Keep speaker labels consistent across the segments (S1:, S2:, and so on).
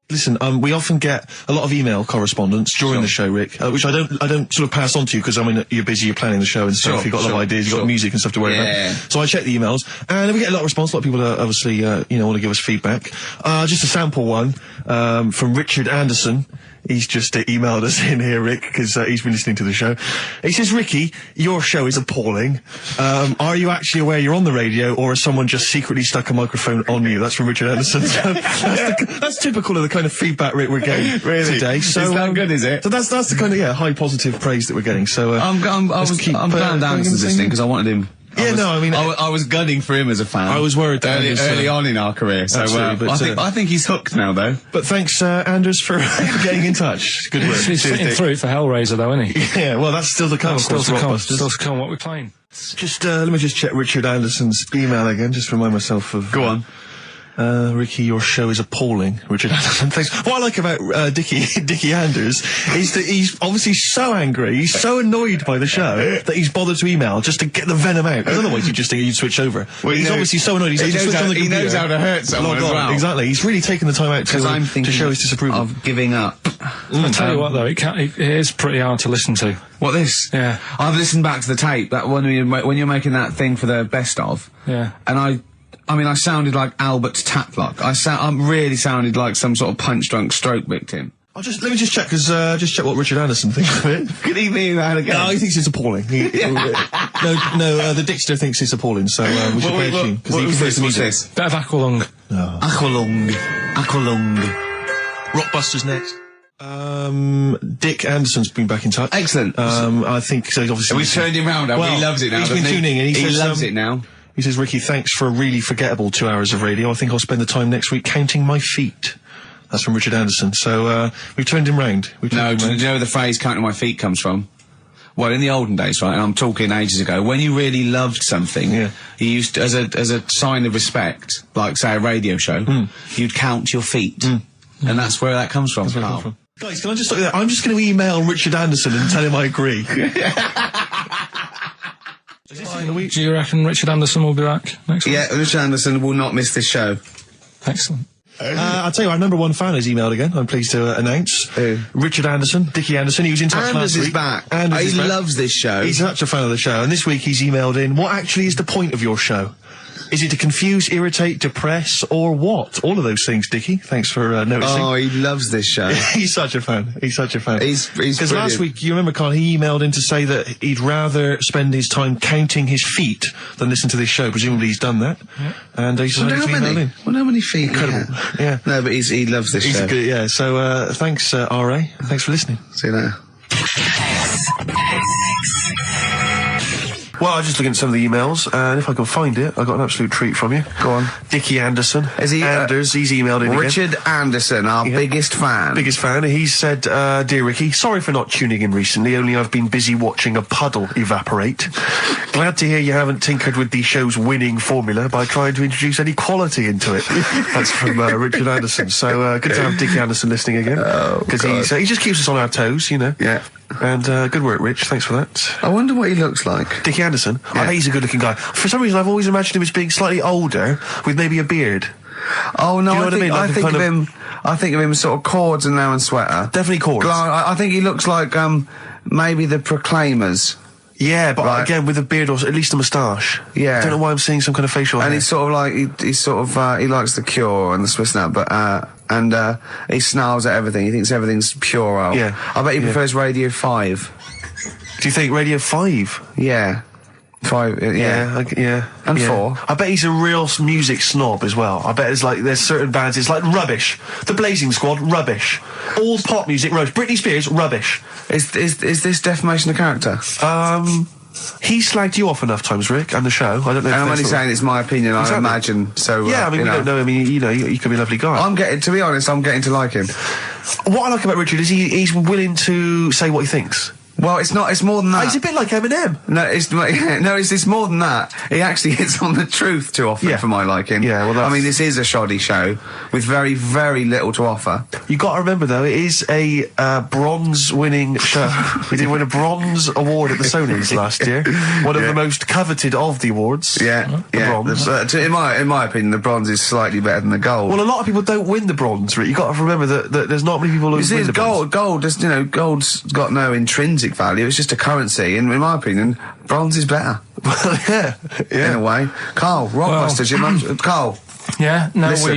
S1: Listen, we often get a lot of email correspondence during the show, Rick, which I don't sort of pass on to you because I mean you're busy, you're planning the show and stuff. You've got a lot of ideas, you've got music and stuff to worry about. So I check the emails, and we get a lot of response. A lot of people obviously want to give us feedback. Just a sample one from Richard Anderson. He's just emailed us in here, Rick, because he's been listening to the show. He says, Ricky, your show is appalling. Are you actually aware you're on the radio, or has someone just secretly stuck a microphone on you? That's from Richard Anderson. So that's typical of the kind of feedback, Rick, we're getting today. So,
S2: is that good, is it?
S1: So that's the kind of, high positive praise that we're getting. So,
S2: I'm glad Anderson's listening, because I wanted him. I was gunning for him as a fan.
S1: I was worried that
S2: early on in our career. So I think he's hooked now, though.
S1: But thanks, Anders, for getting in touch. Good work.
S3: He's fitting through for Hellraiser, though, isn't he?
S1: Yeah, well, that's still to come.
S3: Still to come. Still to come. What we're playing.
S1: Just let me just check Richard Anderson's email again, just to remind myself of.
S2: Go on.
S1: Ricky, your show is appalling, Richard Anderson. Thanks. What I like about Dicky Anders is that he's obviously so angry, he's so annoyed by the show that he's bothered to email just to get the venom out. Otherwise, you'd switch over. Well, he's obviously so annoyed.
S2: He knows how to hurt someone as well.
S1: Exactly. He's really taken the time out to show his disapproval.
S2: Of giving up.
S3: I'll tell you what, though, it is pretty hard to listen to.
S2: What, this?
S3: Yeah.
S2: I've listened back to the tape that when you're making that thing for the best of.
S3: Yeah.
S2: And I sounded like Albert Taplock. I really sounded like some sort of punch-drunk stroke victim.
S1: Let me just check, just check what Richard Anderson thinks of it.
S2: Could he mean that again?
S1: No, he thinks it's appalling. The Dixter thinks it's appalling, so we should play a tune.
S2: What's this?
S3: Bit of Aqualung.
S1: No.
S2: Aqualung.
S1: Rockbusters next. Dick Anderson's been back in touch.
S2: Excellent.
S1: I think so. Obviously,
S2: we turned him round. He loves it now.
S1: He's been tuning in.
S2: He loves it now.
S1: He says, Ricky, thanks for a really forgettable 2 hours of radio. I think I'll spend the time next week counting my feet. That's from Richard Anderson. So, we've turned him round.
S2: Do you know where the phrase counting my feet comes from? Well, in the olden days, right, and I'm talking ages ago, when you really loved something, you used to, as a sign of respect, like, say, a radio show, you'd count your feet. And that's where that comes from, Carl.
S1: Guys, can I just look at that? I'm just going to email Richard Anderson and tell him I agree.
S3: Do you reckon Richard Anderson will be back next week?
S2: Yeah, Richard Anderson will not miss this show.
S3: Excellent.
S1: I'll tell you, our number one fan has emailed again, I'm pleased to announce. Richard Anderson, Dicky Anderson, he was in touch last week.
S2: He loves this show.
S1: He's such a fan of the show, and this week he's emailed in, what actually is the point of your show? Is it to confuse, irritate, depress, or what? All of those things, Dicky. Thanks for noticing.
S2: Oh, he loves this show.
S1: He's such a fan. He's such a fan.
S2: He's
S1: because last week, you remember, Carl, he emailed in to say that he'd rather spend his time counting his feet than listen to this show. Presumably he's done that. Yeah. And he's decided to email in.
S2: Well, how many feet?
S1: Incredible. Yeah.
S2: No, but he loves this show.
S1: Good, yeah. So, thanks, R.A. Thanks for listening.
S2: See you later.
S1: Well, I was just looking at some of the emails, and if I can find it, I got an absolute treat from you.
S2: Go on.
S1: Dicky Anderson.
S2: Is he?
S1: Anders, he's emailed in
S2: Richard
S1: again.
S2: Anderson, our biggest fan.
S1: Biggest fan. He said, Dear Ricky, sorry for not tuning in recently, only I've been busy watching a puddle evaporate. Glad to hear you haven't tinkered with the show's winning formula by trying to introduce any quality into it. That's from Richard Anderson. So, good to have Dicky Anderson listening again. Because he just keeps us on our toes, you know.
S2: Yeah.
S1: And good work, Rich. Thanks for that.
S2: I wonder what he looks like.
S1: Dicky Anderson? Yeah. I think he's a good-looking guy. For some reason, I've always imagined him as being slightly older, with maybe a beard.
S2: Oh, no,
S1: I
S2: think of him sort of cords and now and sweater.
S1: Definitely cords.
S2: I think he looks like, maybe the Proclaimers.
S1: Yeah, but again, with a beard or at least a moustache.
S2: Yeah.
S1: I don't know why I'm seeing some kind of facial hair.
S2: And he's sort of like, he likes the Cure and the Swiss Nut, but, he snarls at everything. He thinks everything's puerile.
S1: Yeah.
S2: I bet he prefers Radio 5.
S1: Do you think Radio 5?
S2: Yeah. 5,
S1: yeah.
S2: And 4.
S1: I bet he's a real music snob as well. I bet there's certain bands, it's like rubbish. The Blazing Squad, rubbish. All pop music, rubbish. Britney Spears, rubbish.
S2: Is this defamation of character?
S1: He slagged you off enough times, Rick, and the show. I don't know.
S2: And I'm only saying it's my opinion. Exactly. I imagine. So
S1: yeah, I mean, we don't know. I mean, you know, he could be a lovely guy.
S2: To be honest, I'm getting to like him.
S1: What I like about Richard is he's willing to say what he thinks.
S2: Well, it's not. It's more than that.
S1: He's a bit like Eminem.
S2: No, it's more than that. He actually hits on the truth too often for my liking.
S1: Yeah, well,
S2: I mean, this is a shoddy show with very, very little to offer.
S1: You got to remember though, it is a bronze-winning show. We did win a bronze award at the Sonys last year. One of the most coveted of the awards.
S2: Yeah,
S1: bronze.
S2: In my opinion, the bronze is slightly better than the gold.
S1: Well, a lot of people don't win the bronze, Rick. You got to remember that there's not many people who win the bronze.
S2: Gold, just, gold's got no intrinsic value. It's just a currency, and in my opinion, bronze is better.
S1: Well, yeah.
S2: In a way. Carl, Rockbusters, Carl.
S3: Yeah, no,
S2: listen,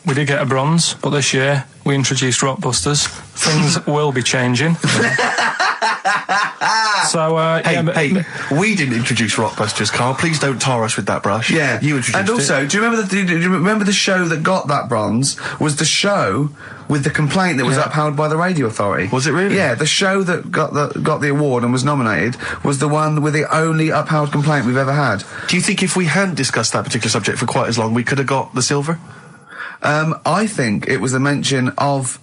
S3: we did get a bronze, but this year we introduced Rockbusters. Things will be changing. So,
S1: hey, we didn't introduce Rockbusters, Carl. Please don't tar us with that brush.
S2: Yeah,
S1: you introduced it.
S2: And also, do you remember the show that got that bronze was the show with the complaint that was upheld by the radio authority?
S1: Was it really?
S2: Yeah, the show that got the award and was nominated was the one with the only upheld complaint we've ever had.
S1: Do you think if we hadn't discussed that particular subject for quite as long, we could have got the silver?
S2: I think it was a mention of,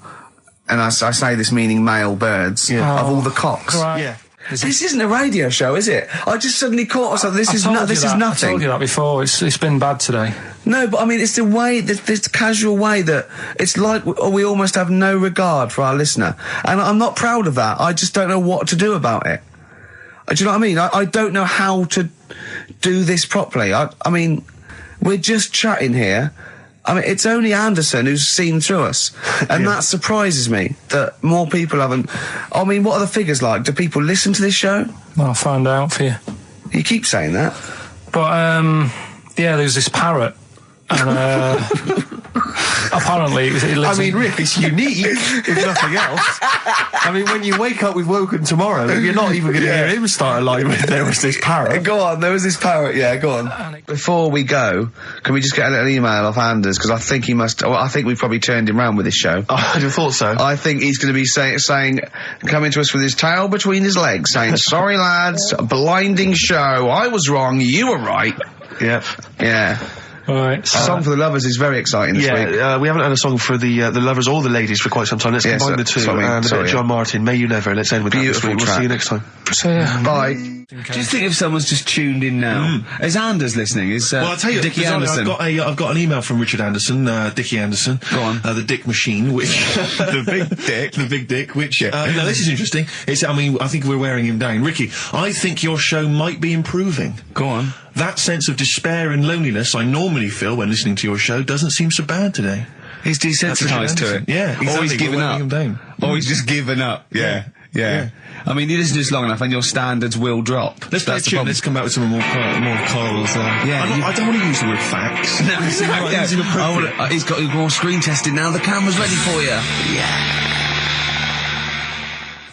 S2: and I say this meaning male birds, of all the cocks.
S3: Right.
S1: Yeah.
S2: This isn't a radio show, is it? I just suddenly caught myself. This is nothing.
S3: I told you that before. It's been bad today.
S2: No, but I mean, it's the way, this casual way that it's like we almost have no regard for our listener. And I'm not proud of that. I just don't know what to do about it. Do you know what I mean? I don't know how to do this properly. I mean, we're just chatting here. I mean, it's only Anderson who's seen through us. And that surprises me, that more people haven't. I mean, what are the figures like? Do people listen to this show?
S3: I'll find out for you.
S2: You keep saying that.
S3: But, there's this parrot. And, apparently it lives
S1: I mean, Rick, it's unique, if nothing else. I mean, when you wake up with Woken tomorrow, you're not even going to hear him start a line with "there was this parrot."
S2: Go on, there was this parrot, go on. Before we go, can we just get a little email off Anders? Because I think he must, I think we've probably turned him round with this show.
S1: I'd have thought so.
S2: I think he's going to be saying, coming to us with his tail between his legs, saying, "Sorry lads, blinding show, I was wrong, you were right." Yeah.
S3: Right.
S2: A song for the lovers is very exciting this week.
S1: We haven't had a song for the lovers or the ladies for quite some time. Let's combine the two. And a bit of John Martin, May You Never. Let's end with that this week. We'll see you next time.
S3: So,
S2: bye. Do you think if someone's just tuned in now, is Anders listening?
S1: Well, I'll tell you,
S2: Dicky Anderson.
S1: I've got an email from Richard Anderson, Dicky Anderson.
S2: Go on.
S1: The Dick Machine, which the big dick, which no, this is interesting. I think we're wearing him down. Ricky, I think your show might be improving.
S2: Go on.
S1: That sense of despair and loneliness I normally feel when listening to your show doesn't seem so bad today.
S2: He's desensitised to it.
S1: Yeah, exactly.
S2: Or he's given up.
S1: Him down.
S2: Or he's just given up. Yeah. I mean, you listen to this long enough and your standards will drop.
S1: Let's play a tune. Let's come back with some more Carl's. I don't want to use the word facts.
S2: No, he's got more screen testing now. The camera's ready for you. Yeah.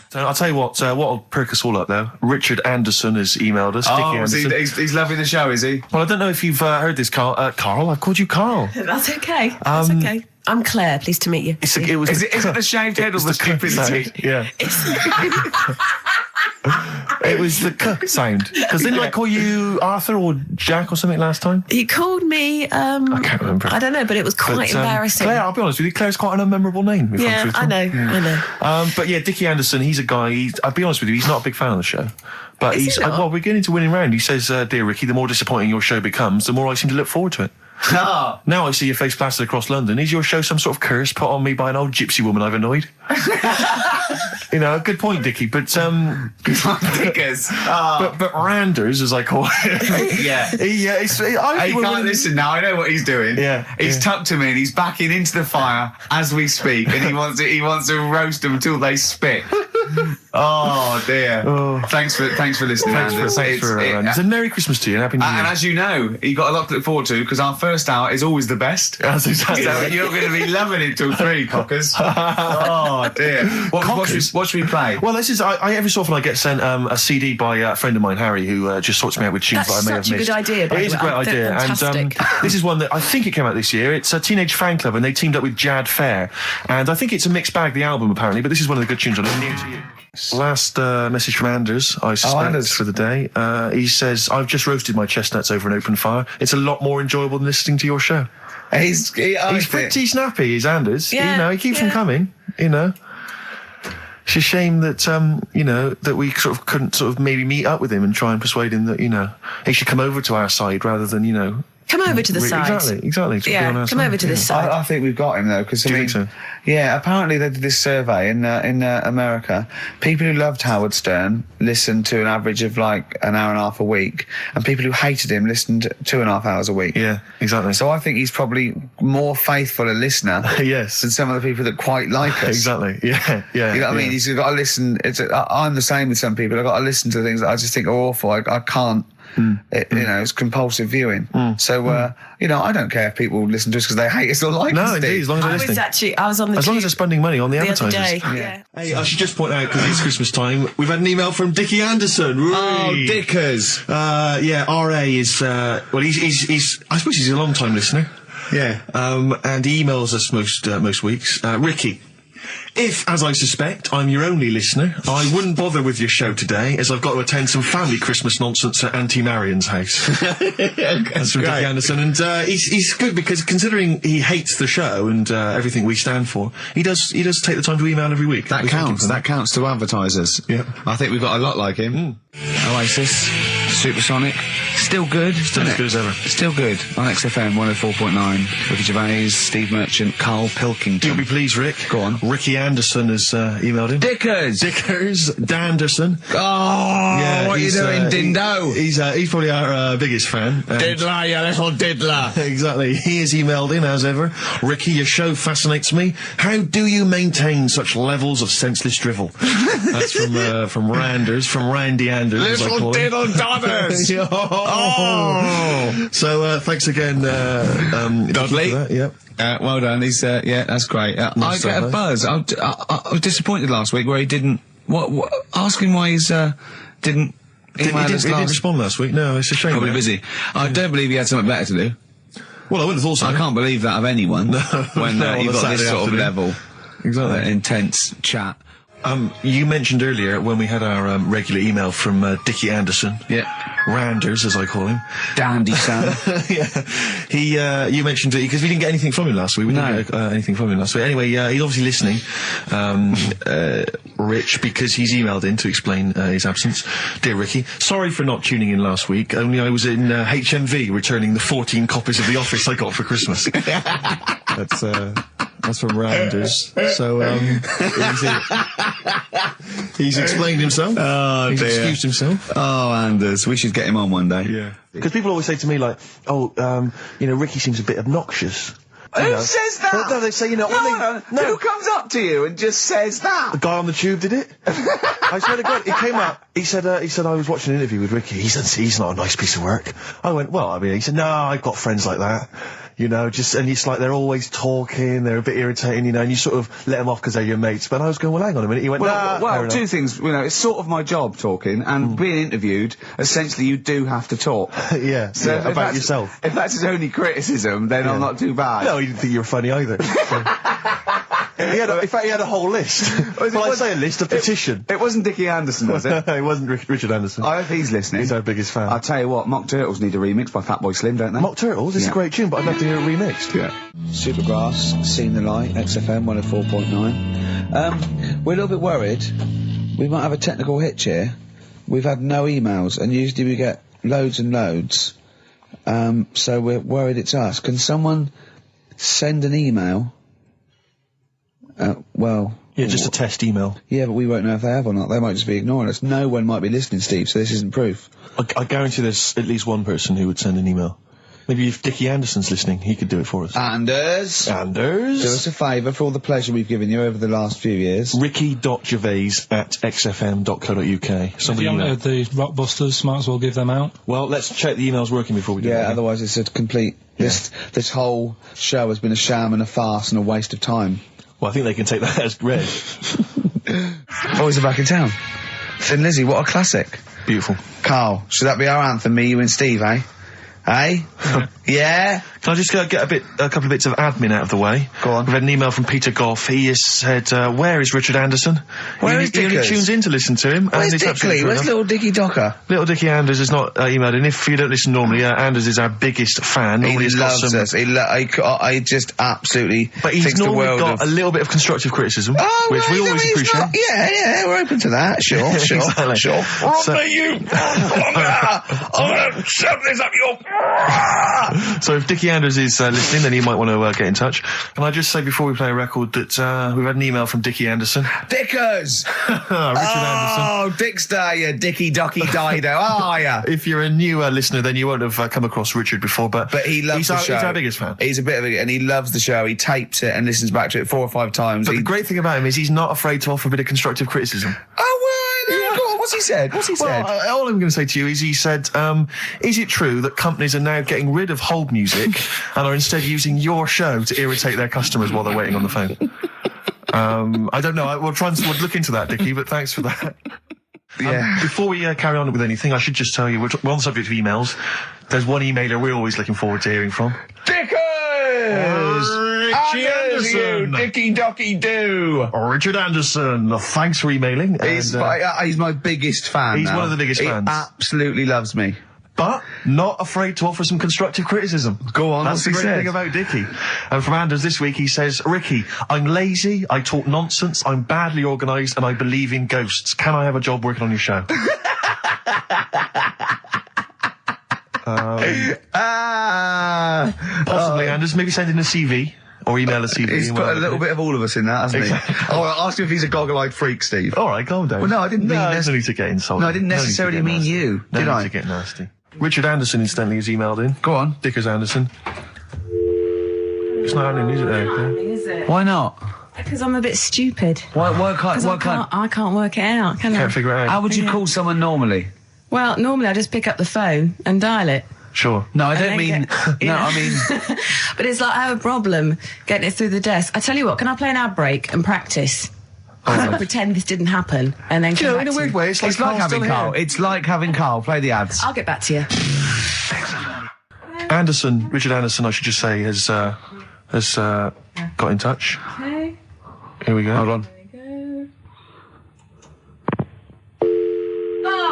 S1: So I'll tell you what'll perk us all up now. Richard Anderson has emailed us. Dicky Anderson.
S2: He's loving the show, is he?
S1: Well, I don't know if you've heard this, Carl. Carl, I called you Carl.
S4: That's okay. That's okay. I'm Claire. Pleased to meet you.
S2: Is it the shaved head or the stupidity?
S1: Yeah. It was the k sound. Because didn't I call you Arthur or Jack or something last time?
S4: You called me,
S1: I can't remember.
S4: I don't know, but it was quite embarrassing.
S1: Claire, I'll be honest with you, Claire's quite an unmemorable name.
S4: Yeah, I know.
S1: But yeah, Dicky Anderson, he's a guy, I'll be honest with you, he's not a big fan of the show. But well, we're getting into winning round. He says, "Dear Ricky, the more disappointing your show becomes, the more I seem to look forward to it." Now I see your face plastered across London. Is your show some sort of curse put on me by an old gypsy woman I've annoyed? Good point, Dicky. But
S2: Dickers.
S1: But Randers, as I call him.
S2: He can't listen now. I know what he's doing.
S1: Yeah,
S2: he's tucked him in. He's backing into the fire as we speak, and he wants to roast them until they spit. Oh dear. Thanks for listening, Anders.
S1: Thanks for it's a Merry Christmas to you and Happy New Year.
S2: And as you know, you've got a lot to look forward to because our first hour is always the best.
S1: That's exactly.
S2: So you're going to be loving it till 3, cockers. Oh dear. What should we play?
S1: Well, this is every so often I get sent a CD by a friend of mine, Harry, who just sorts me out with tunes that I may have missed.
S4: That's such a good idea.
S1: It is a great idea, and this is one that I think it came out this year. It's a Teenage Fan Club, and they teamed up with Jad Fair, and I think it's a mixed bag. The album apparently, but this is one of the good tunes on it. New to you. Last message from Anders, I suspect, for the day. He says, "I've just roasted my chestnuts over an open fire. It's a lot more enjoyable than listening to your show."
S2: He's
S1: pretty snappy, is Anders.
S4: Yeah,
S1: he keeps them coming, It's a shame that, that we sort of couldn't sort of maybe meet up with him and try and persuade him that, he should come over to our side rather than,
S4: Come over to the side.
S1: Exactly.
S4: Yeah, come over to this side.
S2: I think we've got him though, because
S1: Do you think so?
S2: Yeah, apparently they did this survey in America. People who loved Howard Stern listened to an average of like an hour and a half a week, and people who hated him listened 2.5 hours a week.
S1: Yeah, exactly.
S2: So I think he's probably more faithful a listener,
S1: yes,
S2: than some of the people that quite like us.
S1: Exactly. Yeah.
S2: You know what I mean? He's got to listen. I'm the same with some people. I've got to listen to things that I just think are awful. I can't. It's compulsive viewing. So, I don't care if people listen to us because they hate us or like us.
S1: No, indeed, as long as they're listening.
S4: I was on the
S1: as long as they're spending money on the advertisers.
S4: Other day. Yeah.
S1: Hey, I should just point out, because it's Christmas time, we've had an email from Dicky Anderson.
S2: Oh, Dickers.
S1: RA is, he's I suppose he's a long-time listener.
S2: Yeah.
S1: And he emails us most weeks. Ricky, if, as I suspect, I'm your only listener, I wouldn't bother with your show today, as I've got to attend some family Christmas nonsense at Auntie Marion's house. That's from Dicky Anderson, and he's good because considering he hates the show and everything we stand for, he does take the time to email every week.
S2: That counts. That counts to advertisers.
S1: Yeah,
S2: I think we've got a lot like him. Oasis, Supersonic, still good.
S1: Still as good as ever.
S2: Still good on XFM 104.9. Ricky Gervais, Steve Merchant, Karl Pilkington.
S1: You'll be pleased, Rick.
S2: Go on.
S1: Ricky Anderson has emailed him.
S2: Dickers,
S1: Danderson.
S2: Oh, yeah, what are you doing, Dindo?
S1: He's probably our biggest fan.
S2: Diddler, you little diddler.
S1: Exactly. He has emailed in as ever. Ricky, your show fascinates me. How do you maintain such levels of senseless drivel? That's from Randers, from Randy Anders.
S2: Little diddle dodders.
S1: So thanks again,
S2: Dudley.
S1: Yep.
S2: Well done. He's that's great. I get a buzz. I was disappointed last week where he didn't. What? Ask him why he's didn't.
S1: He didn't respond last week. No, it's a shame.
S2: Probably busy. I don't believe he had something better to do.
S1: Well, I wouldn't have thought so.
S2: I can't believe that of anyone.
S1: No,
S2: when you've got this sort of level,
S1: exactly,
S2: intense chat.
S1: You mentioned earlier when we had our regular email from Dicky Anderson.
S2: Yeah.
S1: Randers, as I call him.
S2: Dandy son.
S1: Yeah. You mentioned it because we didn't get anything from him last week. We didn't get anything from him last week. Anyway, he's obviously listening, Rich, because he's emailed in to explain his absence. Dear Ricky, sorry for not tuning in last week. Only I was in HMV returning the 14 copies of The Office I got for Christmas. That's from Randers. So, he's explained himself.
S2: Oh,
S1: he's
S2: dear.
S1: Excused himself.
S2: Oh, Anders, we should get him on one day.
S1: Yeah. Because people always say to me, like, Ricky seems a bit obnoxious.
S2: Who says that?
S1: No, they say,
S2: no. Who comes up to you and just says that?
S1: The guy on the tube did it. I swear to God, he came up. He said I was watching an interview with Ricky. He said he's not a nice piece of work. I went, he said, no, I've got friends like that. And it's like they're always talking, they're a bit irritating, and you sort of let them off because they're your mates. But I was going, well, hang on a minute. He went,
S2: well, two things, it's sort of my job talking, and being interviewed, essentially you do have to talk.
S1: Yeah, so about yourself.
S2: If that's his only criticism, then I'm not too bad.
S1: No, he didn't think you were funny either. In fact, he had a whole list. I say a list, a petition.
S2: It wasn't Dicky Anderson, was it?
S1: It wasn't Richard Anderson.
S2: I hope he's listening.
S1: He's our biggest fan.
S2: I'll tell you what, Mock Turtles need a remix by Fatboy Slim, don't they?
S1: Mock Turtles? It's a great tune, but I'd love to hear it remixed.
S2: Yeah. Supergrass, Seen the Light, XFM 104.9. We're a little bit worried. We might have a technical hitch here. We've had no emails, and usually we get loads and loads. So we're worried it's us. Can someone send an email?
S1: Just a test email.
S2: Yeah, but we won't know if they have or not. They might just be ignoring us. No one might be listening, Steve, so this isn't proof.
S1: I guarantee there's at least one person who would send an email. Maybe if Dicky Anderson's listening, he could do it for us.
S2: Anders! Do us a favour for all the pleasure we've given you over the last few years.
S1: Ricky.gervais@xfm.co.uk.
S3: If you haven't heard the Rockbusters, might as well give them out.
S1: Well, let's check the emails working before we do that.
S2: Yeah, otherwise it's a complete... This whole show has been a sham and a farce and a waste of time.
S1: Well, I think they can take that as read.
S2: Boys are back in town. Thin Lizzy, what a classic.
S1: Beautiful.
S2: Carl, should that be our anthem, me, you and Steve, eh? Hey? Yeah?
S1: Can I just get a couple of bits of admin out of the way?
S2: Go on.
S1: We've had an email from Peter Goff. He has said, where is Richard Anderson?
S2: Where is
S1: He only
S2: Dickers?
S1: tunes in to listen to him.
S2: Where's
S1: and it's absolutely
S2: Dickley? Where's
S1: enough.
S2: little Dicky Docker?
S1: Little Dicky Anders has not emailed in. If you don't listen normally, Anders is our biggest fan. Normally
S2: He
S1: he's got
S2: loves
S1: some,
S2: us. I just absolutely
S1: but he's
S2: thinks the
S1: normally
S2: world
S1: got
S2: of...
S1: a little bit of constructive criticism, which we always appreciate.
S2: Yeah, we're open to that. Sure,
S1: Exactly.
S2: sure.
S1: So-
S2: you! I'm gonna shove this up your...
S1: So if Dicky Anders is listening, then he might want to get in touch. Can I just say before we play a record that we've had an email from Dicky Anderson.
S2: Dickers!
S1: Richard Anderson.
S2: Oh, Dickster, you Dicky Docky Dido, how are ya?
S1: If you're a new listener, then you won't have come across Richard before, but
S2: He loves the show.
S1: He's our biggest fan.
S2: He's a bit of a... And he loves the show. He tapes it and listens back to it 4 or 5 times.
S1: But the great thing about him is he's not afraid to offer a bit of constructive criticism.
S2: Oh, well, go on, what's he said?
S1: Well, all I'm going to say to you is he said, is it true that companies are now getting rid of hold music and are instead using your show to irritate their customers while they're waiting on the phone? I don't know. We'll look into that, Dicky, but thanks for that.
S2: Yeah.
S1: Before we carry on with anything, I should just tell you, we're on the subject of emails. There's one emailer we're always looking forward to hearing from.
S2: Dickers!
S1: Richie Anderson!
S2: Dicky Docky Do!
S1: Richard Anderson, thanks for emailing.
S2: He's my biggest fan.
S1: He's
S2: now.
S1: one of the biggest fans.
S2: He absolutely loves me.
S1: But not afraid to offer some constructive criticism.
S2: Go on,
S1: That's the
S2: what's he
S1: great
S2: said?
S1: thing about Dicky. And from Anders this week, he says, Ricky, I'm lazy, I talk nonsense, I'm badly organised, and I believe in ghosts. Can I have a job working on your show? Possibly, Anders. Maybe send in a CV. Or email a CV.
S2: He's put a little bit of all of us in that, hasn't
S1: Exactly.
S2: he? Oh, I'll ask him if he's a goggle-eyed freak, Steve.
S1: All right, calm down.
S2: Well, no, I didn't mean
S1: there's no need to get insulted.
S2: No, I didn't necessarily mean you,
S1: No
S2: did
S1: need
S2: I?
S1: to get nasty. Richard Anderson, incidentally, has emailed in.
S2: Go on.
S1: Dickers Anderson. It's not happening, is it?
S4: Is it?
S2: Why not?
S4: Because I'm a bit stupid.
S2: Why
S4: Because I can't work it out, can I?
S1: Can't figure it out.
S2: How would you call someone normally?
S4: Well, normally I just pick up the phone and dial it.
S1: Sure.
S2: No, I
S4: And
S2: don't
S4: then
S2: mean...
S4: get-
S2: No,
S4: Yeah.
S2: I mean...
S4: But it's like I have a problem getting it through the desk. I tell you what, can I play an ad break and practice? I'll pretend this didn't happen and then come back
S1: in a
S4: to
S1: weird
S4: you.
S1: way, it's like
S2: It's like
S1: Carl's
S2: having
S1: still
S2: Carl.
S1: here.
S2: It's like having Carl. Play the ads.
S4: I'll get back to you.
S1: Anderson, Richard Anderson, I should just say, has got in touch.
S4: Okay.
S1: Here we go.
S2: Hold on.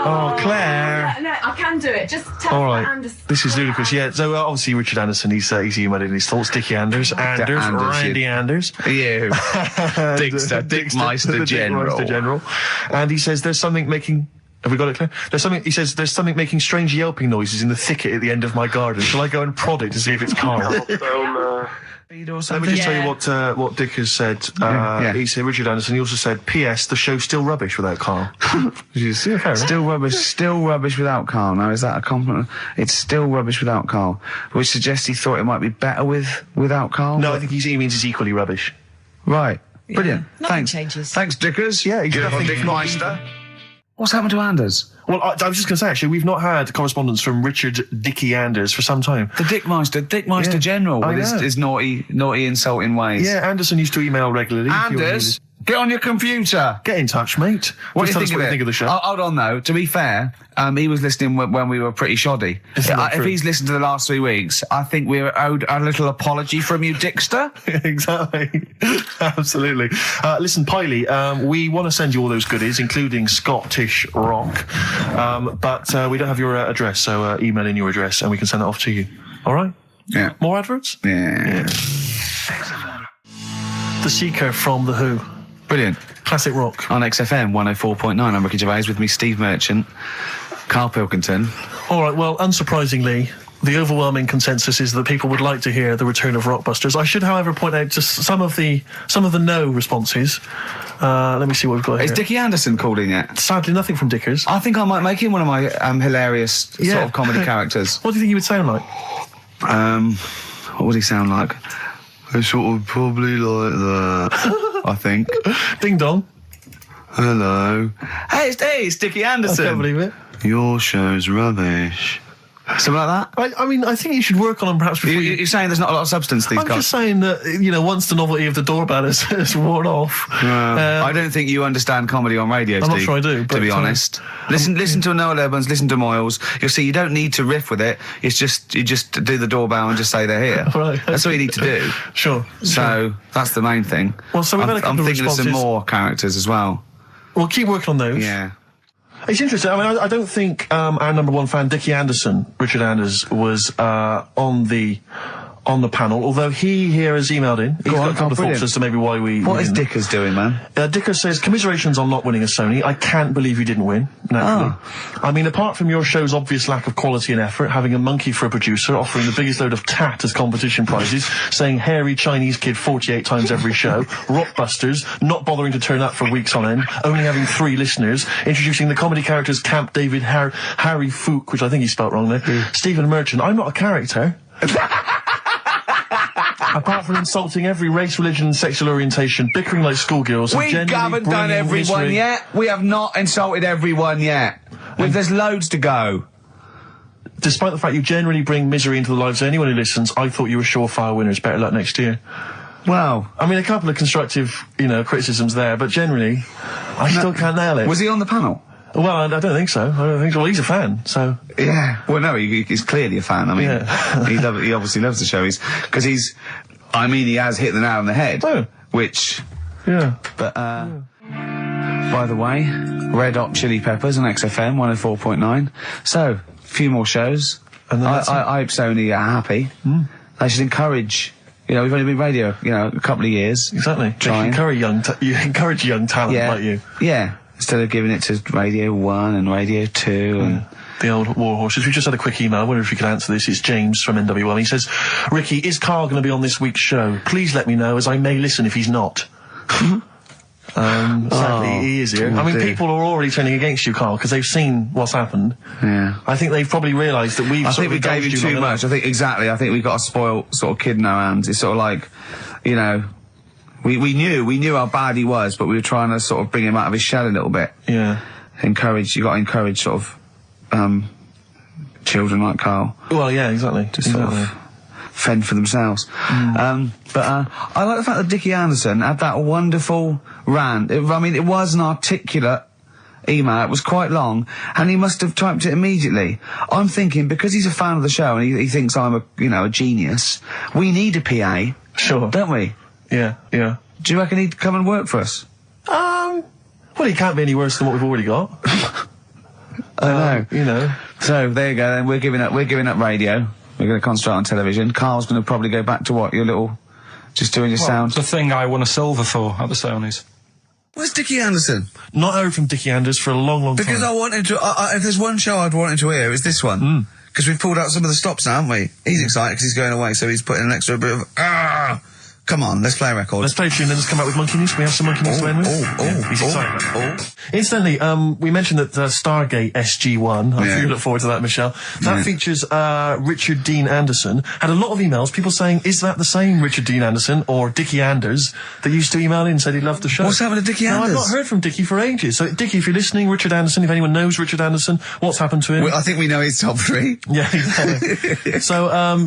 S1: Oh, Claire.
S4: No, I can do it. Just tell
S1: All
S4: me
S1: right.
S4: Anderson.
S1: This is ludicrous. Yeah, so obviously Richard Anderson, he's emailed in his thoughts. Dicky Anders, Randy Anders.
S2: You. Dickster, Dickmeister General.
S1: Dickmeister General. And he says there's something making... Have we got it, Claire? He says there's something making strange yelping noises in the thicket at the end of my garden. Shall I go and prod it to see if it's Carl? Let me just tell you what Dick has said. He said, Richard Anderson, he also said, P.S. the show's still rubbish without Carl.
S2: Still rubbish without Carl. Now, is that a compliment? It's still rubbish without Carl, which suggests he thought it might be better without Carl.
S1: No, I think he means it's equally rubbish.
S2: Right. Brilliant.
S4: Nothing
S2: Thanks.
S4: changes.
S2: Thanks, Dickers.
S1: Yeah, exactly.
S2: Dickmeister. What's happened to Anders?
S1: Well, I was just going to say, actually, we've not had correspondence from Richard Dicky Anders for some time.
S2: The Dickmeister
S1: Yeah,
S2: General,
S1: I
S2: with
S1: know.
S2: his naughty, insulting ways.
S1: Yeah, Anderson used to email regularly.
S2: Anders, get on your computer.
S1: Get in touch, mate.
S2: What
S1: Just
S2: do you
S1: tell us
S2: think
S1: what you think
S2: of it?
S1: of the show.
S2: Hold on, though. To be fair, he was listening when we were pretty shoddy.
S1: Isn't that
S2: If
S1: true?
S2: he's listened to the last 3 weeks, I think we're owed a little apology from you, Dickster.
S1: Exactly. Absolutely. Listen, Piley, we want to send you all those goodies, including Scottish rock, but we don't have your address, so email in your address and we can send it off to you. All right?
S2: Yeah.
S1: More adverts?
S2: Yeah.
S1: The Seeker from The Who.
S2: Brilliant.
S1: Classic rock.
S2: On XFM 104.9, I'm Ricky Gervais, with me Steve Merchant, Karl Pilkington.
S1: All right, well, unsurprisingly, the overwhelming consensus is that people would like to hear the return of Rockbusters. I should, however, point out just some of the no responses. Let me see what we've got
S2: Is
S1: here.
S2: Dickie Anderson called in yet?
S1: Sadly, nothing from Dickers.
S2: I think I might make him one of my hilarious sort of comedy characters.
S1: What do you think he would sound like?
S2: What would he sound like? Sort of probably like that, I think.
S1: Ding dong.
S2: Hello. Hey, it's Dickie
S1: I
S2: Anderson.
S1: can't believe it.
S2: Your show's rubbish. Something like that?
S1: I mean, I think you should work on them perhaps before
S2: You're saying there's not a lot of substance these
S1: I'm just saying that, once the novelty of the doorbell has worn off...
S2: I don't think you understand comedy on radio, Steve.
S1: I'm not sure I do,
S2: to be honest. Listen to Noel Evans, listen to Moyles. You'll see you don't need to riff with it. It's just, you just do the doorbell and just say they're here.
S1: Right.
S2: That's all you need to do.
S1: Sure.
S2: So, that's the main thing.
S1: Well, so we've had a couple
S2: I'm
S1: of
S2: thinking of some more characters as well.
S1: Well, keep working on those.
S2: Yeah.
S1: It's interesting. I mean, I don't think our number one fan, Dicky Anderson, Richard Anders, was on the panel, although he here has emailed in. He's got a couple of thoughts as to maybe why we...
S2: What is Dickers doing, man?
S1: Dickers says, commiserations on not winning a Sony. I can't believe you didn't win, naturally. I mean, apart from your show's obvious lack of quality and effort, having a monkey for a producer, offering the biggest load of tat as competition prizes, saying hairy Chinese kid 48 times every show, Rockbusters, not bothering to turn up for weeks on end, only having 3 listeners, introducing the comedy characters Camp David, Harry Fook, which I think he spelt wrong there, Stephen Merchant. I'm not a character. Apart from insulting every race, religion and sexual orientation, bickering like schoolgirls...
S2: We haven't done everyone yet. We have not insulted everyone yet. There's loads to go.
S1: Despite the fact you generally bring misery into the lives of anyone who listens, I thought you were surefire winners. Better luck next year.
S2: Well...
S1: I mean, a couple of constructive, criticisms there, but generally, I still can't nail it.
S2: Was he on the panel?
S1: Well, I don't think so. Well, he's a fan, so...
S2: Yeah. Well, no, he's clearly a fan. I mean, he obviously loves the show. He has hit the nail on the head.
S1: Oh.
S2: Which...
S1: Yeah.
S2: But, by the way, Red Hot Chili Peppers on XFM 104.9. So, a few more shows. And then I hope Sony are happy. They should encourage... we've only been radio, a couple of years.
S1: Exactly. You encourage young talent like you.
S2: Yeah. Instead of giving it to Radio 1 and Radio 2 and...
S1: The old war horses. We just had a quick email. I wonder if you could answer this. It's James from NWL. He says, Ricky, is Karl going to be on this week's show? Please let me know, as I may listen if he's not. Sadly, he is here. I mean, people are already turning against you, Karl, because they've seen what's happened.
S2: Yeah.
S1: I think they've probably realised that
S2: I think we gave you too much. I think we've got a spoiled sort of kid in our hands. It's sort of like, we knew how bad he was, but we were trying to sort of bring him out of his shell a little bit.
S1: Yeah.
S2: You got to encourage sort of, children like Karl.
S1: Well, yeah, exactly.
S2: To sort of fend for themselves. But I like the fact that Dicky Anderson had that wonderful rant. It was an articulate email. It was quite long, and he must have typed it immediately. I'm thinking, because he's a fan of the show and he thinks I'm a genius, we need a PA.
S1: Sure.
S2: Don't we?
S1: Yeah, yeah.
S2: Do you reckon he'd come and work for us?
S1: Well, he can't be any worse than what we've already got.
S2: I know. So, there you go then. We're giving up radio. We're going to concentrate on television. Karl's going to probably go back to what? Just doing your sound?
S3: The thing I won a silver for at the Sonys.
S2: Where's Dicky Anderson?
S1: Not heard from Dicky Anders for a long, long time.
S2: Because I wanted to, if there's one show I'd wanted to hear, it's this one. Because we've pulled out some of the stops now, haven't we? He's excited because he's going away, so he's putting an extra bit of, Come on, let's play a record.
S1: Let's play a tune, then let's come out with Monkey News. Can we have some Monkey News to end with? He's excited. Incidentally, we mentioned that Stargate SG-1, I'm sure you look forward to that, Michelle. That features Richard Dean Anderson. Had a lot of emails, people saying, is that the same Richard Dean Anderson or Dicky Anders that used to email in and said he loved the show?
S2: What's happened to Dicky Anders?
S1: I've not heard from Dicky for ages. So, Dicky, if you're listening, Richard Anderson, if anyone knows Richard Anderson, what's happened to him?
S2: Well, I think we know his top 3.
S1: Yeah, exactly. So,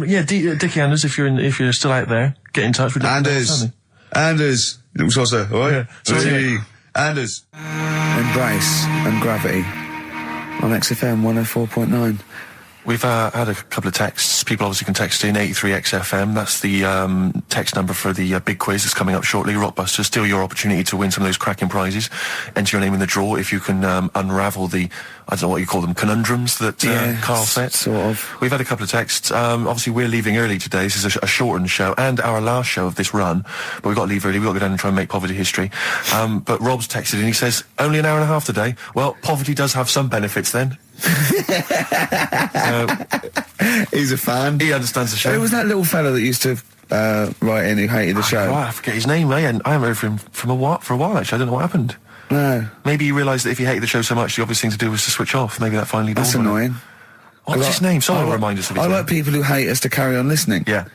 S1: Dicky Anders, if you're still out there, get in touch with
S2: Anders. Little saucer, alright? Yeah. Anders. Embrace and Gravity on XFM 104.9.
S1: We've had a couple of texts. People obviously can text in 83XFM. That's the text number for the big quiz that's coming up shortly. Rockbusters. Still your opportunity to win some of those cracking prizes. Enter your name in the draw if you can unravel the, I don't know what you call them, conundrums that Karl set.
S2: Sort of.
S1: We've had a couple of texts. Obviously, we're leaving early today. This is a shortened show and our last show of this run. But we've got to leave early. We've got to go down and try and make poverty history. But Rob's texted in. He says, only an hour and a half today. Well, poverty does have some benefits then.
S2: He's a fan.
S1: He understands the show.
S2: Who was that little fella that used to write in who hated the show?
S1: I forget his name. I haven't heard from him for a while actually. I don't know what happened.
S2: No.
S1: Maybe he realised that if he hated the show so much, the obvious thing to do was to switch off. Maybe that finally dawned on him.
S2: That's annoying.
S1: What's his name? Someone remind us of his name.
S2: I like people who hate us to carry on listening.
S1: Yeah.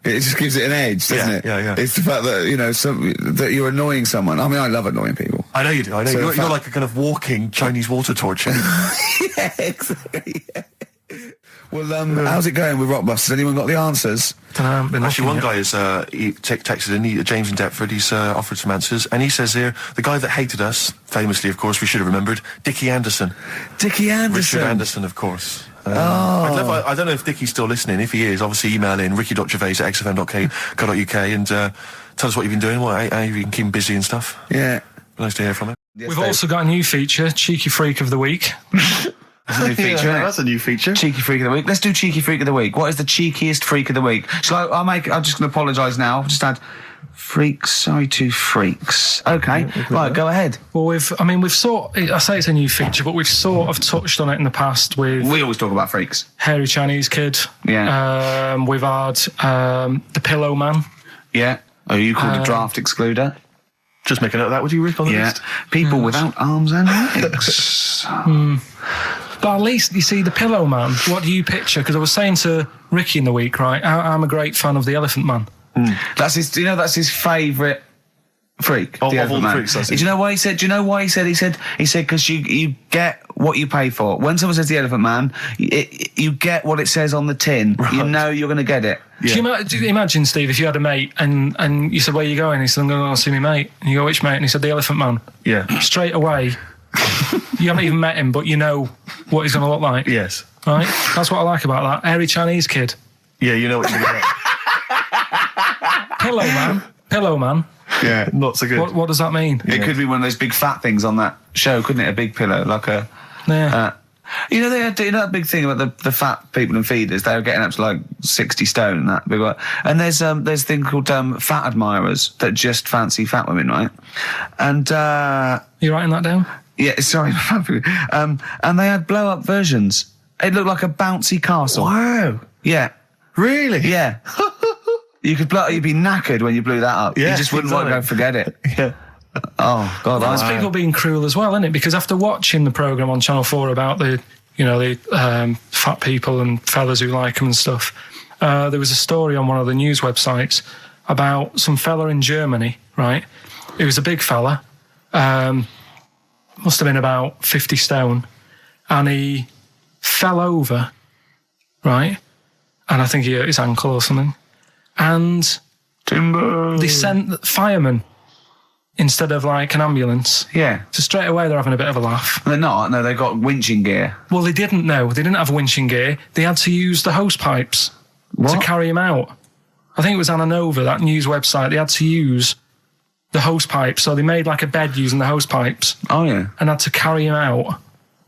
S2: It just gives it an edge, doesn't it?
S1: Yeah.
S2: It's the fact that, that you're annoying someone. I mean, I love annoying people.
S1: I know you do. I know
S2: So
S1: you're like a kind of walking Chinese water torch.
S2: Yeah, exactly. Yeah. Well, how's it going with Rockbusters? Anyone got the answers?
S1: Actually, one guy has texted in, James in Deptford, he's offered some answers, and he says here, the guy that hated us, famously, of course, we should have remembered, Dicky Anderson.
S2: Dicky Anderson?
S1: Richard Anderson, of course. I don't know if Dicky's still listening. If he is, obviously email in ricky.gervais@xfm.co.uk and tell us what you've been doing, how you can keep him busy and stuff.
S2: Yeah.
S1: Nice to hear from him.
S3: Yes, We've also got a new feature, Cheeky Freak of the Week.
S2: That's a new feature,
S1: that's a new feature.
S2: Cheeky Freak of the Week. Let's do Cheeky Freak of the Week. What is the cheekiest freak of the week? I'm just going to apologise now. I've just had freaks, sorry to freaks. Okay, right, go ahead.
S3: Well, I say it's a new feature, but we've sort of touched on it in the past with...
S2: We always talk about freaks.
S3: Hairy Chinese Kid.
S2: Yeah.
S3: We've had the Pillow Man.
S2: Yeah. Oh, you called a draft excluder?
S1: Just make a note of that, would you, Rick, on the list?
S2: People without arms and legs.
S3: But at least, you see, the Pillow Man, what do you picture? Because I was saying to Ricky in the week, right, I'm a great fan of the Elephant Man.
S2: That's his, that's his favourite freak.
S1: Of all the freaks,
S2: do you know why he said? Do you know why he said? He said because you get what you pay for. When someone says the Elephant Man, you get what it says on the tin. Right. You know you're going to get it.
S3: Yeah. Do you imagine, Steve, if you had a mate and you said, where are you going? He said, I'm going to go see my mate. And you go, which mate? And he said, the Elephant Man.
S1: Yeah.
S3: Straight away, you haven't even met him, but you know what he's going to look like.
S1: Yes.
S3: Right? That's what I like about that. Hairy Chinese Kid.
S1: Yeah, you know what you're going to get.
S3: Pillow Man.
S1: Yeah, not so good.
S3: What does that mean?
S2: It could be one of those big fat things on that show, couldn't it? A big pillow, like a...
S3: Yeah.
S2: They had that big thing about the fat people and feeders. They were getting up to like 60 stone and that big one. And there's a thing called fat admirers that just fancy fat women, right? And
S3: you writing that down?
S2: Yeah, sorry. And they had blow up versions. It looked like a bouncy castle.
S1: Wow.
S2: Yeah.
S1: Really?
S2: Yeah. You'd be knackered when you blew that up.
S1: Yeah,
S2: you just wouldn't want to go forget it.
S1: Yeah.
S2: Oh, God.
S3: Well, there's people being cruel as well, isn't it? Because after watching the programme on Channel 4 about the fat people and fellas who like them and stuff, there was a story on one of the news websites about some fella in Germany, right? He was a big fella, must have been about 50 stone, and he fell over, right? And I think he hurt his ankle or something. And
S2: Timber.
S3: They sent firemen instead of like an ambulance.
S2: Yeah.
S3: So straight away they're having a bit of a laugh.
S2: They're not. No, they've got winching gear.
S3: Well, they didn't know. They didn't have winching gear. They had to use the hose pipes to carry him out. I think it was Anna Nova, that news website. They had to use the hose pipes. So they made like a bed using the hose pipes.
S2: Oh, yeah.
S3: And had to carry him out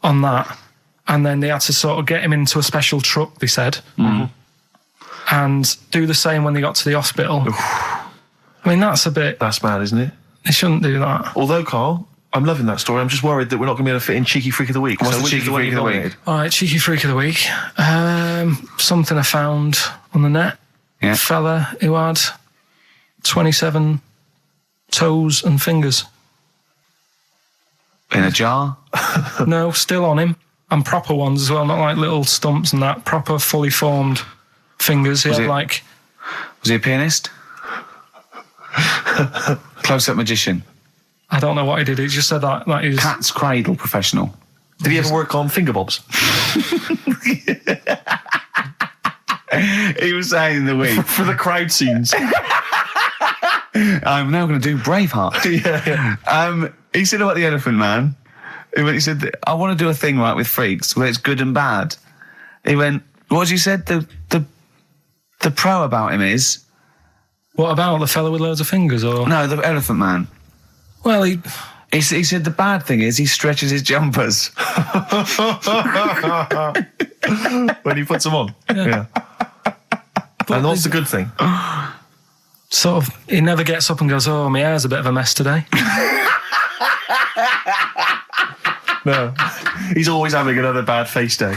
S3: on that. And then they had to sort of get him into a special truck, they said.
S2: Mm-hmm.
S3: And do the same when they got to the hospital. I mean, that's
S1: mad, isn't it?
S3: They shouldn't do that.
S1: Although, Carl, I'm loving that story. I'm just worried that we're not going to be able to fit in Cheeky Freak of the Week.
S2: What's the Cheeky Freak of the Week?
S3: All right, Cheeky Freak of the Week. Something I found on the net.
S2: Yeah.
S3: A fella who had 27 toes and fingers.
S2: In a jar?
S3: No, still on him. And proper ones as well, not like little stumps and that. Proper, fully formed fingers. Was
S2: he a pianist? Close-up magician?
S3: I don't know what he did. He just said that he's...
S2: Cat's cradle professional.
S1: Did he ever work on finger bobs?
S2: He was saying in the week.
S1: For the crowd scenes.
S2: I'm now going to do Braveheart.
S1: Yeah.
S2: He said about the Elephant Man. He said, I want to do a thing right with freaks where it's good and bad. He went, what did you said? The pro about him is...
S3: What about the fella with loads of fingers, or...?
S2: No, the Elephant Man.
S3: Well,
S2: he said the bad thing is he stretches his jumpers.
S1: When he puts them on. Yeah. And what's the good thing?
S3: Sort of, he never gets up and goes, oh, my hair's a bit of a mess today.
S1: No. He's always having another bad face day.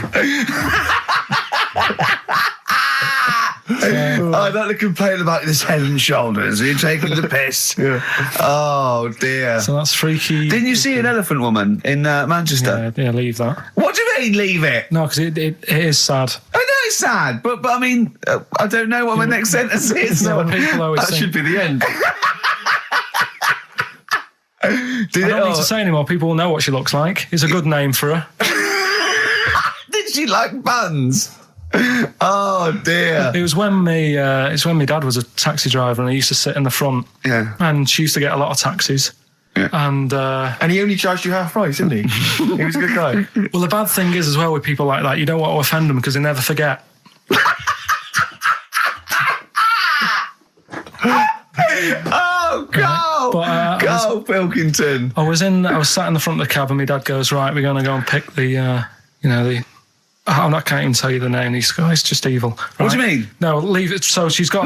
S2: I don't complain about his head and shoulders. You're taking the piss.
S1: Yeah.
S2: Oh, dear.
S3: So that's freaky.
S2: Didn't you see an elephant woman in Manchester?
S3: Yeah, leave that.
S2: What do you mean, leave it?
S3: No, because it is sad.
S2: I know it's sad, but I mean, I don't know what my next sentence is.
S3: No, people always
S1: that should be the end.
S3: I don't need to say anymore. People will know what she looks like. It's a good name for her.
S2: Did she like buns? Oh dear.
S3: It was when it's when my dad was a taxi driver and he used to sit in the front.
S2: Yeah.
S3: And she used to get a lot of taxis.
S2: Yeah.
S3: And
S1: he only charged you half price, didn't he? He was a good guy.
S3: Well, the bad thing is as well with people like that, you don't want to offend them because they never forget.
S2: Oh, go! Karl Pilkington.
S3: I was sat in the front of the cab and my dad goes, right, we're going to go and pick the I can't even tell you the name. These guys, just evil. Right?
S2: What do you mean?
S3: No, leave it. So she's got...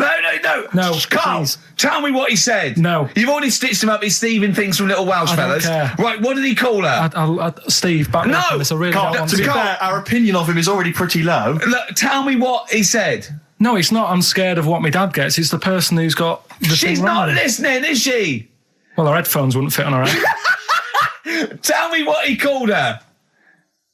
S3: No,
S2: Karl,
S3: please.
S2: tell me what he said.
S3: No.
S2: You've already stitched him up, he's Stephen things from Little Welsh
S3: I don't
S2: Fellas.
S3: care.
S2: Right, what did he call her?
S3: Steve, back me up on this. I really don't want
S1: to be fair, our opinion of him is already pretty low.
S2: Look, tell me what he said.
S3: No, it's not. I'm scared of what my dad gets. It's the person who's got the
S2: She's
S3: thing
S2: not
S3: wrong.
S2: listening, is she?
S3: Well, her headphones wouldn't fit on her head.
S2: Tell me what he called her.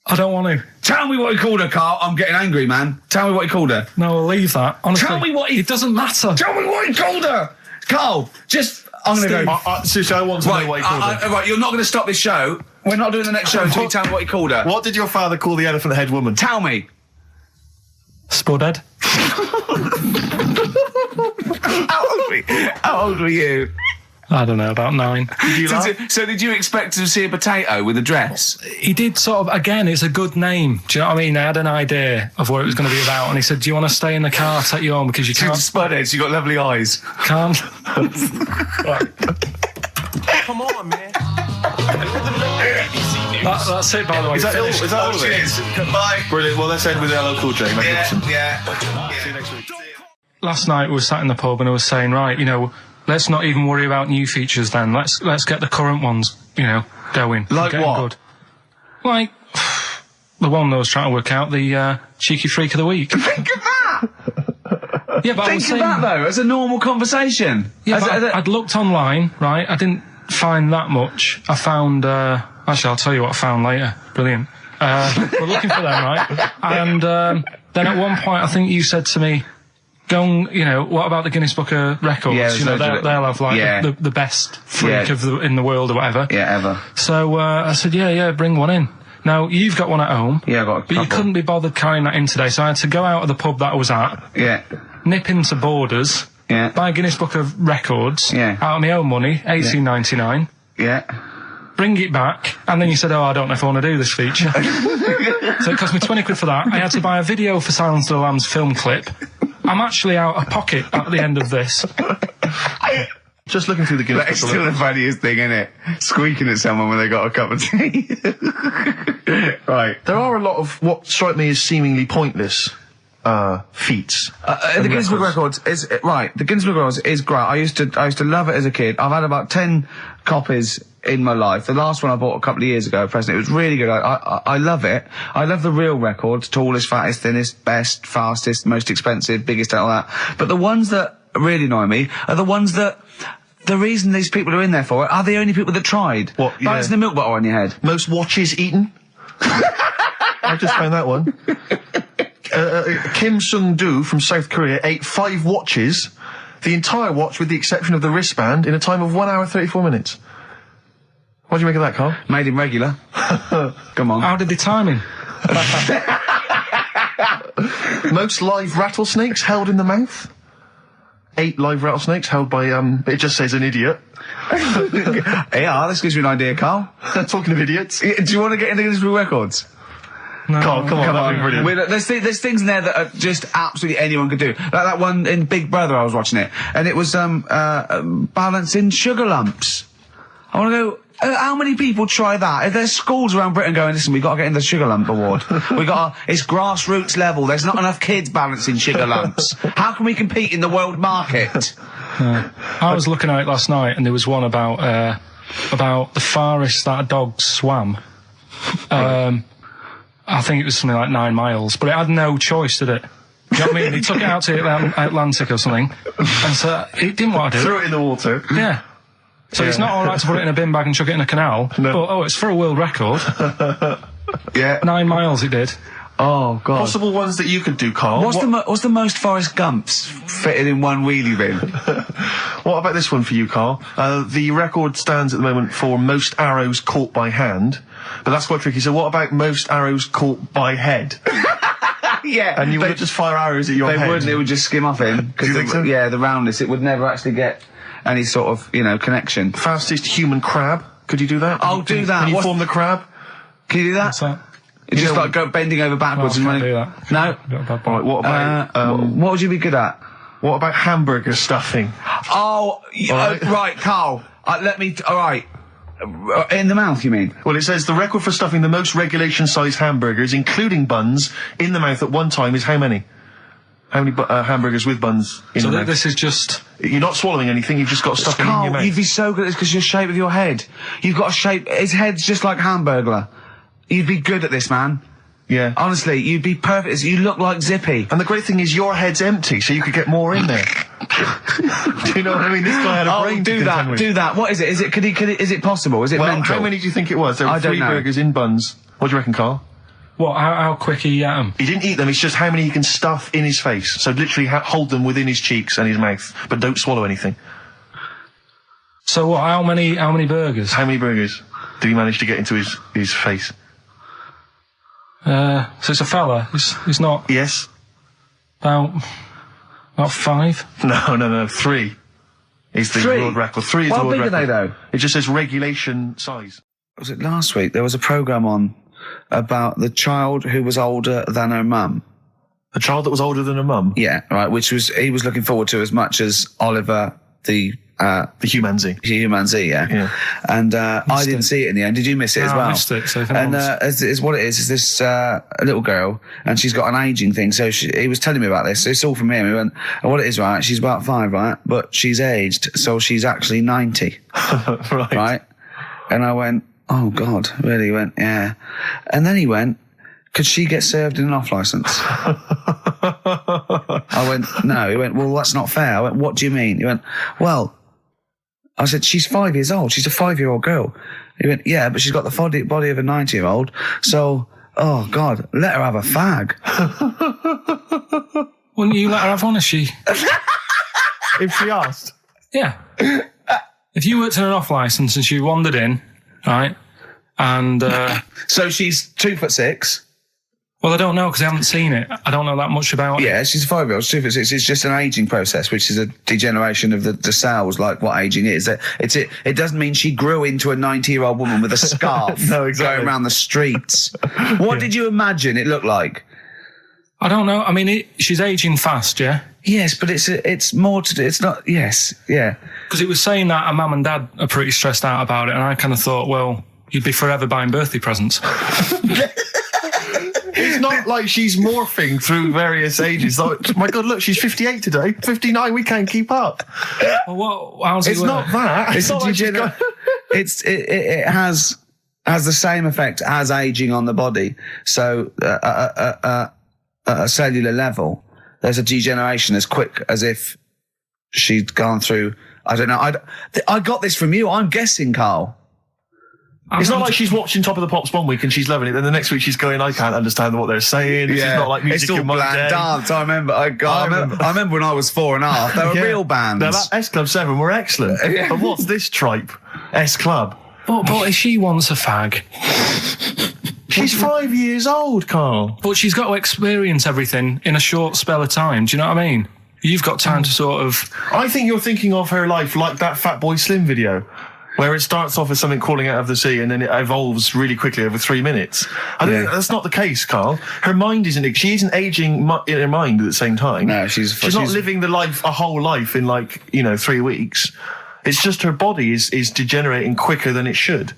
S3: I don't want to.
S2: Tell me what he called her, Karl. I'm getting angry, man. Tell me what he called her.
S3: No, I'll leave that. Honestly,
S2: Tell me what he...
S3: It doesn't matter.
S2: Tell me what he called her. Karl, just... I'm going to go...
S1: Seriously, I want to know what he called her.
S2: Right, you're not going to stop this show. We're not doing the next show until you tell me what he called her.
S1: What did your father call the elephant head woman?
S2: Tell me.
S3: Spudhead.
S2: How old were you?
S3: I don't know, about 9.
S2: So did you expect to see a potato with a dress?
S3: He did sort of, again, it's a good name. Do you know what I mean? I had an idea of what it was going to be about, and he said, do you want to stay in the car, I'll take you home, because you can't...
S2: Spudheads, you got lovely eyes.
S3: Can't.
S5: Come on, man.
S3: That's it, by the way.
S1: Is that all of it?
S2: Cheers. Bye.
S1: Brilliant. Well, let's end with LL Cool J. Magnificent.
S2: Yeah.
S1: See you next week.
S3: Last night we were sat in the pub and I was saying, right, let's not even worry about new features then. Let's get the current ones, going.
S2: Like
S3: getting
S2: what?
S3: Good. Like the one that I was trying to work out, the cheeky freak of the week.
S2: Think of that!
S3: Yeah, but I was
S2: Think
S3: saying,
S2: of that, though, as a normal conversation.
S3: Yeah, but I'd looked online, right? I didn't find that much. I found... actually, I'll tell you what I found later. Brilliant. We're looking for them, right? And then at one point, I think you said to me, go and, what about the Guinness Book of Records?
S2: Yeah,
S3: they'll have, like, the best freak in the world or whatever.
S2: Yeah, ever.
S3: So I said, yeah, bring one in. Now, you've got one at home.
S2: Yeah, I got a couple.
S3: But you couldn't be bothered carrying that in today, so I had to go out of the pub that I was at.
S2: Yeah.
S3: Nip into Borders.
S2: Yeah.
S3: Buy Guinness Book of Records.
S2: Yeah.
S3: Out of my own money, $18.99.
S2: Yeah.
S3: Bring it back, and then you said, I don't know if I want to do this feature. So it cost me 20 quid for that. I had to buy a video for Silence of the Lambs film clip. I'm actually out of pocket at the end of this.
S1: Just looking through the Guinness Book.
S2: That's still the funniest thing, isn't it? Squeaking at someone when they got a cup of tea. Right.
S1: There are a lot of what strike me as seemingly pointless feats.
S2: The Guinness Book of Records is right. The Guinness Book of Records is great. I used to love it as a kid. I've had about 10 copies in my life. The last one I bought a couple of years ago, present. It was really good. I love it. I love the real records: tallest, fattest, thinnest, best, fastest, most expensive, biggest, and all that. But the ones that really annoy me are the ones that. The reason these people are in there for it are the only people that tried.
S1: What? Yeah.
S2: Balancing the milk bottle on your head.
S1: Most watches eaten. I just found that one. Kim Sung-do from South Korea ate 5 watches, the entire watch with the exception of the wristband, in a time of 1 hour 34 minutes. What do you make of that, Karl?
S2: Made him regular. Come on.
S3: How did they time him?
S1: Most live rattlesnakes held in the mouth. 8 live rattlesnakes held by, it just says an idiot.
S2: Yeah, this gives you an idea, Karl.
S1: Talking of idiots.
S2: Do you want to get into Guinness Book of Records?
S3: No.
S1: Karl, come on, that'd be brilliant.
S2: There's things in there that are just absolutely anyone could do. Like that one in Big Brother, I was watching it, and it was balancing sugar lumps. I want to go. How many people try that? If there's schools around Britain going, listen, we've got to get in the sugar lump award. It's grassroots level. There's not enough kids balancing sugar lumps. How can we compete in the world market?
S3: I was looking at it last night, and there was one about the farthest that a dog swam. I think it was something like 9 miles, but it had no choice, did it? You know what I mean? He took it out to the Atlantic or something, and so it didn't want to do it.
S1: Threw it in the water.
S3: Yeah. So it's not all right to put it in a bin bag and chuck it in a canal, but it's for a world record.
S2: Yeah.
S3: 9 miles it did.
S2: Oh, God.
S1: Possible ones that you could do, Karl.
S2: What's the most Forrest Gumps fitted in one wheelie bin?
S1: What about this one for you, Karl? The record stands at the moment for most arrows caught by hand, but that's quite tricky. So what about most arrows caught by head?
S2: Yeah.
S1: And you would just fire arrows at your head.
S2: They wouldn't, it would just skim off him.
S1: Do you think so?
S2: Yeah, the roundness, it would never actually get any sort of, connection.
S1: Fastest human crab. Could you do that?
S2: I'll do that.
S1: Can you form the crab?
S2: Can you do that?
S3: What's that?
S2: It's just like go bending over backwards and running.
S3: Do that.
S2: No?
S1: Right, what about...
S2: what would you be good at?
S1: what about hamburger stuffing?
S2: Oh, right, Carl. Alright. In the mouth, you mean?
S1: Well, it says the record for stuffing the most regulation-sized hamburgers, including buns, in the mouth at one time is how many? How many hamburgers with buns in the mouth? So
S3: this is just...
S1: You're not swallowing anything, you've just got stuffing in your mouth.
S2: You'd be so good at this because your shape of your head. You've got a shape... His head's just like Hamburglar. You'd be good at this, man.
S1: Yeah.
S2: Honestly, you'd be perfect. You look like Zippy.
S1: And the great thing is your head's empty, so you could get more in there. Do you know what I mean? This guy had a brain to contend with.
S2: Do that. What is it? Is it possible? Is it mental?
S1: How many do you think it was? There were 3 burgers in buns. What do you reckon, Carl?
S3: What? How quick he ate them?
S1: He didn't eat them, it's just how many he can stuff in his face. So literally hold them within his cheeks and his mouth, but don't swallow anything.
S3: So what, how many burgers?
S1: How many burgers did he manage to get into his face?
S3: So it's a fella. He's not...
S1: Yes.
S3: About 5?
S1: No. 3 is the world record. 3 is the world record.
S2: How big are they, though?
S1: It just says regulation size.
S2: Was it last week? There was a programme on about the child who was older than her mum.
S1: A child that was older than her mum?
S2: Yeah, right, he was looking forward to as much as Oliver, the
S1: Humanzee.
S2: Humanzee, yeah. And I didn't see it in the end. Did you miss it as well?
S3: I missed it. So
S2: and is what it is this a little girl, and she's got an ageing thing. So he was telling me about this. It's all from him. He went, and what it is, right? She's about 5, right? But she's aged, so she's actually 90. Right? And I went, oh God, really? He went, yeah. And then he went, could she get served in an off licence? I went, no. He went, well, that's not fair. I went, what do you mean? He went, well, I said, she's 5 years old. She's a 5-year-old girl. He went, yeah, but she's got the body of a 90-year-old. So, oh God, let her have a fag.
S3: Wouldn't you let her have one if she...
S1: If she asked?
S3: Yeah. If you worked in an off licence and she wandered in, right, and...
S2: So she's 2'6".
S3: Well, I don't know because I haven't seen it. I don't know that much about it.
S2: Yeah, she's a 5-year-old. She's 2'6". It's just an ageing process, which is a degeneration of the cells, like what ageing is. It doesn't mean she grew into a 90-year-old woman with a scarf
S1: no, exactly.
S2: going around the streets. What did you imagine it looked like?
S3: I don't know. I mean, she's ageing fast, yeah?
S2: Yes, but it's more to do. It's not. Yes, yeah.
S3: Because it was saying that her mum and dad are pretty stressed out about it, and I kind of thought, well, you'd be forever buying birthday presents.
S1: It's not like she's morphing through various ages. Like, my God, look, she's 58 today. 59, we can't keep up.
S3: Well, how's it
S1: It's
S3: work?
S1: not that. It's not like
S2: it has the same effect as aging on the body. So at a cellular level, there's a degeneration as quick as if she'd gone through. I don't know. I got this from you. I'm guessing, Carl.
S1: It's not like she's watching Top of the Pops one week and she's loving it, then the next week she's going, I can't understand what they're saying. This is not like music
S2: it's all
S1: in my
S2: bland
S1: day.
S2: dance. I remember when I was 4.5. They were real bands.
S1: Now, that S Club 7 were excellent. But what's this tripe? S Club.
S3: But if she wants a fag...
S1: She's 5 years old, Carl.
S3: But she's got to experience everything in a short spell of time. Do you know what I mean? You've got time to sort of...
S1: I think you're thinking of her life like that Fatboy Slim video, where it starts off as something crawling out of the sea and then it evolves really quickly over 3 minutes. I think that's not the case, Carl. Her mind isn't... She isn't aging in her mind at the same time.
S2: No, she's
S1: not living a whole life in 3 weeks. It's just her body is degenerating quicker than it should.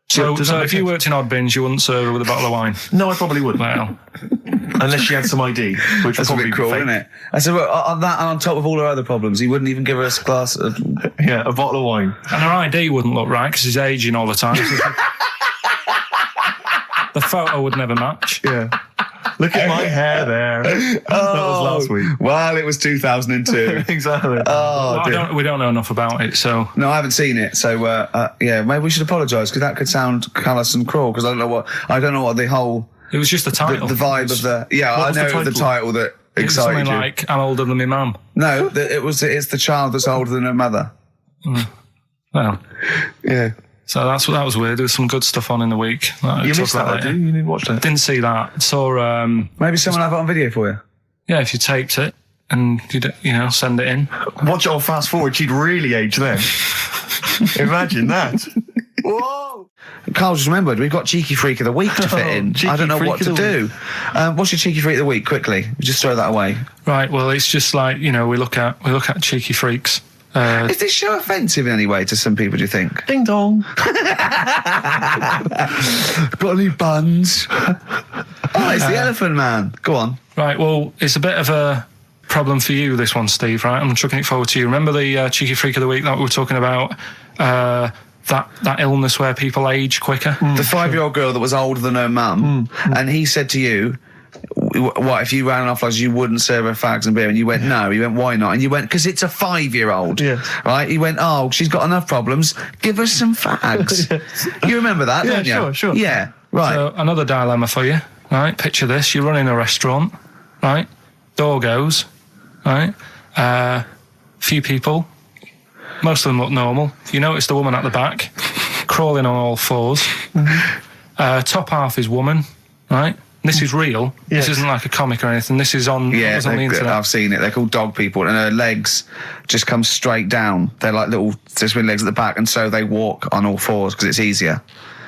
S3: So if you worked in Odd Bins, you wouldn't serve her with a bottle of wine?
S1: No, I probably wouldn't.
S3: Well...
S1: Unless she had some ID, which would probably
S2: be cruel, isn't it? I said, well, on that and on top of all her other problems, he wouldn't even give her a glass of...
S1: Yeah, a bottle of wine.
S3: And her ID wouldn't look right, because she's ageing all the time. The photo would never match.
S1: Yeah. Look at my hair there. That was last week.
S2: Well, it was 2002.
S1: Exactly.
S3: We don't know enough about it, so...
S2: No, I haven't seen it, so, maybe we should apologise, because that could sound callous and cruel, because I don't know what the whole...
S3: It was just the title.
S2: The vibe of the... Yeah, I know the title that excited
S3: something
S2: you.
S3: like, I'm older than my mum.
S2: No, it's the child that's older than her mother.
S3: Well...
S2: Yeah.
S3: So that was weird. There was some good stuff on in the week.
S1: You missed that, did you? You didn't watch that?
S3: Didn't see that. Saw.
S2: Maybe someone have it on video for you.
S3: Yeah, if you taped it and you send it in.
S1: Watch it on fast forward. She'd really age then. Imagine that. Whoa!
S2: Carl just remembered we've got Cheeky Freak of the Week to fit in. I don't know what to do. What's your Cheeky Freak of the Week? Quickly, just throw that away.
S3: Right. Well, it's just like we look at cheeky freaks.
S2: Is this show offensive in any way to some people, do you think?
S1: Ding dong.
S2: Got any buns? Oh, it's the Elephant Man. Go on.
S3: Right, well, it's a bit of a problem for you, this one, Steve, right? I'm chucking it forward to you. Remember the Cheeky Freak of the Week that we were talking about? That illness where people age quicker?
S2: The 5-year-old girl that was older than her mum, and he said to you, what, if you ran off like you wouldn't serve her fags and beer? And you went, no. He went, why not? And you went, because it's a 5-year-old.
S1: Yeah.
S2: Right? He went, oh, she's got enough problems. Give her some fags. You remember that, don't you?
S1: Sure.
S2: Yeah, right.
S3: So, another dilemma for you, right? Picture this. You're running a restaurant, right? Door goes, right? Few people. Most of them look normal. You notice the woman at the back, crawling on all fours. Top half is woman, right? This is real. Yes. This isn't like a comic or anything. This is on, on the internet.
S2: I've seen it. They're called dog people, and her legs just come straight down. They're like little twin legs at the back, and so they walk on all fours because it's easier.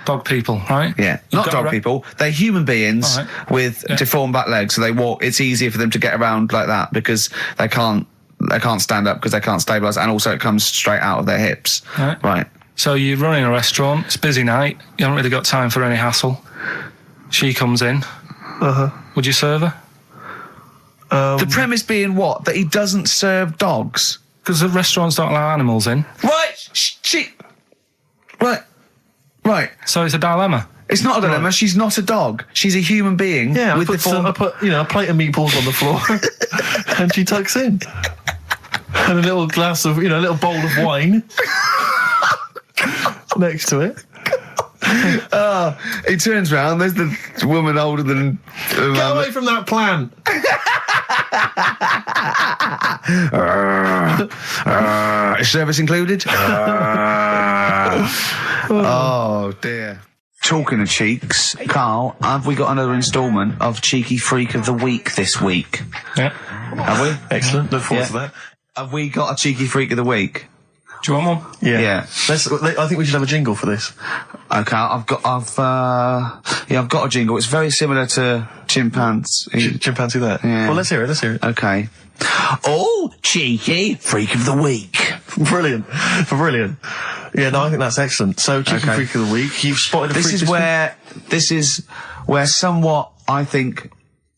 S3: Dog people, right?
S2: Yeah, not dog people. They're human beings with deformed back legs, so they walk. It's easier for them to get around like that because they can't stand up because they can't stabilise, and also it comes straight out of their hips. Right.
S3: So you're running a restaurant. It's a busy night. You haven't really got time for any hassle. She comes in. Would you serve her?
S2: The premise being what? That he doesn't serve dogs?
S3: Because the restaurants don't allow animals in.
S2: Right.
S3: So it's a dilemma.
S2: It's not a dilemma. Right. She's not a dog. She's a human being.
S1: Yeah,
S2: with
S1: I put a plate of meatballs on the floor, and she tucks in, and a little glass of, a little bowl of wine next to it.
S2: He turns round, there's the woman older than...
S1: Get away from that plant!
S2: Is service included? Oh, dear. Talking of cheeks, Carl, have we got another instalment of Cheeky Freak of the Week this week?
S3: Yeah.
S2: Have we?
S1: Excellent, look forward to that.
S2: Have we got a Cheeky Freak of the Week?
S3: Do you want one?
S1: Yeah. I think we should have a jingle for this.
S2: Okay, I've got a jingle. It's very similar to Chimpanzee.
S1: Chimpanzee that?
S2: Yeah.
S1: Well, let's hear it.
S2: Okay. Oh, Cheeky Freak of the Week.
S1: Brilliant. Yeah, no, I think that's excellent. So, Cheeky Freak of the Week, you've spotted a freak.
S2: This is where somewhat, I think,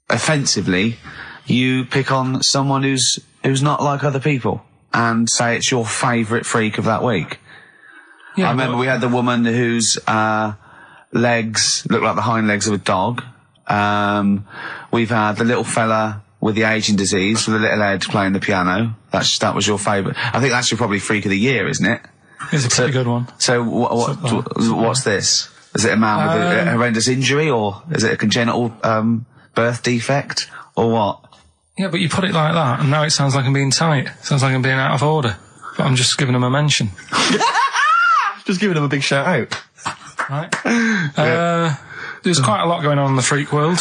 S2: offensively, you pick on someone who's not like other people and say it's your favourite freak of that week. Yeah, I remember we had the woman whose legs look like the hind legs of a dog. We've had the little fella with the aging disease with a little head playing the piano. That was your favourite. I think that's your probably freak of the year, isn't it?
S3: It's a pretty good one.
S2: So what's this? Is it a man with a horrendous injury, or is it a congenital birth defect, or what?
S3: Yeah, but you put it like that, and now it sounds like I'm being tight. It sounds like I'm being out of order. But I'm just giving him a mention.
S1: Just giving him a big shout out.
S3: Right. There's quite a lot going on in the freak world.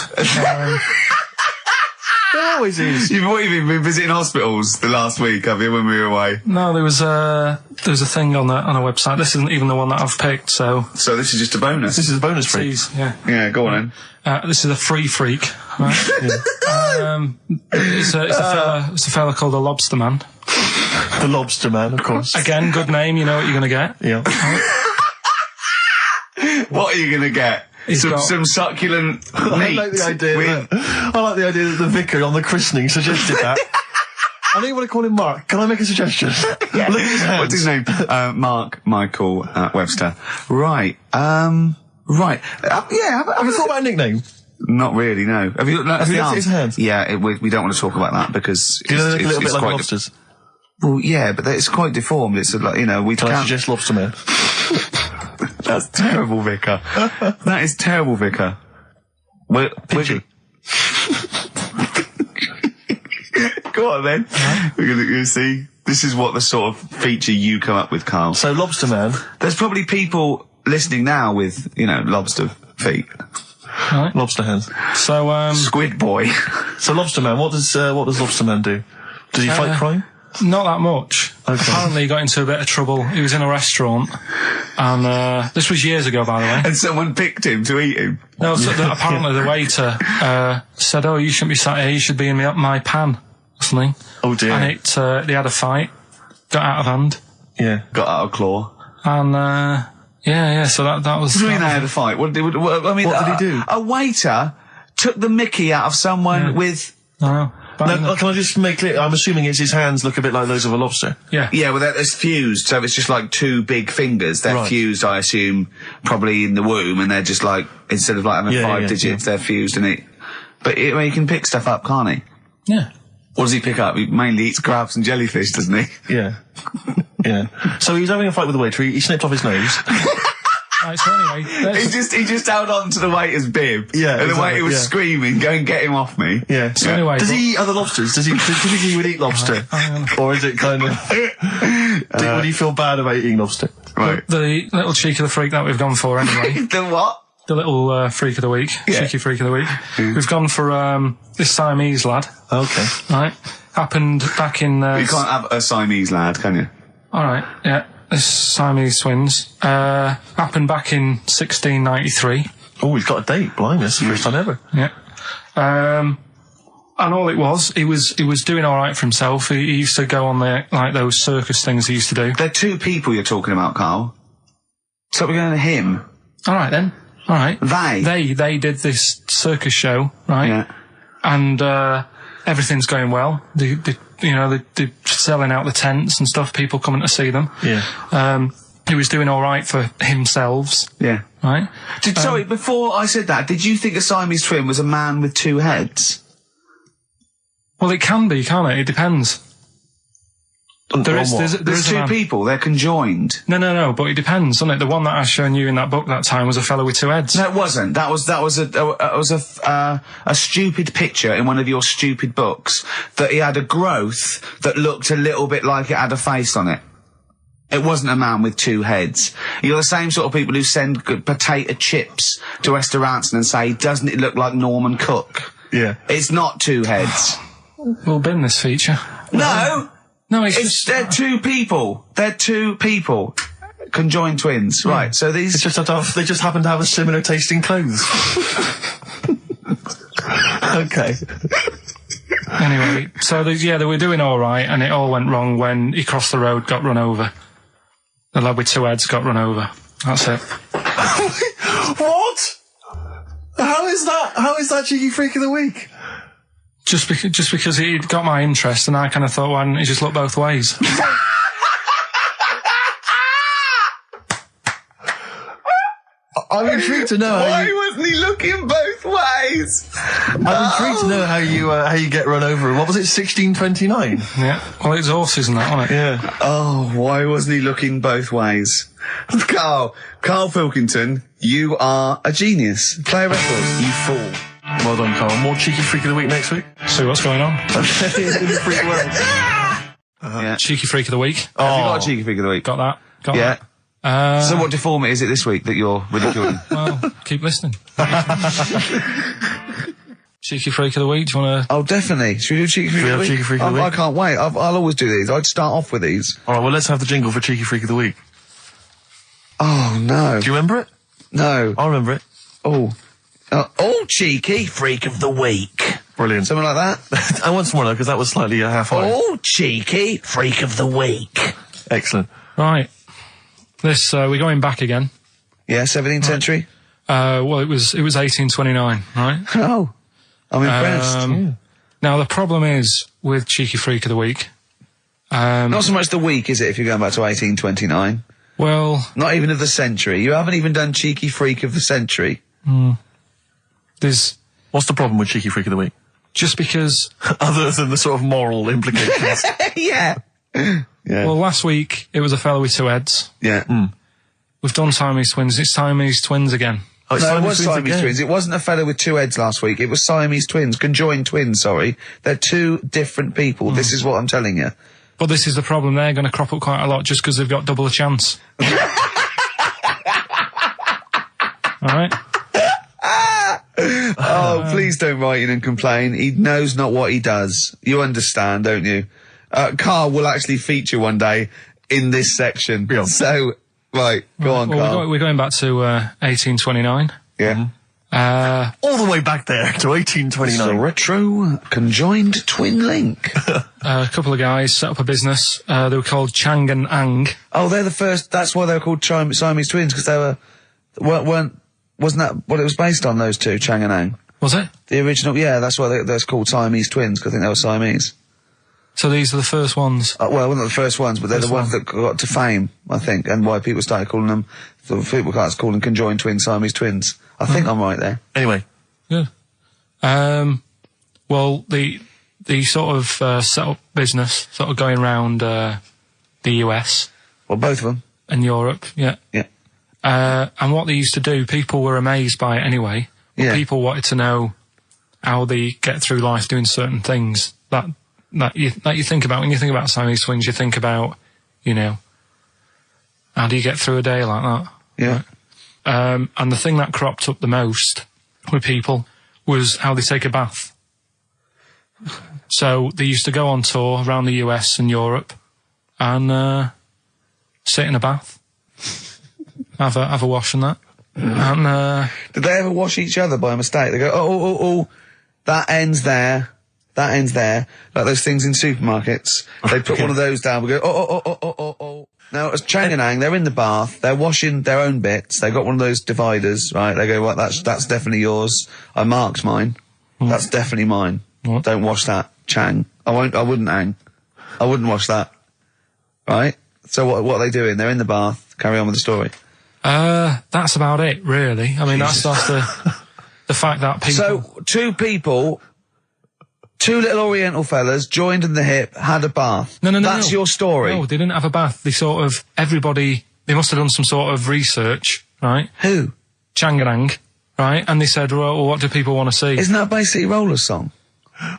S1: There always is.
S2: You've been visiting hospitals the last week, have you, when we were away?
S3: No, there was a thing on a website. This isn't even the one that I've picked, so
S2: this is just a bonus.
S1: This is a bonus freak.
S3: Yeah,
S2: go on then.
S3: This is a free freak, right? It's a fella called the Lobster Man.
S1: The Lobster Man, of course.
S3: Again, good name, you know what you're going to get.
S1: Yeah.
S2: What are you going to get? Some succulent meat.
S1: I like the idea that the vicar on the christening suggested that. I know you want to call him Mark. Can I make a suggestion?
S2: Yeah.
S1: Look at his hands.
S2: What's his name? Mark Michael Webster. Right. Right. Have you
S1: thought about a nickname?
S2: Not really, no. Have you looked at
S1: his hands?
S2: Yeah, we don't want to talk about that because
S1: do you know they look a little bit like lobsters?
S2: Well, yeah, but it's quite deformed. It's like, we
S1: can't suggest Lobster Man.
S2: That's terrible, Vicar. That is terrible, Vicar.
S1: Pidgey.
S2: Go on then. We're going to see This is what the sort of feature you come up with, Carl.
S1: So, Lobster Man.
S2: There's probably people listening now with, you know, lobster feet.
S3: Right.
S1: Lobster hands.
S3: So,
S2: Squid Boy.
S1: So, Lobster Man, what does Lobster Man do? Does he fight crime?
S3: Not that much.
S1: Okay.
S3: Apparently he got into a bit of trouble. He was in a restaurant, and this was years ago, by the way.
S2: And someone picked him to eat him.
S3: No, so apparently the waiter said, "Oh, you shouldn't be sat here. You should be in my pan," or something.
S1: Oh dear.
S3: And they had a fight, got out of hand.
S1: Yeah.
S2: Got out of claw.
S3: And yeah. So that was.
S2: What do you mean they had a fight? What did he
S1: do?
S2: A waiter took the mickey out of someone with.
S3: No.
S1: No, can I just make clear? I'm assuming it's his hands look a bit like those of a lobster.
S3: Yeah.
S2: Yeah, well, it's fused, so it's just like two big fingers. They're
S1: Right.
S2: fused, I assume, probably in the womb, and they're just like, instead of like having five digits, they're fused and it. But he can pick stuff up, can't he?
S3: Yeah.
S2: What does he pick up? He mainly eats crabs and jellyfish, doesn't he?
S1: Yeah. Yeah. So he was having a fight with the waiter. He snipped off his nose.
S3: Right, so anyway,
S2: He just held on to the waiter's bib.
S1: Yeah,
S2: and the waiter was
S1: yeah.
S2: screaming, "Go and get him off me."
S1: Yeah.
S3: So anyway,
S1: does he eat other lobsters? Does he think he would eat lobster? Or is it kind of... would he feel bad about eating lobster?
S2: Right.
S3: the little cheek of the freak that we've gone for anyway.
S2: The what?
S3: The little freak of the week, cheeky freak of the week. We've gone for this Siamese lad.
S1: Okay.
S3: Right, happened back in.
S2: You can't have a Siamese lad, can you?
S3: All right, yeah. This Siamese twins happened back in 1693.
S1: Oh, he's got a date. Blimey, that's the first time ever.
S3: Yeah. And all it was, he was doing all right for himself. He used to go on like those circus things he used to do.
S2: They're two people you're talking about, Carl. So we're going to him.
S3: All right then. All right.
S2: They
S3: did this circus show, right?
S2: Yeah.
S3: And everything's going well. They're selling out the tents and stuff. People coming to see them.
S1: Yeah.
S3: He was doing all right for himself.
S2: Yeah.
S3: Right.
S2: Sorry, before I said that, did you think a Siamese twin was a man with two heads?
S3: Well, it can be, can't it? It depends.
S2: There's two people. They're conjoined.
S3: No. But it depends, doesn't it? The one that I shown you in that book that time was a fellow with two heads.
S2: No, it wasn't. That was a stupid picture in one of your stupid books that he had a growth that looked a little bit like it had a face on it. It wasn't a man with two heads. You're the same sort of people who send potato chips to restaurants and say, "Doesn't it look like Norman Cook?"
S1: Yeah.
S2: It's not two heads.
S3: We'll bin this feature.
S2: No.
S3: No,
S2: They're two people. They're two people. Conjoined twins. Yeah. Right, so these...
S1: they just happen to have a similar taste in clothes. Okay.
S3: Anyway, so they were doing all right, and it all went wrong when he crossed the road, got run over. The lad with two heads got run over. That's it.
S1: What? How is that cheeky freak of the week?
S3: Just because he got my interest, and I kind of thought, why didn't he just look both ways?
S1: I'm intrigued to know
S2: Why wasn't he looking both ways?
S1: I'm intrigued to know how you get run over. What was it, 1629?
S3: Yeah. Well, it's horses and that, wasn't it?
S1: Yeah.
S2: Oh, why wasn't he looking both ways? Karl Pilkington, you are a genius. Play a record, you fool.
S1: Well done, Carl. More cheeky freak of the week next week.
S3: See what's going on.
S1: In the freak world.
S2: Yeah.
S3: Cheeky freak of the week.
S2: Have you got a cheeky freak of the week?
S3: Got that. Got
S2: Yeah.
S3: that.
S2: So what deformity is it this week that you're ridiculing?
S3: Well, keep listening. Cheeky freak of the week. Do you want to?
S2: Oh, definitely. Should we do cheeky freak of the week?
S1: Cheeky freak of the week?
S2: I can't wait. I'll always do these. I'd start off with these.
S1: All right. Well, let's have the jingle for cheeky freak of the week.
S2: Oh no.
S1: Do you remember it?
S2: No.
S1: I remember it.
S2: Oh, cheeky freak of the week.
S1: Brilliant.
S2: Something like that.
S1: I want some more though, because that was slightly half high.
S2: Oh, cheeky freak of the week.
S1: Excellent.
S3: Right. This we're going back again.
S2: Yeah, 17th century.
S3: Well, it was 1829, right?
S2: Oh, I'm impressed.
S3: Now the problem is with cheeky freak of the week.
S2: Not so much the week, is it? If you're going back to 1829.
S3: Well,
S2: not even of the century. You haven't even done cheeky freak of the century.
S1: What's the problem with cheeky freak of the week?
S3: Just because,
S1: other than the sort of moral implications.
S2: Yeah.
S3: Well, last week it was a fellow with two heads.
S2: Yeah.
S3: We've done Siamese twins. It's Siamese twins again.
S1: Oh,
S2: no, it was Siamese twins. It wasn't a fellow with two heads last week. It was Siamese twins. Conjoined twins, sorry. They're two different people. This is what I'm telling you.
S3: But this is the problem, they're going to crop up quite a lot just because they've got double a chance. Alright?
S2: Oh, please don't write in and complain. He knows not what he does. You understand, don't you? Carl will actually feature one day in this section.
S1: Yeah.
S2: So, right, go on, Carl.
S3: We're going back to 1829.
S2: Yeah.
S1: All the way back there to 1829.
S2: It's a retro conjoined twin link.
S3: A couple of guys set up a business. They were called Chang and Ang.
S2: Oh, they're the first. That's why they were called Siamese twins, because they wasn't that what it was based on? Those two, Chang and Ang.
S3: Was it?
S2: The original, yeah. That's why they're called Siamese twins, because I think they were Siamese.
S3: So these are the first ones.
S2: Well, not the first ones, but they're the ones that got to fame, I think, and why people started calling them. So people started calling conjoined twins Siamese twins. I think I'm right there.
S1: Anyway.
S3: Good. Well, the sort of set up business, sort of going around the US.
S2: Well, both of them.
S3: And Europe, yeah.
S2: Yeah.
S3: And what they used to do, people were amazed by it anyway. But people wanted to know how they get through life doing certain things that you think about. When you think about Siamese twins, you think about, you know, how do you get through a day like that?
S2: Yeah.
S3: Right? And the thing that cropped up the most with people was how they take a bath. So they used to go on tour around the US and Europe and sit in a bath, have a wash and that. And
S2: did they ever wash each other by mistake? They go, oh, that ends there. That ends there. Like those things in supermarkets. They put one of those down. We go, oh. Now, as Chang and Ang, they're in the bath. They're washing their own bits. They got one of those dividers, right? They go, right, that's definitely yours. I marked mine. That's definitely mine.
S3: What?
S2: Don't wash that, Chang. I wouldn't, Ang. I wouldn't wash that. Right? So what are they doing? They're in the bath. Carry on with the story.
S3: That's about it, really. I mean, that's the fact that people...
S2: So, two little Oriental fellas joined in the hip, had a bath.
S3: No.
S2: That's your story.
S3: No, they didn't have a bath. They they must have done some sort of research, right?
S2: Who?
S3: Chang and Ang, right? And they said, well, what do people want to see?
S2: Isn't that basically Roller's song?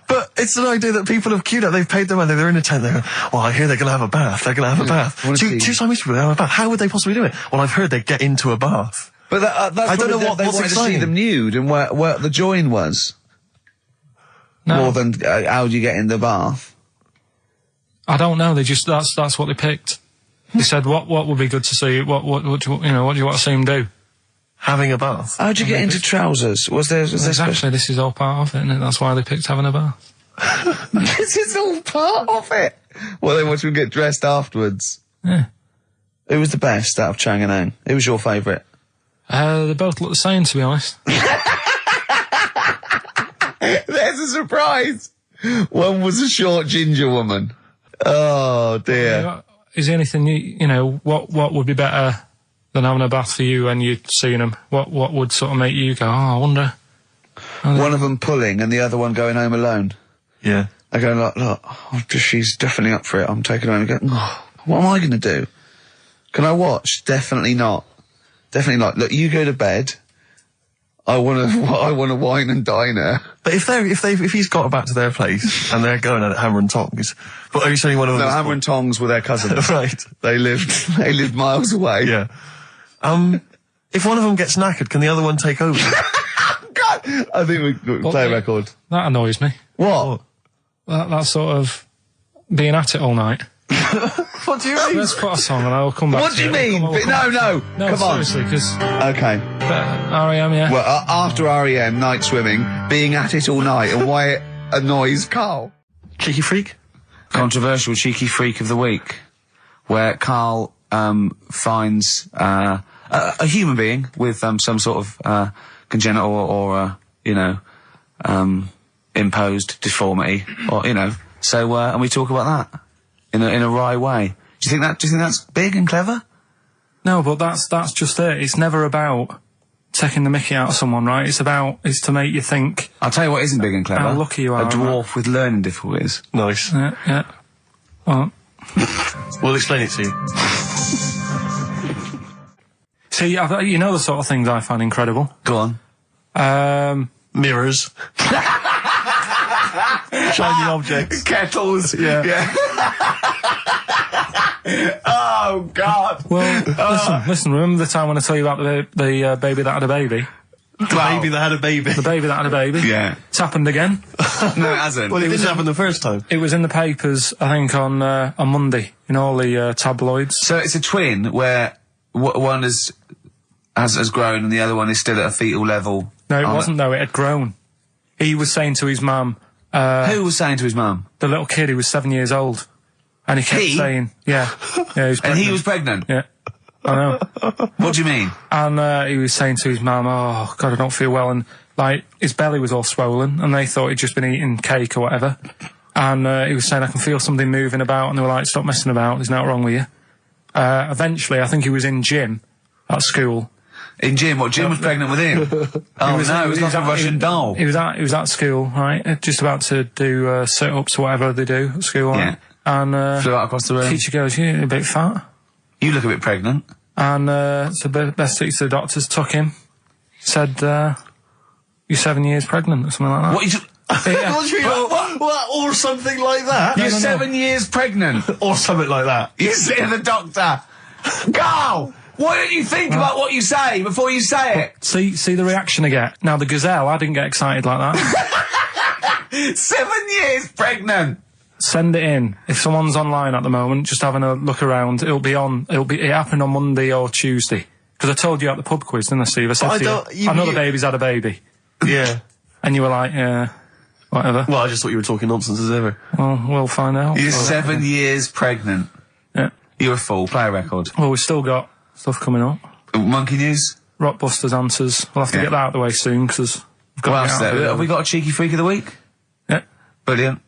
S1: But it's an idea that people have queued up. They've paid their money. They're in a tent. They go, well, I hear they're going to have a bath. They're going to have a bath. Two Siamese people have a bath. How would they possibly do it? Well, I've heard they get into a bath.
S2: But that's
S1: I don't know
S2: they
S1: what's
S2: wanted to see them nude and where the join was.
S3: No.
S2: More than how do you get in the bath?
S3: I don't know. They just that's what they picked. They said what would be good to see. What do you want to see them do?
S1: Having a bath.
S2: How'd you get into trousers? Was there
S3: exactly? This is all part of it, isn't it? That's why they picked having a bath.
S2: This is all part of it. Well, then once we get dressed afterwards.
S3: Yeah.
S2: Who was the best out of Chang and Ang? Who was your favourite?
S3: They both look the same, to be honest.
S2: There's a surprise. One was a short ginger woman. Oh dear.
S3: Is there anything you know? What would be better than having a bath for you when you'd seen them? What would sort of make you go, oh, I wonder?
S2: One of them pulling and the other one going home alone.
S1: Yeah.
S2: I go, look, she's definitely up for it. I'm taking her home and go, what am I going to do? Can I watch? Definitely not. Definitely not. Look, you go to bed. I want to wine and dine her.
S1: But if he's got back to their place and they're going at hammer and tongs, but are you saying one of them?
S2: No, hammer and tongs were their cousins.
S1: Right.
S2: They lived miles away.
S1: Yeah. If one of them gets knackered, can the other one take over?
S2: God, I think we play a record.
S3: That annoys me.
S2: What?
S3: That sort of being at it all night.
S1: What do you mean?
S3: Let's put a song and I'll come back
S2: What
S3: to
S2: do you
S3: it.
S2: mean? No, come on.
S3: Seriously, because...
S2: Okay.
S3: R.E.M., yeah.
S2: Well, after R.E.M., night swimming, being at it all night, and why it annoys Carl.
S1: Cheeky freak?
S2: Controversial cheeky freak of the week, where Carl finds a human being with some sort of congenital or imposed deformity, or so and we talk about that in a wry way. Do you think that's big and clever?
S3: No, but that's just it. It's never about taking the mickey out of someone, right? It's to make you think.
S2: I'll tell you what isn't big and clever.
S3: How lucky you are.
S2: A dwarf with learning difficulties.
S1: Nice.
S3: Yeah. Well,
S1: we'll explain it to you.
S3: See, you know the sort of things I find incredible.
S2: Go on.
S1: Mirrors. Shiny objects.
S2: Kettles. Yeah. Oh, God.
S3: Well, listen, remember the time when I told you about the baby that had a baby?
S1: The baby that had a baby.
S3: The baby that had a baby?
S2: Yeah.
S3: It's happened again.
S2: No, it hasn't.
S1: Well, it didn't happen the first time.
S3: It was in the papers, I think, on Monday, in all the tabloids.
S2: So it's a twin where one has grown and the other one is still at a fetal level.
S3: No, it wasn't, though. It had grown. He was saying to his mum...
S2: Who was saying to his mum?
S3: The little kid who was 7 years old. And he kept saying... Yeah. He was pregnant.
S2: And he was pregnant?
S3: Yeah. I know.
S2: What do you mean?
S3: And he was saying to his mum, oh, God, I don't feel well. And, like, his belly was all swollen, and they thought he'd just been eating cake or whatever. And he was saying, I can feel something moving about, and they were like, stop messing about, there's nothing wrong with you. Eventually, I think he was in gym at school.
S2: In gym? What, Jim was pregnant with him? Oh, it was like a Russian doll.
S3: He was at school, right? Just about to do sit-ups or whatever they do at school, right?
S2: Yeah.
S3: And
S2: flew out across the room.
S3: Teacher goes, you're a bit fat.
S2: You look a bit pregnant.
S3: And so best to the doctors took him, said, you're 7 years pregnant or something like that.
S2: What?
S1: What? Or something like that?
S2: You're 7 years pregnant.
S1: Or something like that.
S2: You say to the doctor, Carl, why don't you think about what you say before you say it?
S3: See the reaction I get. Now, the gazelle, I didn't get excited like that.
S2: 7 years pregnant.
S3: Send it in. If someone's online at the moment, just having a look around, it happened on Monday or Tuesday. Because I told you at the pub quiz, didn't I, Steve? I said to you, I know the baby's had a baby.
S1: Yeah.
S3: And you were like, yeah, whatever.
S1: Well, I just thought you were talking nonsense as ever.
S3: Well, we'll find out.
S2: You're 7 years pregnant.
S3: Yeah.
S2: You're a fool. Play a record.
S3: Well, we've still got stuff coming up.
S2: Monkey News?
S3: Rockbusters answers. We'll have to get that out of the way soon, because we've got
S2: what else there? Have we got a cheeky freak of the week?
S3: Yeah.
S2: Brilliant.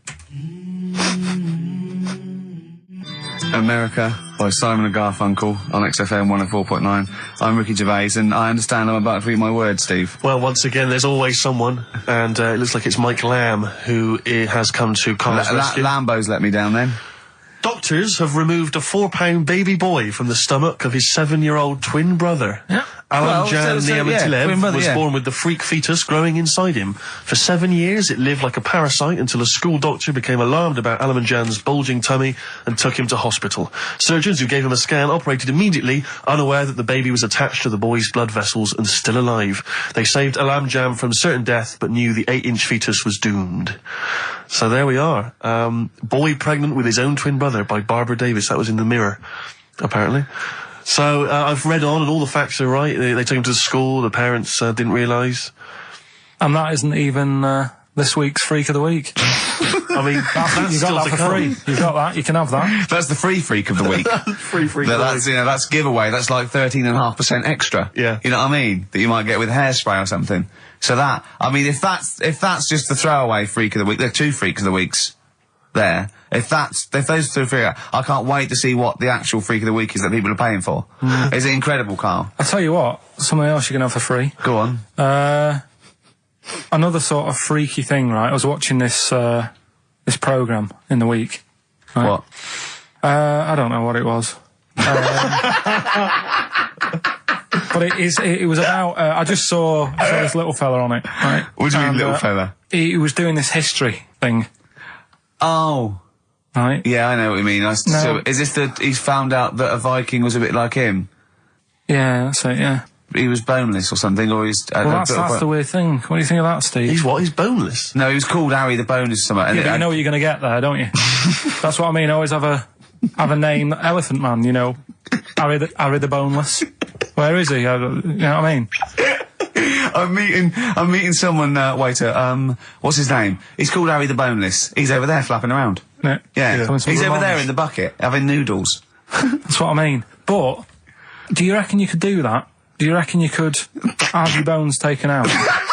S2: America by Simon and Garfunkel on XFM 104.9. I'm Ricky Gervais, and I understand I'm about to read my words, Steve.
S1: Well, once again, there's always someone, and it looks like it's Mike Lamb who has come to Carl's rescue.
S2: Lambo's let me down then.
S1: Doctors have removed a 4-pound baby boy from the stomach of his 7-year-old twin brother. Yeah. Alan Jan Niamatilev was born with the freak fetus growing inside him. For 7 years, it lived like a parasite until a school doctor became alarmed about Alan Jan's bulging tummy and took him to hospital. Surgeons who gave him a scan operated immediately, unaware that the baby was attached to the boy's blood vessels and still alive. They saved Alan Jan from certain death, but knew the 8-inch fetus was doomed. So there we are. Boy pregnant with his own twin brother by Barbara Davis. That was in the Mirror, apparently. So I've read on, and all the facts are right. They took him to school. The parents didn't realise.
S3: And that isn't even this week's Freak of the Week.
S1: I mean,
S3: you got that for free. You've got that. You can have that.
S2: That's the free Freak of the Week.
S1: Free Freak of the Week.
S2: That's giveaway. That's like 13.5% extra.
S1: Yeah.
S2: You know what I mean? That you might get with hairspray or something. So that, I mean, if that's just the throwaway Freak of the Week, there are 2 Freaks of the Weeks there. If those 2 figure, I can't wait to see what the actual Freak of the Week is that people are paying for. Is it incredible, Carl?
S3: I'll tell you what, something else you can have for free.
S2: Go on.
S3: Another sort of freaky thing, right? I was watching this programme in the week. Right?
S2: What?
S3: I don't know what it was. But it was about, I just saw this little fella on it, right?
S2: What do you mean, little fella?
S3: He was doing this history thing.
S2: Oh.
S3: Right?
S2: Yeah, I know what you mean. So, is this he's found out that a Viking was a bit like him?
S3: Yeah, that's it, yeah.
S2: He was boneless or something, or he's...
S3: Well, that's the weird thing. What do you think of that, Steve?
S1: He's what? He's boneless?
S2: No, he was called Harry the Boneless or something.
S3: Yeah, but you know what you're going to get there, don't you? That's what I mean. I always have a name, Elephant Man, you know. Harry the Boneless. Where is he? You know what I mean?
S2: I'm meeting someone, waiter, what's his name? He's called Harry the Boneless. He's over there flapping around. Yeah. He's over there in the bucket, having noodles.
S3: That's what I mean. But, do you reckon you could do that? Do you reckon you could have your bones taken out?
S2: I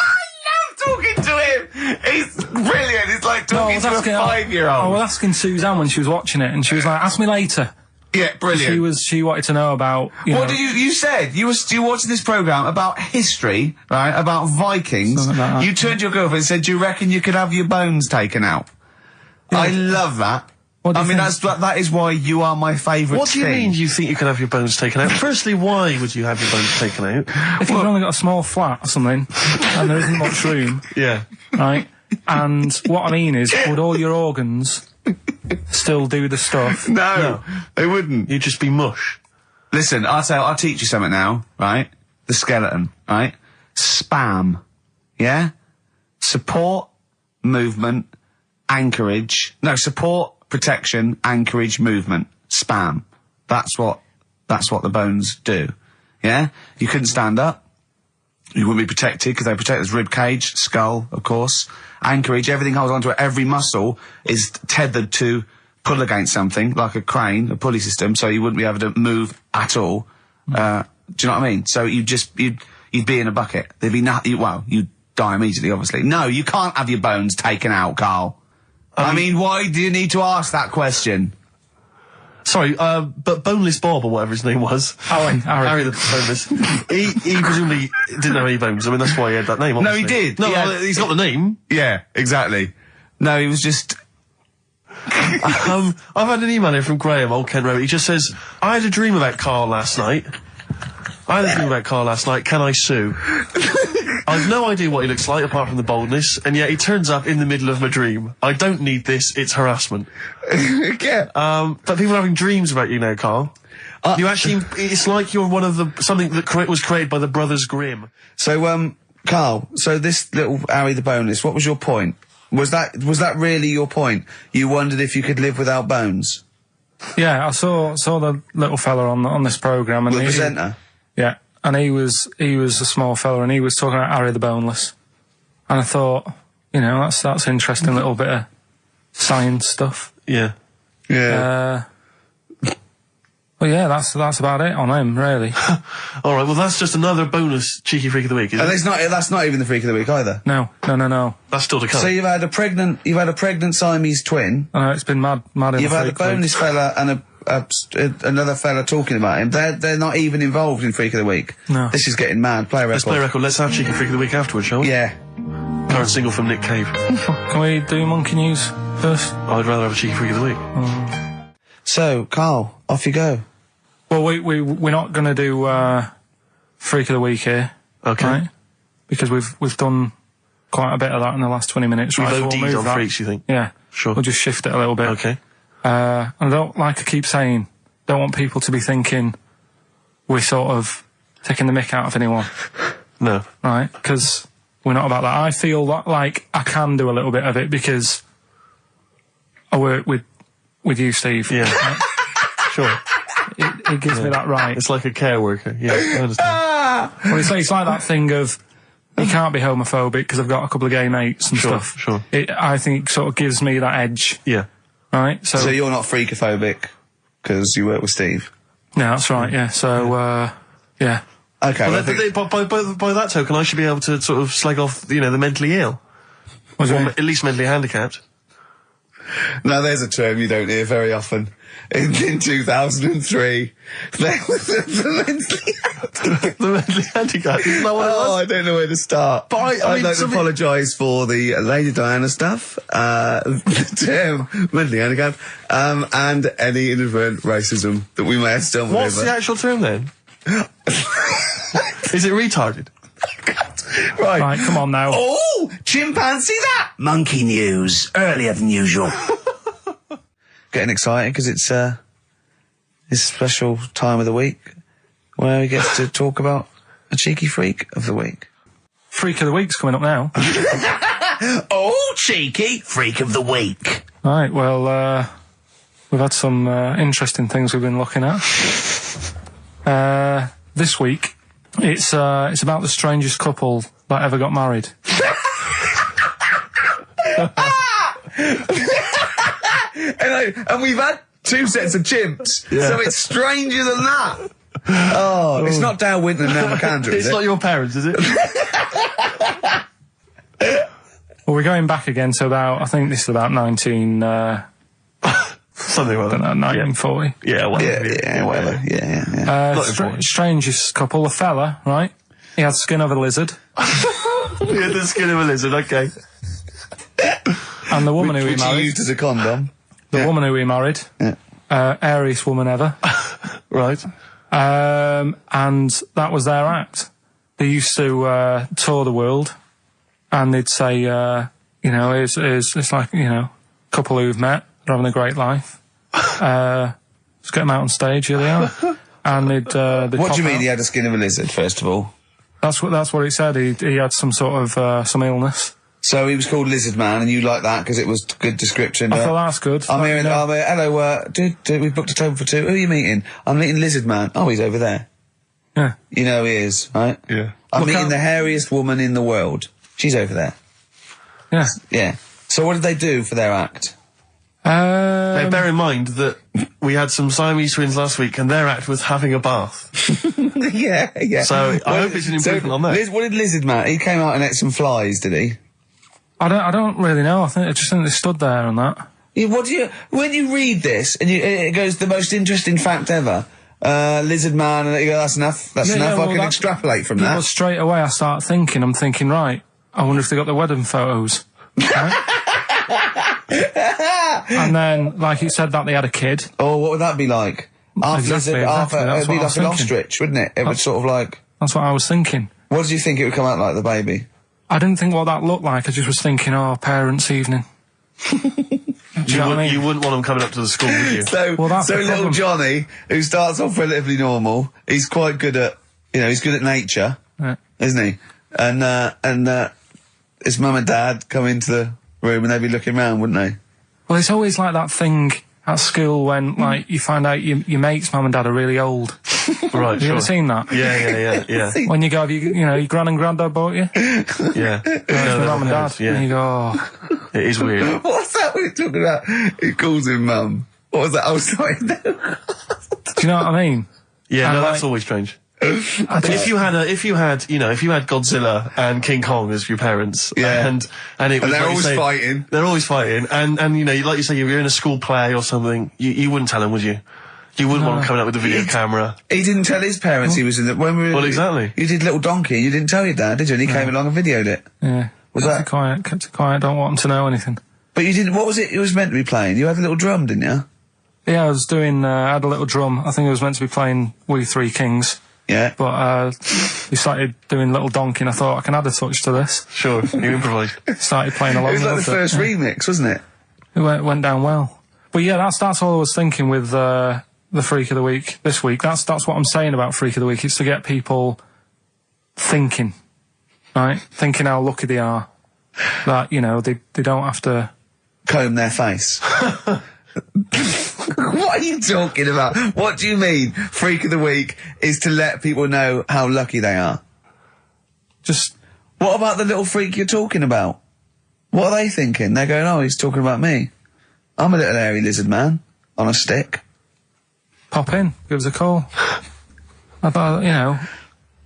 S2: love talking to him! He's brilliant, it's like talking to a 5-year-old.
S3: I was asking Suzanne when she was watching it, and she was like, ask me later.
S2: Yeah, brilliant.
S3: She wanted to know about,
S2: What did you said? You were watching this programme about history, right? About Vikings. Like you turned to your girlfriend and said, do you reckon you could have your bones taken out? Yeah. I love that. I mean, that is why you are my favourite.
S1: What do you mean you think you could have your bones taken out? Firstly, why would you have your bones taken out?
S3: If you've only got a small flat or something, and there isn't much room.
S1: Yeah.
S3: Right? And what I mean is, would all your organs still do the stuff?
S2: No, they wouldn't.
S1: You'd just be mush.
S2: Listen, I'll teach you something now, right? The skeleton, right? Spam, yeah? Support, movement, anchorage. No, support, protection, anchorage, movement. Spam. That's what the bones do. Yeah? You couldn't stand up. You wouldn't be protected because they protect his rib cage, skull, of course. Anchorage, everything holds onto it. Every muscle is tethered to pull against something, like a crane, a pulley system, so you wouldn't be able to move at all. Do you know what I mean? So you'd be in a bucket. There'd be you'd die immediately, obviously. No, you can't have your bones taken out, Carl. I mean, why do you need to ask that question?
S1: Sorry, but Boneless Bob, or whatever his name was. Harry the Boneless. he presumably didn't have any bones. I mean, that's why he had that name, obviously.
S2: No, he did.
S1: No, he's got the name.
S2: Yeah, exactly. No, he was just...
S1: I've had an email here from Graham, old Ken Rowe. He just says, I had a dream about Carl last night. Can I sue? I've no idea what he looks like, apart from the boldness, and yet he turns up in the middle of my dream. I don't need this, it's harassment.
S2: Yeah.
S1: But people are having dreams about you now, Carl. You actually, it's like you're one of something that was created by the Brothers Grimm.
S2: So, Carl, so this little Harry the Boneless, what was your point? Was that really your point? You wondered if you could live without bones?
S3: Yeah, I saw the little fella on this programme, and
S2: the presenter.
S3: Yeah, and he was a small fella, and he was talking about Harry the Boneless, and I thought, that's interesting little bit of science stuff.
S1: Yeah.
S3: Well, yeah, that's about it on him, really.
S1: All right, well, that's just another bonus cheeky freak of the week, isn't it?
S2: That's not even the freak of the week either.
S3: No.
S1: That's still to come.
S2: So you've had a pregnant Siamese twin.
S3: I know, it's been mad.
S2: You've had a boneless fella and another fella talking about him. They're not even involved in freak of the week.
S3: No.
S2: This is getting mad. Play a record.
S1: Let's play a record. Let's have cheeky freak of the week afterwards, shall we?
S2: Yeah.
S1: Current single from Nick Cave.
S3: Can we do monkey news first?
S1: I'd rather have a cheeky freak of the week.
S2: So, Carl, off you go.
S3: Well, we're not going to do freak of the week here,
S1: okay? Right?
S3: Because we've done quite a bit of that in the last 20 minutes.
S1: We've
S3: right?
S1: OD'd on freaks, you think?
S3: Yeah,
S1: sure.
S3: We'll just shift it a little bit.
S1: Okay.
S3: And I don't like to keep saying, don't want people to be thinking we're sort of taking the mick out of anyone.
S1: No.
S3: Right? Because we're not about that. I feel like I can do a little bit of it because I work with you, Steve.
S1: Yeah.
S3: Right?
S1: Sure.
S3: It gives me that right.
S1: It's like a care worker. Yeah, I understand.
S3: Well, it's like that thing of you can't be homophobic because I've got a couple of gay mates and stuff.
S1: Sure.
S3: I think it sort of gives me that edge.
S1: Yeah.
S3: Right?
S2: So you're not freakophobic because you work with Steve?
S3: No, that's right, yeah. So, yeah.
S2: Okay.
S1: Well, by that token, I should be able to sort of slag off, the mentally ill. Or at least mentally handicapped.
S2: Now, there's a term you don't hear very often. In 2003, there was the mentally handicapped.
S1: The mentally handicapped? Isn't that what it was?
S2: I don't know where to start.
S1: But
S2: I'd like to apologise for the Lady Diana stuff, the term mentally handicapped, and any inadvertent racism that we may have stumbled over.
S1: What's the actual term then? Is it retarded?
S3: Right, come on now.
S2: Oh, chimpanzee that! Monkey news, earlier than usual. Getting excited because it's a special time of the week where we get to talk about a cheeky freak of the week.
S3: Freak of the week's coming up now.
S2: Oh, cheeky freak of the week.
S3: Right, well, we've had some interesting things we've been looking at. This week, it's about the strangest couple that ever got married.
S2: And we've had 2 sets of chimps, so it's stranger than that. Oh, it's not Dale Winton and Nell McAndrew,
S1: It's not your parents, is it?
S3: Well, we're going back again to I think this is about 19...
S1: something like that.
S3: 1940.
S1: Yeah, whatever.
S2: Yeah, whatever. Yeah.
S3: Strangest couple, a fella, right? He had the skin of a lizard.
S1: He had the skin of a lizard, okay.
S3: And the woman who he married...
S2: Which he used as a condom.
S3: The woman who he married.
S2: Yeah.
S3: Airiest woman ever.
S1: Right.
S3: And that was their act. They used to tour the world, and they'd say, you know, it's like, you know, a couple who've met, they're having a great life. Just get them out on stage, here they are. And they'd
S2: what do you mean he had a skin of a lizard, first of all?
S3: That's what he said. He had some sort of, some illness.
S2: So he was called Lizard Man, and you like that because it was good description.
S3: I thought that's good.
S2: I'm here, hello, dude, we booked a table for two. Who are you meeting? I'm meeting Lizard Man. Oh, he's over there.
S3: Yeah.
S2: You know he is, right?
S1: Yeah.
S2: I'm meeting the hairiest woman in the world. She's over there.
S3: Yeah.
S2: Yeah. So what did they do for their act?
S1: Now, bear in mind that we had some Siamese twins last week, and their act was having a bath.
S2: Yeah.
S1: So I hope it's an improvement on that.
S2: What did Lizard Man? He came out and ate some flies, did he?
S3: I don't really know. I just think they stood there and that.
S2: Yeah, when you read this and it goes the most interesting fact ever, Lizard Man, and you go, that's enough. That's enough. I can extrapolate from that.
S3: Well, straight away I start thinking. I'm thinking, right. I wonder if they got the wedding photos. Right? And then, like you said, that they had a kid.
S2: Oh, what would that be like?
S3: Exactly.
S2: It'd be like an ostrich, wouldn't it? It would sort of like.
S3: That's what I was thinking.
S2: What did you think it would come out like, the baby?
S3: I didn't think what that looked like. I just was thinking, parents' evening. Do you know what I mean?
S1: You wouldn't want them coming up to the school, would you?
S2: So little Johnny, who starts off relatively normal, he's quite good at, he's good at nature, isn't he? And his mum and dad come into the room and they'd be looking round, wouldn't they?
S3: Well, it's always like that thing at school when, like, you find out your mate's mum and dad are really old.
S1: Right,
S3: Have you ever seen that?
S1: Yeah.
S3: When you go, your gran and granddad bought you?
S1: Yeah.
S3: Mum and dad.
S1: Yeah.
S3: And you go, oh.
S1: It is weird.
S2: What's that we're talking about? He calls him mum. What was that? Oh, sorry.
S3: Do you know what I mean?
S1: Yeah,
S3: And
S1: that's always strange. But if you had Godzilla and King Kong as your parents, and it was,
S2: they're
S1: like
S2: always fighting.
S1: They're always fighting, and like you say, you're in a school play or something, you wouldn't tell them, would you? You wouldn't want them coming up with a video camera.
S2: He didn't tell his parents he was in the...
S1: Well, exactly.
S2: You did Little Donkey, you didn't tell your dad, did you? And he came along and videoed it.
S3: Yeah. Kept it quiet, don't want them to know anything.
S2: But you didn't... What was it was meant to be playing? You had a little drum, didn't you?
S3: Yeah, I was doing... I had a little drum. I think I was meant to be playing We Three Kings.
S2: Yeah.
S3: But we started doing Little Donkey and I thought I can add a touch to this.
S1: Sure, you improvised.
S3: Started playing along.
S2: It was like the first remix, wasn't it?
S3: It went down well. But yeah, that's all I was thinking with the Freak of the Week this week. That's what I'm saying about Freak of the Week. It's to get people thinking, right? Thinking how lucky they are. That, they don't have to...
S2: comb their face. What are you talking about? What do you mean? Freak of the Week is to let people know how lucky they are.
S3: Just...
S2: What about the little freak you're talking about? What are they thinking? They're going, oh, he's talking about me. I'm a little hairy lizard man on a stick.
S3: Pop in, give us a call. I thought,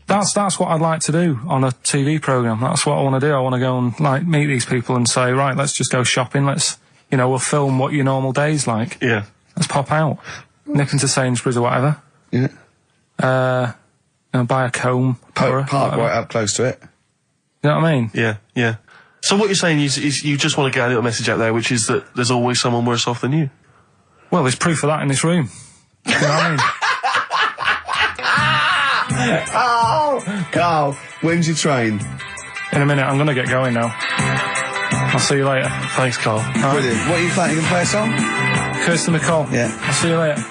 S3: that's what I'd like to do on a TV programme. That's what I want to do. I want to go and, meet these people and say, right, let's just go shopping. Let's, we'll film what your normal day's like.
S1: Yeah.
S3: Let's pop out. Nip into Sainsbury's or whatever.
S2: Yeah.
S3: Buy a comb.
S2: Park right up close to it.
S3: You know what I mean?
S1: Yeah. So what you're saying is you just want to get a little message out there, which is that there's always someone worse off than you.
S3: Well, there's proof of that in this room. You know what I mean?
S2: Oh, Carl, when's your train?
S3: In a minute, I'm going to get going now. I'll see you later.
S1: Thanks, Carl.
S2: Brilliant. What are you playing? You going to play a song?
S3: Kirsty McCall.
S2: Yeah.
S3: I'll see you later.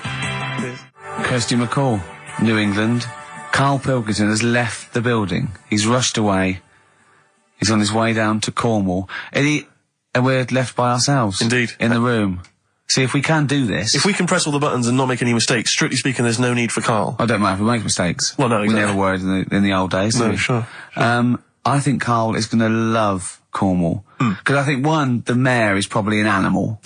S2: Kirsty McCall, New England. Karl Pilkington has left the building. He's rushed away. He's on his way down to Cornwall. And we're left by ourselves.
S1: Indeed.
S2: In the room. See, if we can do this...
S1: If we can press all the buttons and not make any mistakes, strictly speaking, there's no need for Karl.
S2: I don't mind if we make mistakes.
S1: Well, no, exactly.
S2: We never were in the old days,
S1: No, sure.
S2: I think Karl is going to love Cornwall. Because I think, one, the mayor is probably an animal.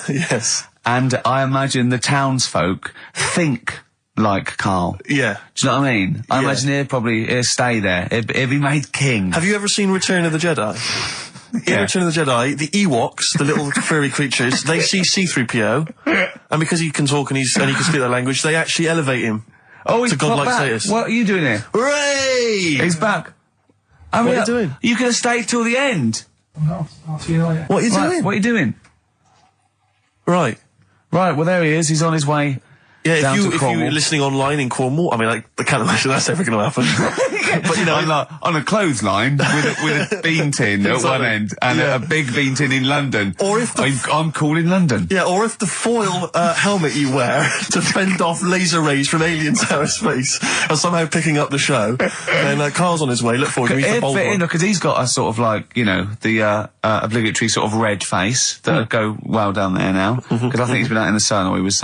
S1: Yes.
S2: And I imagine the townsfolk think like Karl.
S1: Yeah.
S2: Do you know what I mean? I imagine he'll stay there. He'll be made king.
S1: Have you ever seen Return of the Jedi? In Return of the Jedi, the Ewoks, the little furry creatures, they see C-3PO, and because he can talk and he can speak their language, they actually elevate him to godlike status.
S2: What are you doing here?
S1: Hooray!
S2: He's back.
S1: What are you doing?
S2: You could have stayed till the end.
S3: I'll see you later.
S1: What are you doing?
S2: What are you doing?
S1: Right.
S2: Right, well there he is. He's on his way
S1: Yeah, if you're listening online in Cornwall, I mean, I can't imagine that's ever going to happen. But, you know...
S2: on a clothesline with a bean tin at one end and a big bean tin in London. Or if I'm cool in London.
S1: Yeah, or if the foil helmet you wear to fend off laser rays from aliens out of space are somehow picking up the show, then Carl's on his way. Look forward to meet the bold one.
S2: Because he's got a sort of like, you know, the obligatory sort of red face that would go well down there now. Because I think he's been out in the sun, or he was...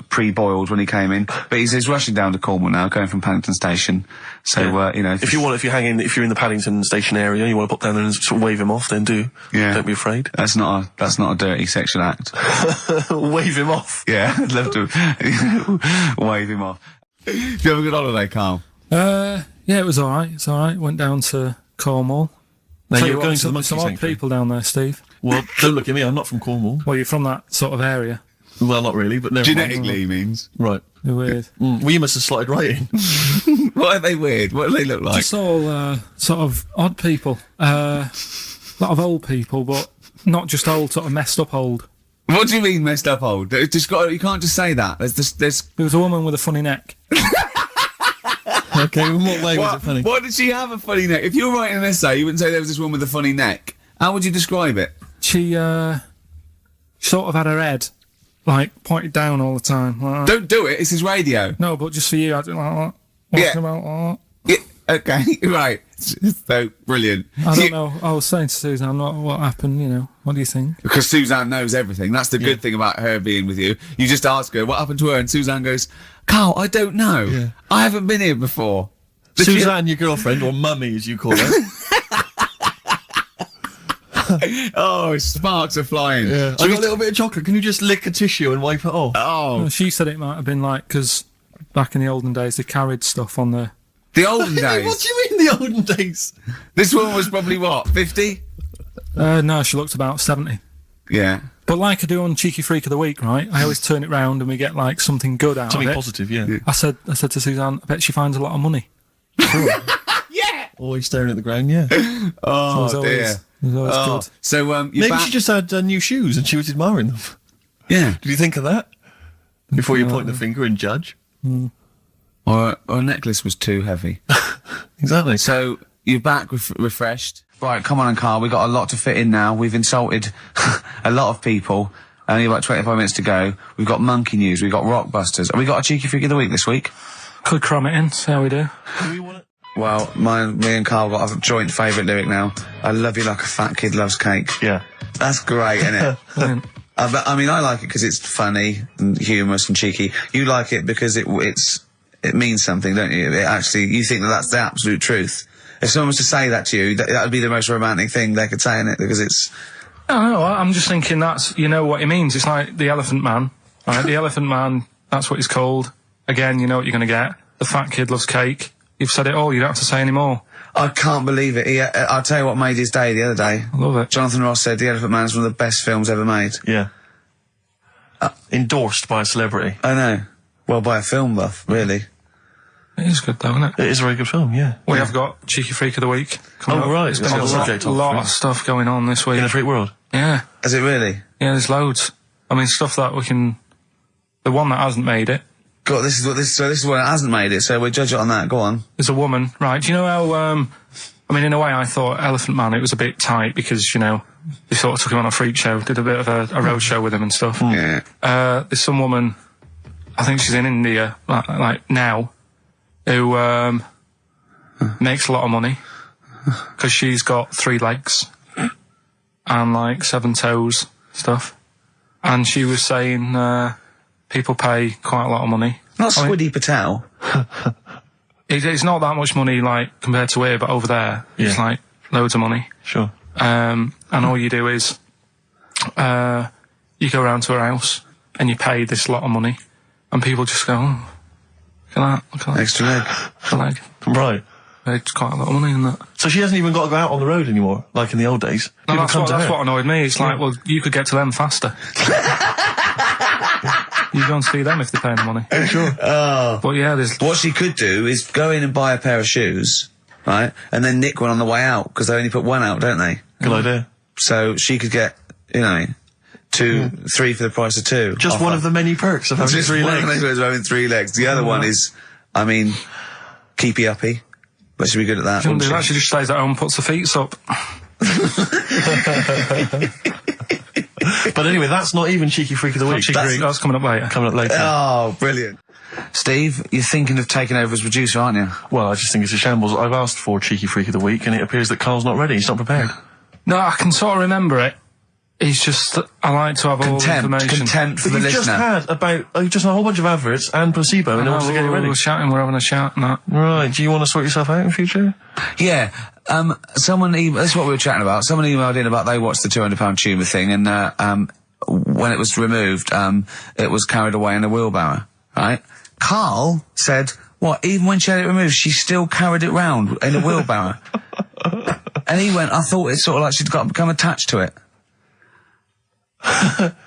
S2: pre-boiled when he came in. But he's rushing down to Cornwall now, going from Paddington Station. So, you know...
S1: If you're in the Paddington Station area, you want to pop down there and sort of wave him off, then do. Yeah. Don't be afraid.
S2: That's not a dirty sexual act.
S1: Wave him off?
S2: Yeah, I'd love to wave him off. Did you have a good holiday, Carl?
S3: Yeah, it was alright. It's alright. Went down to Cornwall.
S1: Now you're going to the monkey
S3: some odd people down there, Steve.
S1: Well, don't look at me, I'm not from Cornwall.
S3: Well, you're from that sort of area.
S1: Well, not really, but never
S2: genetically
S1: mind.
S2: Means.
S1: Right.
S3: They're weird.
S1: Well, you must have slotted right in.
S2: What are they weird? What do they look like?
S3: Just all sort of odd people. A lot of old people, but not just old, sort of messed up old.
S2: What do you mean messed up old? You can't just say that.
S3: There was a woman with a funny neck.
S1: Okay, in what way was it funny?
S2: What did she have a funny neck? If you were writing an essay, you wouldn't say there was this woman with a funny neck. How would you describe it?
S3: She sort of had her head like pointed down all the time. Like
S2: Don't do it. This is radio.
S3: No, but just for you, I don't like that.
S2: Yeah.
S3: About
S2: yeah. Okay. Right. So brilliant.
S3: I don't know. I was saying to Suzanne, what happened? You know, what do you think?
S2: Because Suzanne knows everything. That's the good thing about her being with you. You just ask her what happened to her, and Suzanne goes, "Carl, I don't know. Yeah. I haven't been here before."
S1: Suzanne, your girlfriend, or mummy as you call her.
S2: Oh, sparks are flying.
S1: Yeah. I got a little bit of chocolate. Can you just lick a tissue and wipe it off?
S2: Oh.
S3: Well, she said it might have been like, because back in the olden days, they carried stuff on the...
S2: The olden days?
S1: What do you mean the olden days?
S2: This woman was probably, what, 50?
S3: No, she looked about 70.
S2: Yeah.
S3: But like I do on Cheeky Freak of the Week, right? I always turn it round and we get, like, something good out of it.
S1: Something positive, yeah.
S3: I said to Suzanne, I bet she finds a lot of money.
S2: Yeah!
S1: Always staring at the ground, yeah.
S2: Oh,
S3: so
S2: dear.
S3: It was always good.
S2: So,
S1: maybe she just had new shoes and she was admiring them.
S2: Yeah.
S1: Did you think of that? Before you point the finger and judge?
S2: Or a necklace was too heavy.
S1: Exactly.
S2: So, you're back refreshed. Right, come on, Carl, we've got a lot to fit in now. We've insulted a lot of people. Only about 25 minutes to go. We've got monkey news, we've got Rockbusters. Have we got a Cheeky Freak of the Week this week?
S3: Could cram it in, see how we do.
S1: Do we want it?
S2: Well, me and Carl got a joint favourite lyric now. I love you like a fat kid loves cake.
S1: Yeah.
S2: That's great, isn't it? I mean, I like it because it's funny and humorous and cheeky. You like it because it means something, don't you? You think that's the absolute truth. If someone was to say that to you, that would be the most romantic thing they could say, innit? Because it's...
S3: No, I'm just thinking that's, you know what it means. It's like the Elephant Man, right? The Elephant Man, that's what he's called. Again, you know what you're going to get. The fat kid loves cake. You've said it all, you don't have to say any more.
S2: I can't believe it. I'll tell you what made his day the other day.
S3: I love it.
S2: Jonathan Ross said The Elephant Man is one of the best films ever made.
S1: Yeah. Endorsed by a celebrity.
S2: I know. Well, by a film buff, really.
S3: It is good though, isn't it?
S1: It is a very good film, yeah.
S3: We have got Cheeky Freak of the Week coming up.
S1: Right.
S3: It's got a lot of stuff going on this week.
S1: In the freak world?
S3: Yeah.
S2: Is it really?
S3: Yeah, there's loads. I mean, stuff that we can... The one that hasn't made it.
S2: God, this is what hasn't made it, so we'll judge it on that. Go on.
S3: There's a woman, right? Do you know how, I mean, in a way I thought Elephant Man, it was a bit tight because, you know, they sort of took him on a freak show, did a bit of a road show with him and stuff.
S2: Yeah.
S3: There's some woman, I think she's in India, like now, who, makes a lot of money because she's got 3 legs and like 7 toes, stuff. And she was saying, people pay quite a lot of money.
S2: Not Squiddy Patel.
S3: It's not that much money, like, compared to here, but over there, it's like loads of money.
S1: Sure.
S3: And all you do is, you go around to her house and you pay this lot of money, and people just go, oh, look at that.
S2: Extra leg.
S3: The leg.
S1: Right.
S3: It's quite a lot of money in that.
S1: So she hasn't even got to go out on the road anymore, like in the old days?
S3: No, that's what annoyed me. It's like, well, you could get to them faster. You go and see them if they're paying the money.
S1: Sure.
S2: Oh.
S3: But yeah, there's...
S2: What she could do is go in and buy a pair of shoes, right, and then nick one on the way out, because they only put one out, don't they?
S1: Good idea.
S2: So she could get, you know, 3 for the price of 2.
S1: Just one of the many perks of having 3 legs.
S2: Just having 3 legs. The other one is, I mean, keepy uppy. But should be good at that.
S3: Shouldn't do that. She just stays at home and puts the feet up.
S1: But anyway, that's not even Cheeky Freak of the Week.
S3: That's coming up later.
S2: Oh, brilliant. Steve, you're thinking of taking over as producer, aren't you?
S1: Well, I just think it's a shambles. I've asked for Cheeky Freak of the Week, and it appears that Carl's not ready. He's not prepared.
S3: No, I can sort of remember it. It's just that I like to have all the information.
S2: Contempt for the listener.
S1: You've just had a whole bunch of adverts and placebo in order to get it ready.
S3: We're having a chat and that.
S1: Right, do you want to sort yourself out in future?
S2: Yeah. This is what we were chatting about. Someone emailed in about they watched the £200 tumour thing, and when it was removed, it was carried away in a wheelbarrow, right? Karl said, what, even when she had it removed, she still carried it round in a wheelbarrow? And he went, I thought it's sort of like she'd become attached to it.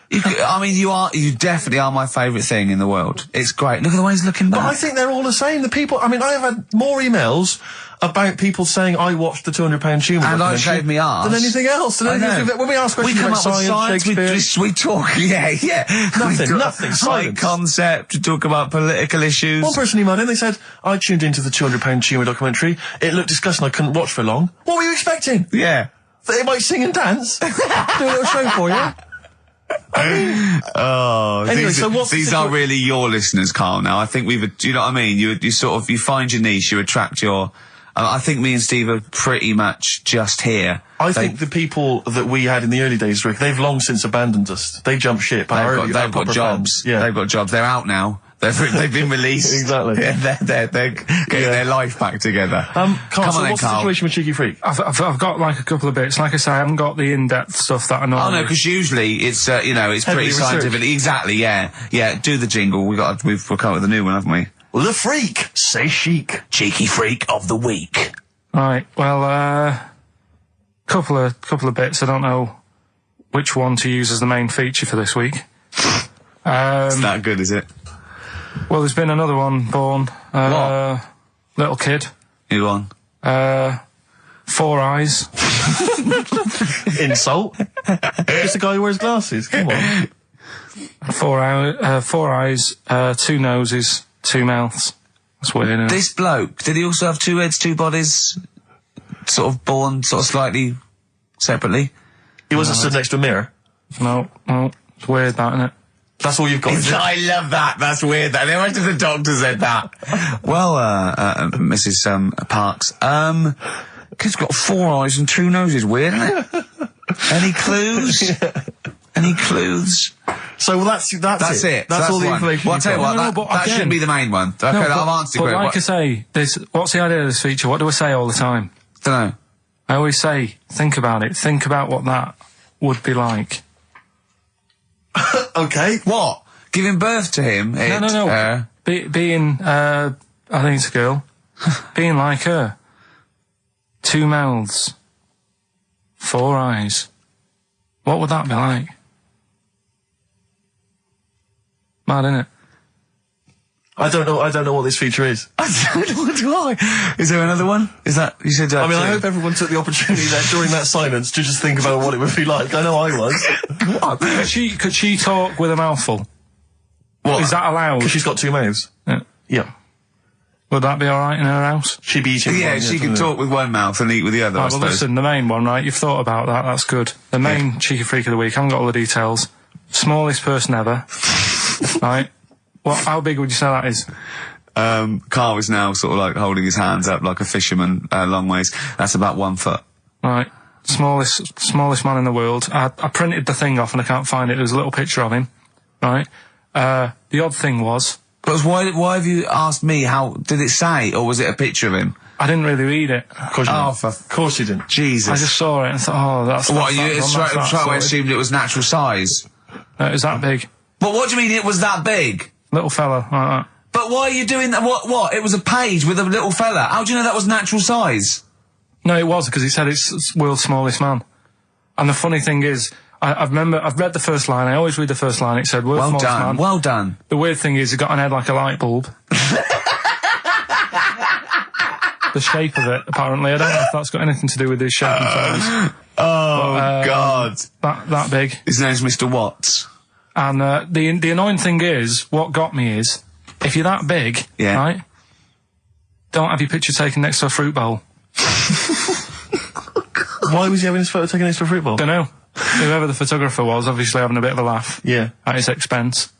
S2: You definitely are my favourite thing in the world. It's great. Look at the way he's looking back.
S1: But I think they're all the same. The people, I have had more emails about people saying I watched the £200 tumour
S2: and I shaved me arse
S1: than anything else. When we ask questions about science, Shakespeare,
S2: we talk,
S1: nothing.
S2: Science concept, we talk about political issues.
S1: One person emailed in, they said, I tuned into the £200 tumour documentary. It looked disgusting, I couldn't watch for long. What were you expecting?
S2: Yeah.
S1: They might sing and dance, do a little show for you.
S2: Anyway, these are really your listeners, Karl. Now, I think do you know what I mean? You sort of, you find your niche, you attract your. I think me and Steve are pretty much just here.
S1: I think the people that we had in the early days, Rick, they've long since abandoned us. They jumped ship.
S2: They've got jobs.
S1: Yeah,
S2: they've got jobs. They're out now. They've been released.
S1: Exactly.
S2: Yeah, they're getting their life back together.
S1: Carl, what's the situation with Cheeky Freak?
S3: I've got like a couple of bits. Like I say, I haven't got the in-depth stuff that I know.
S2: Oh no, because usually it's it's pretty scientific. Exactly. Yeah. Do the jingle. We've come up with a new one, haven't we?
S1: The Freak, say chic.
S2: Cheeky Freak of the Week.
S3: Right. Well, couple of bits. I don't know which one to use as the main feature for this week.
S2: It's not good, is it?
S3: Well, there's been another one born.
S2: What?
S3: Little kid.
S2: Who won?
S3: 4 eyes.
S1: Insult. Just a guy who wears glasses. Come on.
S3: 4 eyes, 2 noses, 2 mouths. That's weird, isn't it?
S2: This bloke, did he also have 2 heads, 2 bodies? Sort of born slightly separately?
S1: He wasn't stood next to a mirror?
S3: No. It's weird, that, isn't it?
S1: That's all you've got.
S2: I love that. That's weird. Imagine the doctor said that. Well, Mrs. Parks, kid's got 4 eyes and 2 noses. Weird, isn't it? Any clues?
S1: Yeah.
S2: Any clues?
S1: So that's it. That's all the information.
S2: Well, I'll tell you what, that shouldn't be the main one. Okay, I've answered
S3: it. But like I say, what's the idea of this feature? What do I say all the time?
S2: Dunno.
S3: I always say, think about it. Think about what that would be like.
S1: Okay.
S2: What? Giving birth to him?
S3: No. Being, I think it's a girl. Being like her. 2 mouths. 4 eyes. What would that be like? Mad, innit?
S1: I don't know what this feature is.
S2: I don't know why. Is there another one? Is that, you said that?
S1: I hope everyone took the opportunity there during that silence to just think about what it would be like. I know I was.
S3: What? Could she talk with a mouthful?
S1: What?
S3: Is that allowed?
S1: Because she's got 2 mouths. Yeah.
S3: Would that be alright in her house?
S1: She'd be eating
S2: one, she can talk with one mouth and eat with the other, I suppose.
S3: Well, listen, the main one, right? You've thought about that, that's good. The main Cheeky Freak of the Week, I haven't got all the details. Smallest person ever. Right? How big would you say that is?
S2: Karl is now sort of like holding his hands up like a fisherman, long ways. That's about 1 foot.
S3: Right. Smallest man in the world. I printed the thing off and I can't find it. There's a little picture of him. Right? The odd thing was...
S2: But why have you asked me how... Did it say, or was it a picture of him?
S3: I didn't really read it.
S1: Of course you didn't.
S2: Jesus.
S3: I just saw it and thought, that's...
S2: What, you straight away assumed it was natural size?
S3: It was that big.
S2: But what do you mean it was that big?
S3: Little fella, like that.
S2: But why are you doing that? What? It was a page with a little fella. How do you know that was natural size?
S3: No, it was, because he said it's world's smallest man. And the funny thing is, I've read the first line, I always read the first line, it said world's smallest man.
S2: Well done.
S3: The weird thing is, he got an head like a light bulb. the shape of it, apparently. I don't know if that's got anything to do with his shape and size.
S2: God.
S3: That big.
S2: His name's Mr. Watts.
S3: And the annoying thing is, what got me is, if you're that big, right, don't have your picture taken next to a fruit bowl.
S1: Why was he having his photo taken next to a fruit bowl?
S3: Don't know. Whoever the photographer was, obviously having a bit of a laugh.
S1: Yeah.
S3: At his expense.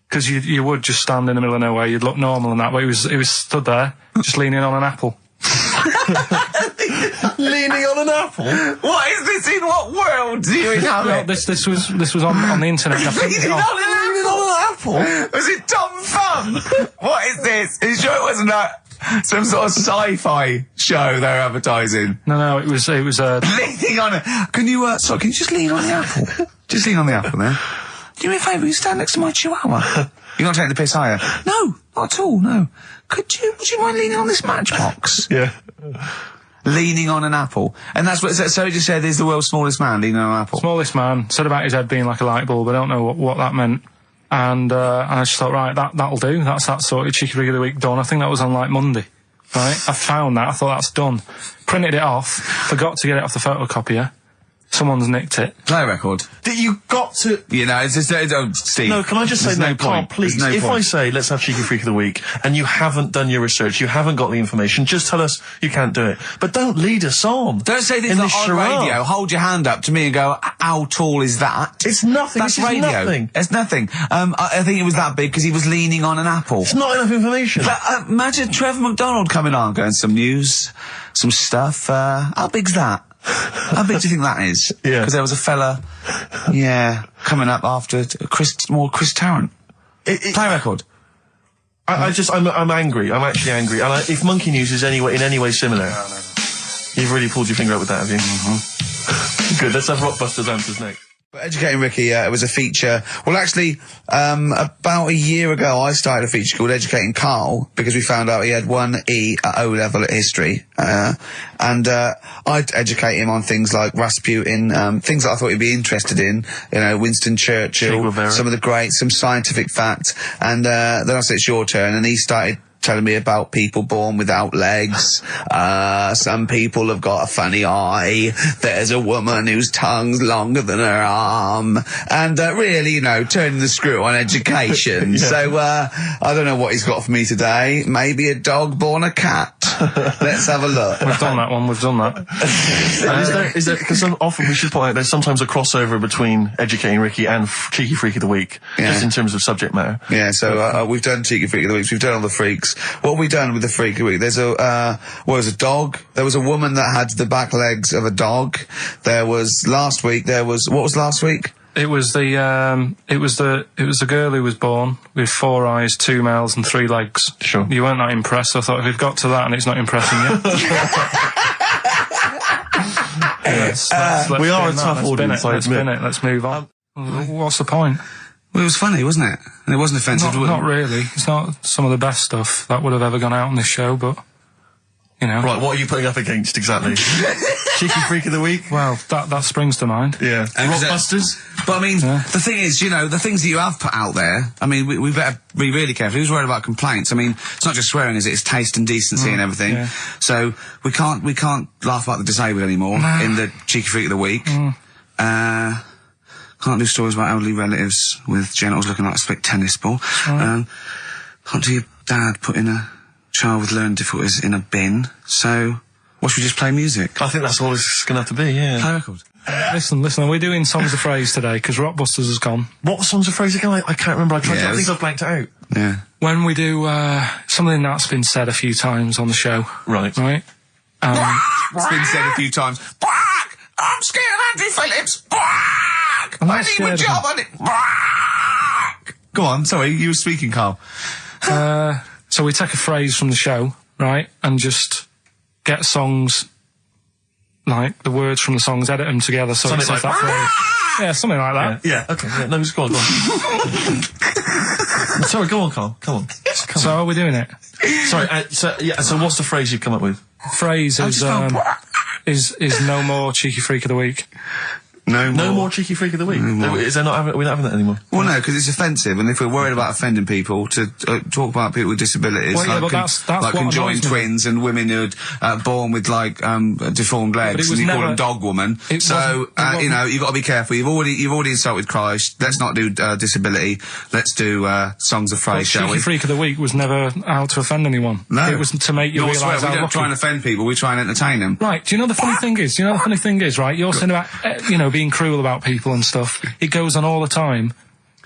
S3: Because you would just stand in the middle of nowhere, you'd look normal and that, but he was stood there, just leaning on an apple.
S1: Leaning on an apple?
S2: What is this? In what world do you inhabit?
S3: This was on the internet.
S2: Leaning on an apple? Was it Tom Thumb? What is this? Are you sure it wasn't some sort of sci-fi show they're advertising?
S3: No, it was
S2: leaning on it. Can you just lean on the apple? Just lean on the apple there. Do me a favour, you stand next to my chihuahua. You're not taking the piss, are you? No, not at all, no. Would you mind leaning on this matchbox?
S1: Yeah.
S2: Leaning on an apple. And that's what, so he just said he's the world's smallest man leaning on an apple.
S3: Smallest man, said about his head being like a light bulb, I don't know what that meant. And I just thought, right, that'll do, that's that sorted, Cheeky Freak of the Week done. I think that was on like Monday, right? I found that, I thought that's done. Printed it off, forgot to get it off the photocopier. Someone's nicked it.
S2: Play a record.
S1: You got to...
S2: You know, it's just... Steve.
S1: No, can I just say, no, Carl, please, if I say, let's have Cheeky Freak of the Week, and you haven't done your research, you haven't got the information, just tell us you can't do it. But don't lead us on.
S2: Don't say this like on radio. Hold your hand up to me and go, how tall is that?
S1: It's nothing.
S2: That's radio.
S1: Nothing.
S2: It's nothing. I think it was that big because he was leaning on an apple.
S1: It's not enough information.
S2: But, imagine Trevor McDonald coming on, going, some news, some stuff. How big's that? How big do you think that is?
S1: Yeah.
S2: Because there was a fella, coming up after Chris Tarrant. Play a record.
S1: I'm angry. I'm actually angry. And if Monkey News is in any way similar, you've really pulled your finger out with that, have you? Mm-hmm. Good. Let's have Rockbusters answers next.
S2: Educating Ricky, it was a feature. Well, actually, about a year ago, I started a feature called Educating Karl because we found out he had 1 E at O level at history. And I'd educate him on things like Rasputin, things that I thought he'd be interested in. You know, Winston Churchill, some of the greats, some scientific facts. And then I said, it's your turn. And he started telling me about people born without legs. Some people have got a funny eye. There's a woman whose tongue's longer than her arm. And really, you know, turning the screw on education. So I don't know what he's got for me today. Maybe a dog born a cat. Let's have a look.
S3: We've done that one. We've done that.
S1: Is there, because often we should point out there's sometimes a crossover between Educating Ricky and Cheeky Freak of the Week, just in terms of subject matter.
S2: Yeah, so we've done Cheeky Freak of the Week, we've done all the freaks. What have we done with the Freak of the Week? There's a dog. There was a woman that had the back legs of a dog. There was last week. What was last week?
S3: It was the girl who was born with 4 eyes, 2 mouths, and 3 legs.
S1: Sure.
S3: You weren't that impressed. I thought if we've got to that and it's not impressing you.
S1: We are a tough audience.
S3: Let's spin it. Let's move on. What's the point?
S2: Well, it was funny, wasn't it? And it wasn't offensive.
S3: Not really. It's not some of the best stuff that would have ever gone out on this show, but, you know.
S1: Right, what are you putting up against, exactly? Cheeky Freak of the Week?
S3: Well, that springs to mind.
S1: Yeah.
S2: Rockbusters? But I mean, the thing is, you know, the things that you have put out there, I mean, we better be really careful. Who's worried about complaints? I mean, it's not just swearing, is it? It's taste and decency and everything. Yeah. So, we can't laugh about the disabled anymore in the Cheeky Freak of the Week. Can't do stories about elderly relatives with genitals looking like a split tennis ball. Can't do your dad putting a child with learning difficulties in a bin. So, what should we just play music?
S1: I think that's all it's going to have to be, yeah.
S2: Play a record.
S3: Listen, we're doing Songs of Phrase today, because Rockbusters has gone.
S1: What was Songs of Phrase again? I can't remember. I think I've blanked it out.
S2: Yeah.
S3: When we do, something that's been said a few times on the show.
S1: Right.
S3: Right?
S2: It's been said a few times. I'm scared of Andrew Phillips. I need a job on it. Go on, sorry, you were speaking, Karl.
S3: So we take a phrase from the show, right, and just get songs, like the words from the songs, edit them together so
S1: something
S3: it says that phrase. Yeah, something like that.
S1: Yeah, okay. Yeah, no, just go on. Sorry, go on, Karl. Come on.
S3: So are we doing it?
S1: Sorry, so what's the phrase you've come up with?
S3: Phrase is no more Cheeky Freak of the Week.
S1: No more cheeky freak of the week. Is there not? We're not having that anymore.
S2: Well, no, because it's offensive, and if we're worried about offending people, to talk about people with disabilities,
S3: well, yeah,
S2: like,
S3: that's
S2: like
S3: what
S2: conjoined
S3: annoys me.
S2: twins and women who are born with like deformed legs, and you call them dog woman. So you know, you've got to be careful. You've already insulted Christ. Let's not do disability. Let's do songs of praise, shall we?
S3: Cheeky freak of the week was never out to offend anyone.
S2: No,
S3: it was to make you realise how
S2: we don't
S3: lucky.
S2: try and offend people. We try and entertain them.
S3: Right, do you know the funny thing is? Right, you're saying about, being cruel about people and stuff. It goes on all the time.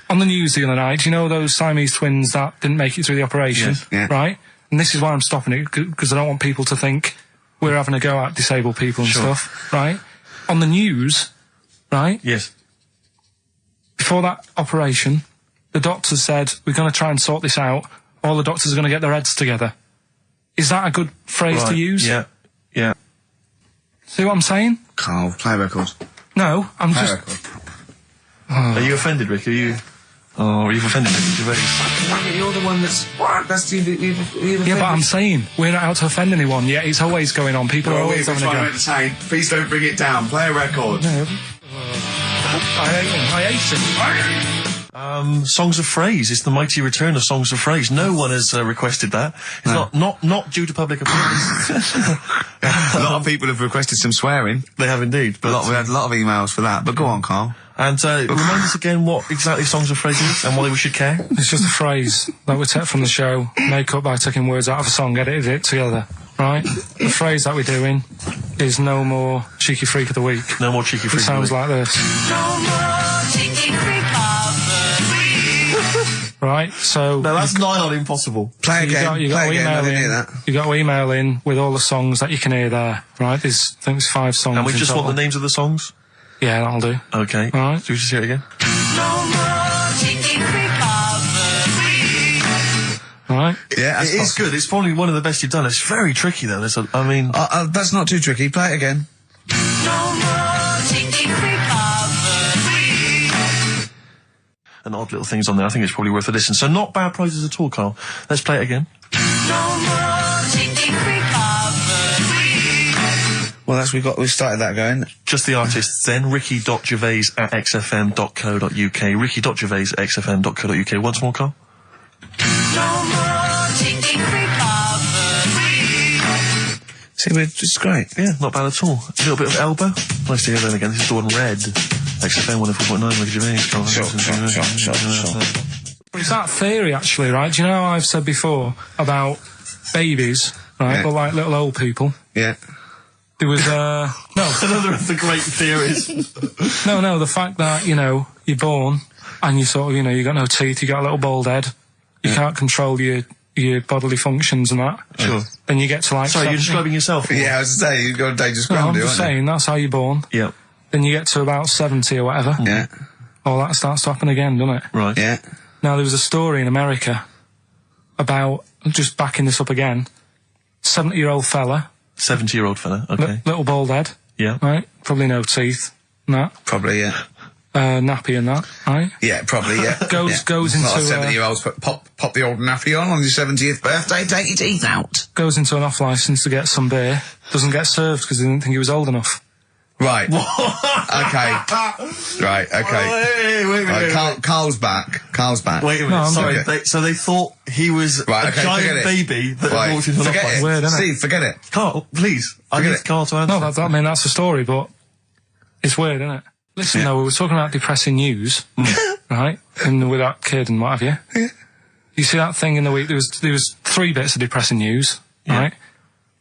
S3: On the news the other night, do you know those Siamese twins that didn't make it through the operation?
S2: Yes, yeah.
S3: Right? And this is why I'm stopping it, because I don't want people to think we're having a go at disabled people and stuff. Right? On the news, right?
S1: Yes.
S3: Before that operation, the doctors said, we're going to try and sort this out. All the doctors are going to get their heads together. Is that a good phrase to use?
S1: Yeah. Yeah.
S3: See what I'm saying?
S2: Carl, play a record.
S3: No, I'm
S2: Play a
S3: just...
S2: record.
S1: Are you offended, Rick? You've offended Ricky Gervais.
S2: You're the one that's
S3: Yeah, but I'm saying, we're not out to offend anyone, yet it's always going on. People are always having a go.
S2: entertain. Please don't bring it down. Play a record.
S3: No. I hate him.
S1: Songs of Phrase. It's the mighty return of Songs of Phrase. No one has requested that. It's not due to public appearance.
S2: A lot of people have requested some swearing.
S1: They have indeed. But
S2: We had a lot of emails for that. But go on, Carl.
S1: And remind us again what exactly Songs of Phrase is and why we should care.
S3: It's just a phrase that we take from the show, make up by taking words out of a song, edited it together. Right? The phrase that we're doing is no more cheeky freak of the week.
S1: No more cheeky freak
S3: It sounds
S1: of the week.
S3: like this.
S6: No more cheeky freak of the week.
S3: Right? So...
S1: No, that's nigh on impossible.
S2: Play again.
S3: You got
S2: Play
S3: to
S2: again. I
S3: email
S2: didn't hear
S3: in.
S2: that.
S3: You got to email in with all the songs that you can hear there. Right? I think it's 5 songs.
S1: And we
S3: in
S1: just
S3: total.
S1: want the names of the songs?
S3: Yeah, that'll do.
S1: Okay.
S3: All right.
S1: So we just hear it again?
S6: No more cheeky freak of the week.
S3: All right?
S2: Yeah,
S1: It is good. It's probably one of the best you've done. It's very tricky, though.
S2: That's not too tricky. Play it again.
S6: No more cheeky freak of the week.
S1: and odd little things on there. I think it's probably worth a listen. So not bad prizes at all, Carl. Let's play it again.
S6: No more cheeky freak of the week.
S2: Well, we started that going.
S1: Just the artists then. Ricky.gervais@xfm.co.uk. Ricky.gervais@xfm.co.uk. Once more, Carl.
S6: No more cheeky freak of the week.
S2: See, it's great.
S1: Yeah, not bad at all. A little bit of elbow. Nice to hear that again. This is the one red. XFM 104.9, Ricky Gervais.
S2: Sure.
S3: It's that theory, actually, right? Do you know how I've said before about babies, right?
S2: Yeah.
S3: But like little old people.
S2: Yeah.
S3: There was, no.
S1: Another of the great theories.
S3: No, the fact that, you're born and you sort of, you got no teeth, you got a little bald head, you can't control your bodily functions and that.
S1: Sure.
S3: Then you get to like...
S1: Sorry,
S3: 70.
S1: you're describing yourself?
S2: Yeah, I was saying, you've got a dangerous
S3: No,
S2: ground,
S3: I'm
S2: aren't
S3: just
S2: you?
S3: saying, that's how you're born.
S1: Yeah.
S3: Then you get to about 70 or whatever.
S2: Yeah.
S3: All that starts to happen again, doesn't it?
S1: Right.
S2: Yeah.
S3: Now, there was a story in America about, just backing this up again, 70-year-old fella,
S1: 70-year-old fella, okay.
S3: little bald head,
S1: Yeah.
S3: right? Probably no teeth, and that.
S2: Probably, yeah.
S3: Nappy and that, right?
S2: Yeah, probably, yeah.
S3: Goes
S2: Not
S3: into...
S2: like 70-year-olds, but pop the old nappy on your 70th birthday, take your teeth out.
S3: Goes into an off-licence to get some beer, doesn't get served because he didn't think he was old enough.
S2: Right. Okay. Right, okay.
S1: Wait.
S2: Carl's back.
S1: Wait a minute,
S3: No, I'm
S1: sorry.
S2: okay.
S1: So they thought he was
S2: Right,
S1: a
S2: okay,
S1: giant
S2: forget it.
S1: baby that had walked into an
S2: Forget
S1: off-licence.
S2: it.
S3: Weird, isn't it?
S2: Steve, forget it.
S1: Carl, please. I
S2: Forget
S1: need
S2: it.
S1: Carl to answer.
S3: No, that's the story, but it's weird, isn't it? Listen, though, we were talking about depressing news, right? And with that kid and what have you.
S2: Yeah.
S3: You see that thing in the week? There was 3 bits of depressing news, right?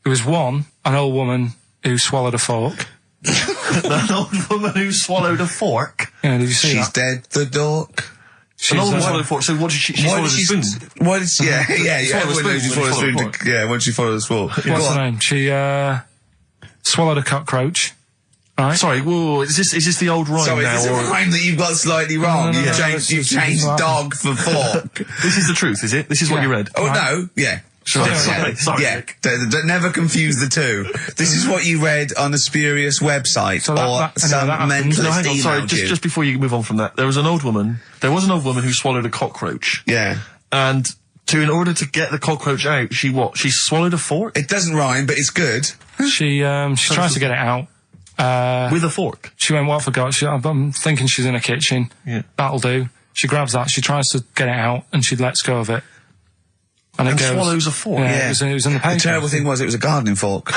S3: There was one, an old woman who swallowed a fork.
S1: An old woman who swallowed a fork.
S3: Yeah, did you see
S2: She's
S3: that?
S2: dead, the dork.
S1: An old woman swallowed a fork. So what did she swallowed a spoon?
S2: Why did she... Yeah,
S1: Swallowed a
S2: everyone knows she
S1: spoon
S2: swallowed a
S1: when she
S2: spoon.
S1: swallowed a
S2: Yeah, when she followed the spoon.
S3: What's her name? She swallowed a cockroach. Right?
S1: Sorry, whoa, is this the old rhyme
S2: Sorry,
S1: now?
S2: is this a rhyme that you've got slightly wrong?
S3: No,
S2: You've
S3: it's
S2: changed
S3: right.
S2: dog for fork.
S1: This is the truth, is it? This is what you read?
S2: Oh,
S3: Right.
S2: no, yeah.
S1: Sorry,
S2: Yeah.
S1: sorry.
S2: Yeah, never confuse the two. This is what you read on a spurious website
S3: So that-
S2: or
S3: that-
S2: some
S3: that happens.
S2: mentalist
S1: No, hang on, sorry,
S2: emailed you.
S1: just before you move on from that, there was an old woman who swallowed a cockroach.
S2: Yeah.
S1: And in order to get the cockroach out, she swallowed a fork?
S2: It doesn't rhyme, but it's good.
S3: She tries to get it out
S1: With a fork?
S3: She went, what, I forgot? I'm thinking she's in a kitchen.
S1: Yeah.
S3: That'll do. She grabs that, she tries to get it out, and she lets go of it. And it goes,
S1: swallows a fork?
S3: Yeah, it was in the paper.
S2: The terrible thing was, it was a gardening fork.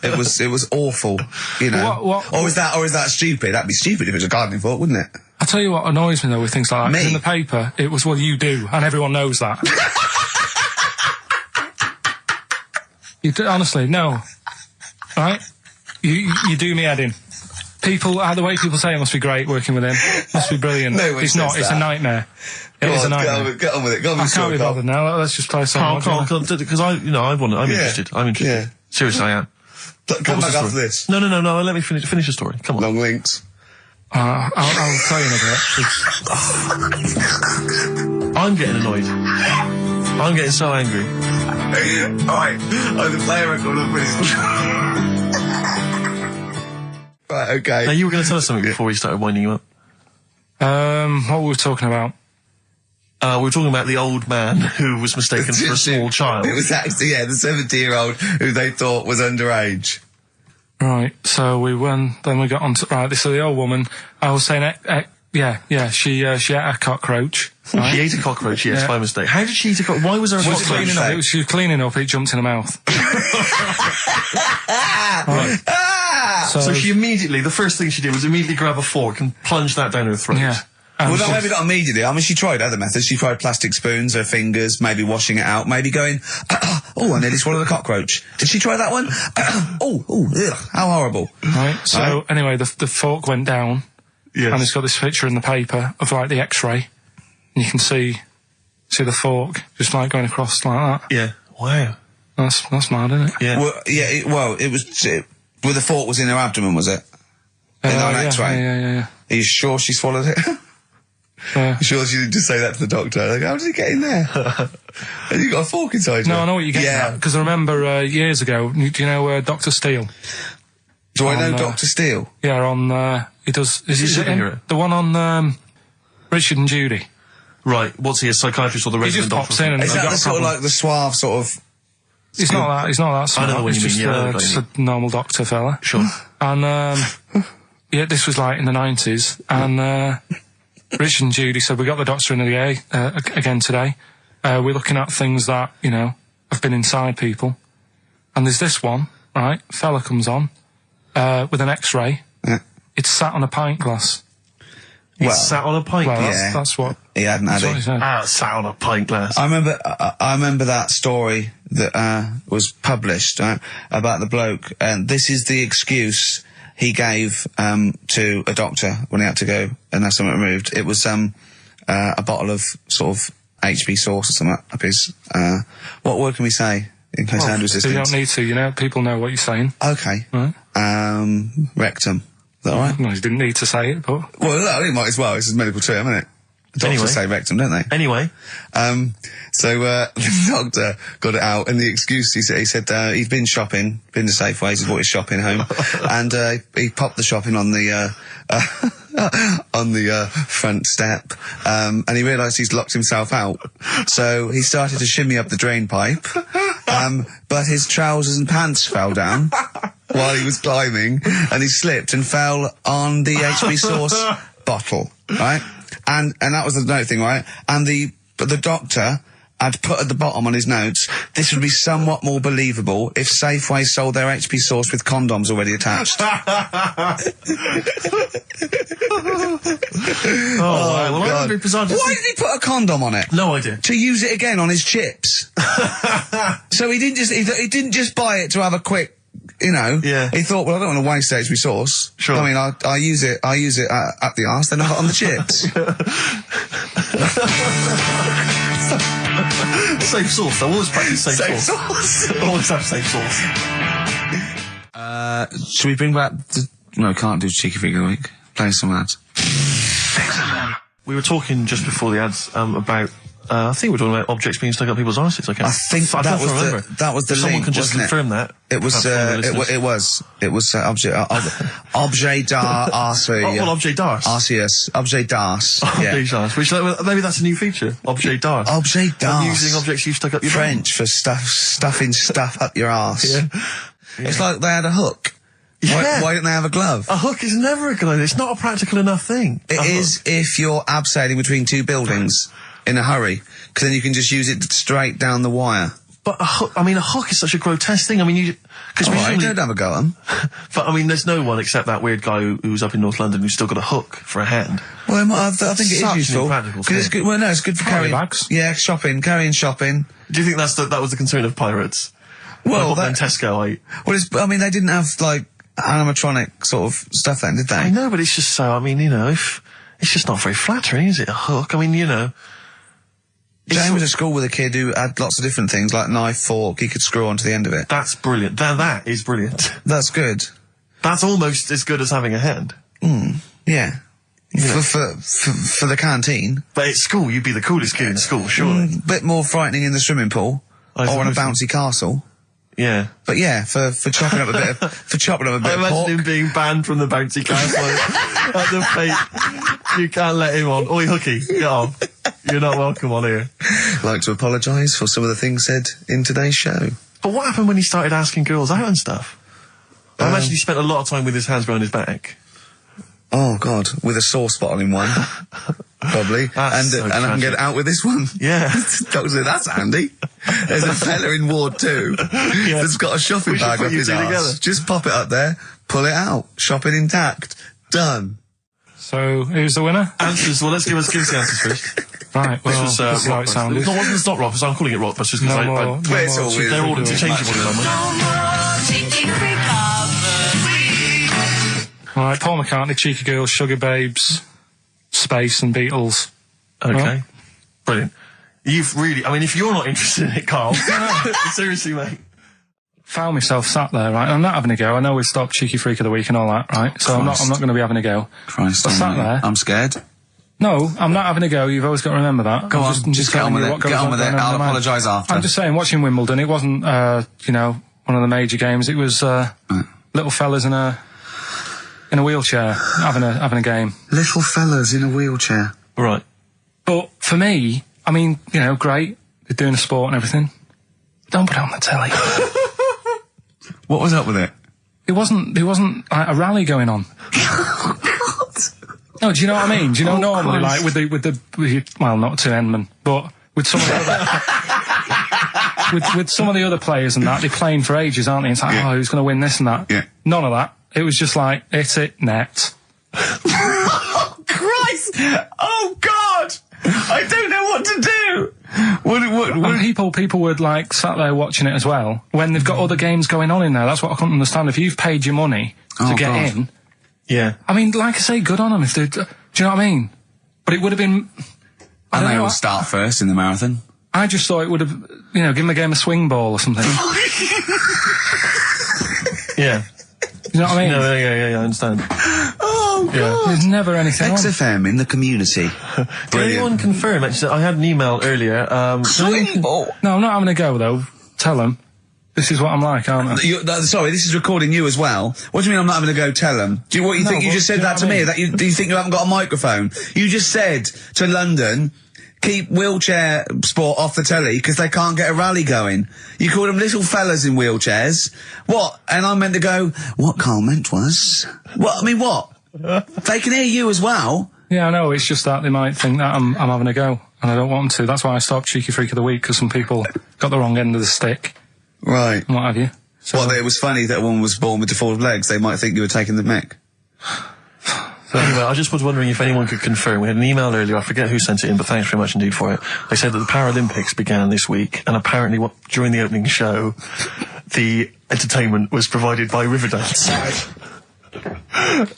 S2: it was awful, you know. Or is that stupid? That'd be stupid if it was a gardening fork, wouldn't it?
S3: I tell you what annoys me though with things like that. 'Cause in the paper, it was, well, you do, and everyone knows that. Honestly, no. Right? You do me head in. People, the way people say it must be great working with him. Must be brilliant.
S2: No one
S3: it's not,
S2: says
S3: it's
S2: that.
S3: a nightmare. It is a nightmare.
S2: Get on with it. Go on
S3: I
S2: with
S3: can't be
S2: Carl.
S3: bothered now. Let's just play a song.
S1: Because I'm interested. I'm interested.
S2: Yeah.
S1: Seriously, I am.
S2: Come
S1: What's
S2: back
S1: the
S2: after
S1: story?
S2: this.
S1: No, let me finish the story. Come on.
S2: Long links.
S3: I'll tell you in a bit.
S1: I'm getting annoyed. I'm getting so angry.
S2: Alright, the player record of British. Right, okay.
S1: Now, you were going to tell us something before we started winding you up.
S3: What were we talking about?
S1: We were talking about the old man who was mistaken for a small child.
S2: It was actually, the 70-year-old who they thought was underage.
S3: Right, so then we got on to, right, this is the old woman. I was saying, she ate a cockroach. Right?
S1: She ate a cockroach, yes, by mistake. How did she eat a cockroach? Why was there a cockroach?
S3: She was cleaning up, it jumped in her mouth. Right.
S1: So she immediately, the first thing she did was immediately grab a fork and plunge that down her throat.
S3: Yeah.
S2: Well, no, maybe not immediately. I mean, she tried other methods. She tried plastic spoons, her fingers, maybe washing it out, maybe going, oh, I nearly swallowed a cockroach. Did she try that one? Ugh, how horrible.
S3: Right, so anyway, the fork went down,
S1: yes.
S3: And it's got this picture in the paper of, like, the X-ray, and you can see the fork just, like, going across like that.
S1: Yeah. Wow.
S3: That's mad, isn't it?
S1: Yeah.
S2: Well, it was, the fork was in her abdomen, was it? In an X-ray?
S3: Yeah.
S2: Are you sure she swallowed it? Sure she didn't just say that to the doctor? Like, how did it get in there? And you got a fork inside you?
S3: No, I know what you're getting at, because I remember years ago, do you know Dr. Steele?
S2: Do I know Dr. Steele?
S3: Yeah, he does...
S1: Is he a superhero?
S3: The one on Richard and Judy.
S1: Right, what's he, a psychiatrist or the resident doctor?
S3: He just pops in and...
S2: Is that the sort of like the suave sort of...
S3: He's not that smart.
S1: I know the one you mean,
S3: just a normal doctor fella.
S1: Sure.
S3: And, this was like in the 90s, and, Richard and Judy said, we got the doctor in again today. We're looking at things that, have been inside people. And there's this one, right? Fella comes on, with an X-ray.
S2: Yeah.
S3: It's sat on a pint glass.
S1: It's sat on a pint glass?
S3: That's what...
S2: He hadn't had it.
S1: Sat on a pint glass.
S2: I remember that story that, was published, about the bloke, and this is the excuse he gave to a doctor when he had to go and have something removed. It was a bottle of sort of HB sauce or something up his... what word can we say in case hand resistance?
S3: You don't need to, people know what you're saying.
S2: Okay.
S3: Right.
S2: Rectum. Is that all right?
S3: No, you didn't need to say it, but...
S2: Well, no, he might as well. It's a medical term, isn't it? Doctors say rectum, don't they?
S1: Anyway.
S2: So the doctor got it out, and the excuse, he said he'd been shopping, been to Safeways, he bought his shopping home, and he popped the shopping on the front step, and he realised he's locked himself out. So he started to shimmy up the drain pipe, but his trousers and pants fell down while he was climbing, and he slipped and fell on the HB sauce bottle, right? And that was the note thing, right? And the doctor had put at the bottom on his notes, this would be somewhat more believable if Safeway sold their HP sauce with condoms already attached.
S1: Wow. Well,
S2: God.
S1: be bizarre to
S2: Why
S1: see.
S2: did he put a condom on it?
S1: No idea.
S2: To use it again on his chips. So he didn't just buy it to have a quick,
S1: Yeah.
S2: He thought, well, I don't want to waste HB sauce.
S1: Sure.
S2: I mean, I use it up the arse, then I put it on the chips.
S1: Safe sauce. I always practice safe sauce. Always have safe sauce.
S2: Should we bring back no, can't do Cheeky Figure of the Week. Play some ads.
S1: We were talking just before the ads about I think we're talking about objects being stuck up people's arses. Okay.
S2: I think that was the
S1: Someone
S2: link,
S1: can just
S2: wasn't
S1: confirm that.
S2: It was objet d'art
S1: well, objet d'art.
S2: Arceus. Objet d'art.
S1: Objet d'art. Which maybe that's a new feature. Objet d'art.
S2: Objet d'art.
S1: Using objects you stuck up your
S2: French for stuffing stuff up your arse.
S1: Yeah.
S2: It's like they had a hook.
S1: Yeah.
S2: Why don't they have a glove?
S1: A hook is never a good idea. It's not a practical enough thing.
S2: It is if you're abseiling between two buildings in a hurry, because then you can just use it straight down the wire.
S1: But a hook is such a grotesque thing. I mean, because
S2: I don't have a go at them.
S1: But I mean, there's no one except that weird guy who was up in North London who's still got a hook for a hand.
S2: Well, I think it is useful.
S1: It's
S2: good. Well, no, it's good for carrying
S3: bags.
S2: Yeah, carrying shopping.
S1: Do you think that was the concern of pirates?
S2: Well,
S1: in Tesco,
S2: they didn't have like animatronic sort of stuff then, did they?
S1: I know, but it's just so. I mean, it's just not very flattering, is it? A hook. I mean, Jane was at school with a kid who had lots of different things, like knife, fork, he could screw onto the end of it. That's brilliant. That is brilliant.
S2: That's good.
S1: That's almost as good as having a hand.
S2: Yeah. For the canteen.
S1: But at school, you'd be the coolest kid in school, surely.
S2: Bit more frightening in the swimming pool. Or on a bouncy castle.
S1: Yeah.
S2: But yeah, for chopping up a bit of,
S1: I imagine him being banned from the bouncy castle at the fate. You can't let him on. Oi, Hooky, get on. You're not welcome on here.
S2: I'd like to apologise for some of the things said in today's show.
S1: But what happened when he started asking girls out and stuff? I imagine he spent a lot of time with his hands behind his back.
S2: Oh, God, with a sauce bottle in one. Probably. And I can get out with this one.
S1: Yeah.
S2: Doctor, that's handy. There's a fella in Ward 2 that's got a shopping bag up his arse. Just pop it up there, pull it out, shopping intact. Done.
S3: So, who's the winner?
S1: Answers. Well, let's give us the answers first.
S3: Right, well,
S1: this was
S3: how it sounded.
S1: No, it wasn't Stop Rockbusters. I'm calling it Rockbusters because they're all interchangeable in
S3: All right, Paul McCartney, Cheeky Girls, Sugar Babes, Space and Beatles.
S1: Okay.
S3: Well,
S1: Brilliant. You've really, if you're not interested in it, Carl, seriously, mate.
S3: Found myself sat there, right, and I'm not having a go. I know we've stopped Cheeky Freak of the Week and all that, right? So I'm not going to be having a go.
S2: Christ,
S3: I sat there.
S2: I'm scared.
S3: No, I'm not having a go. You've always got to remember that.
S2: Go on, just get on with it. Get on with it. I'll apologise after.
S3: I'm just saying, watching Wimbledon, it wasn't, one of the major games. It was little fellas in a wheelchair having a game. Little fellas in a wheelchair.
S1: Right.
S3: But for me, great. They're doing a sport and everything. Don't put it on the telly.
S2: What was up with it?
S3: There wasn't like a rally going on. No, do you know what I mean? Do you know normally, Christ. Like with the well, not to Enman, but with some of the other, with some of the other players and that, they're playing for ages, aren't they? It's like, who's going to win this and that? Yeah. None of that. It was just like, hit it, net.
S2: Oh, Christ! Oh, God! I don't know what to do!
S3: And people would like sat there watching it as well when they've got other games going on in there. That's what I couldn't understand. If you've paid your money to get in,
S1: yeah.
S3: Like I say, good on them. If they, do you know what I mean? But it would have been.
S2: And they all start first in the marathon.
S3: I just thought it would have, give them a game of swing ball or something.
S1: Yeah.
S3: You know what I mean?
S1: No, yeah, I understand.
S2: Oh, God.
S3: Yeah. There's never anything
S2: XFM in the community.
S1: Did anyone confirm? Actually, I had an email earlier.
S2: Swing ball?
S3: No, I'm not having a go, though. Tell them. This is what I'm like, aren't I?
S2: Sorry, this is recording you as well. What do you mean I'm not having to go tell them? Do you think you just said that to me? Do you think you haven't got a microphone? You just said to London, keep wheelchair sport off the telly because they can't get a rally going. You called them little fellas in wheelchairs. What? And I meant to go, what Carl meant was... What? They can hear you as well.
S3: Yeah, I know. It's just that they might think that I'm having a go, and I don't want them to. That's why I stopped Cheeky Freak of the Week, because some people got the wrong end of the stick.
S2: Right.
S3: And what have you. So,
S2: it was funny that one was born with deformed legs. They might think you were taking the mick.
S1: So anyway, I just was wondering if anyone could confirm. We had an email earlier, I forget who sent it in, but thanks very much indeed for it. They said that the Paralympics began this week, and apparently during the opening show, the entertainment was provided by Riverdance.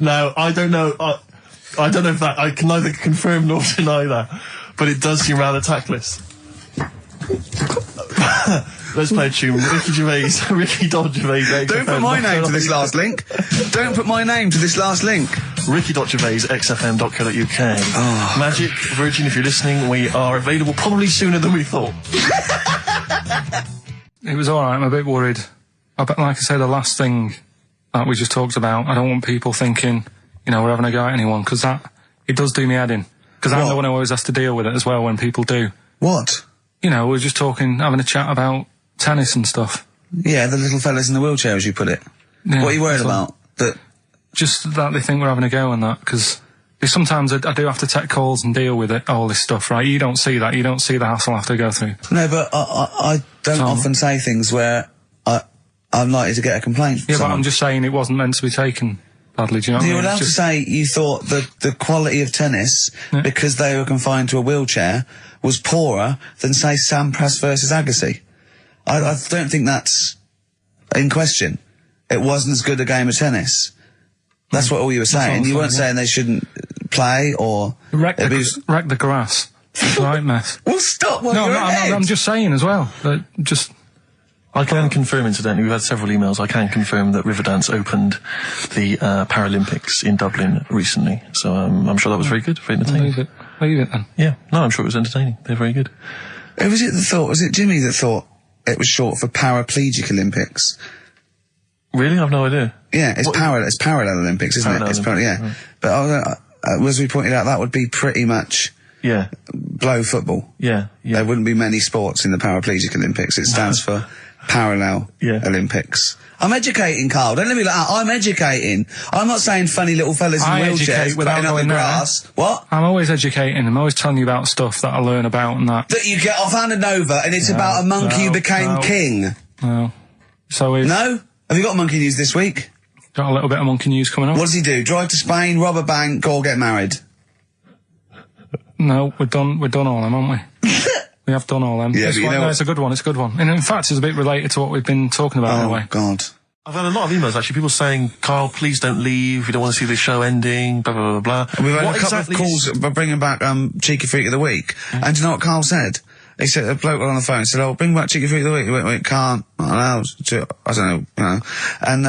S1: Now, I don't know if that, I can neither confirm nor deny that, but it does seem rather tactless. Let's play a tune. Ricky Gervais.
S2: Don't put my name to this last link. Don't put my name to this last link.
S1: Ricky.Gervais, XFM.co.uk. Oh. Magic, Virgin, if you're listening, we are available probably sooner than we thought.
S3: It was alright, I'm a bit worried. Like I say, the last thing that we just talked about, I don't want people thinking, we're having a go at anyone, because it does do me head in. Because I'm the one who always has to deal with it as well when people do.
S2: What?
S3: We're just having a chat about tennis and stuff.
S2: Yeah, the little fellas in the wheelchair, as you put it. Yeah, what are you worried about? That
S3: just that they think we're having a go on that, because sometimes I do have to take calls and deal with it, all this stuff, right? You don't see that. You don't see the hassle I have to go through.
S2: No, but I don't often say things where I'm likely to get a complaint from someone.
S3: But I'm just saying it wasn't meant to be taken badly, do you know what I mean?
S2: You're allowed to say you thought that the quality of tennis, because they were confined to a wheelchair, was poorer than, say, Sampras versus Agassi. I don't think that's in question. It wasn't as good a game of tennis. That's what all you were saying. You weren't saying they shouldn't play or
S3: wreck the grass. Right mess.
S2: Well, stop.
S3: I'm just saying as well.
S1: I can confirm, incidentally, we've had several emails. I can confirm that Riverdance opened the Paralympics in Dublin recently. So I'm sure that was very good, very entertaining.
S3: Leave it then.
S1: Yeah, no, I'm sure it was entertaining. They're very good.
S2: Who was it that thought? Was it Jimmy that thought it was short for Paraplegic Olympics?
S1: Really? I've no idea.
S2: Yeah, it's Parallel Olympics, isn't it? It's yeah. Right. But as we pointed out, that would be pretty much blow football.
S1: Yeah.
S2: There wouldn't be many sports in the Paraplegic Olympics. It stands for Parallel Olympics. I'm educating, Carl. Don't let me like that. I'm educating. I'm not saying funny little fellas in wheelchairs playing up the grass. What?
S3: I'm always educating. I'm always telling you about stuff that I learn about and that.
S2: That you get offhanded over, and it's about a monkey who became king.
S3: No. So
S2: No? Have you got monkey news this week?
S3: Got a little bit of monkey news coming up.
S2: What does he do? Drive to Spain, rob a bank, or get married?
S3: No, we've done all them, haven't we? We have done all them.
S2: Yeah,
S3: it's a good one. It's a good one. And in fact, it's a bit related to what we've been talking about in a way.
S2: Oh, God.
S1: I've had a lot of emails, actually, people saying, Carl, please don't leave, we don't want to see the show ending, blah, blah, blah, blah.
S2: We've had a couple of calls bringing back Cheeky Freak of the Week. And do you know what Carl said? He said, a bloke on the phone said, oh, bring back Cheeky Freak of the Week. He went, we can't, not allowed to, I don't know, you know. And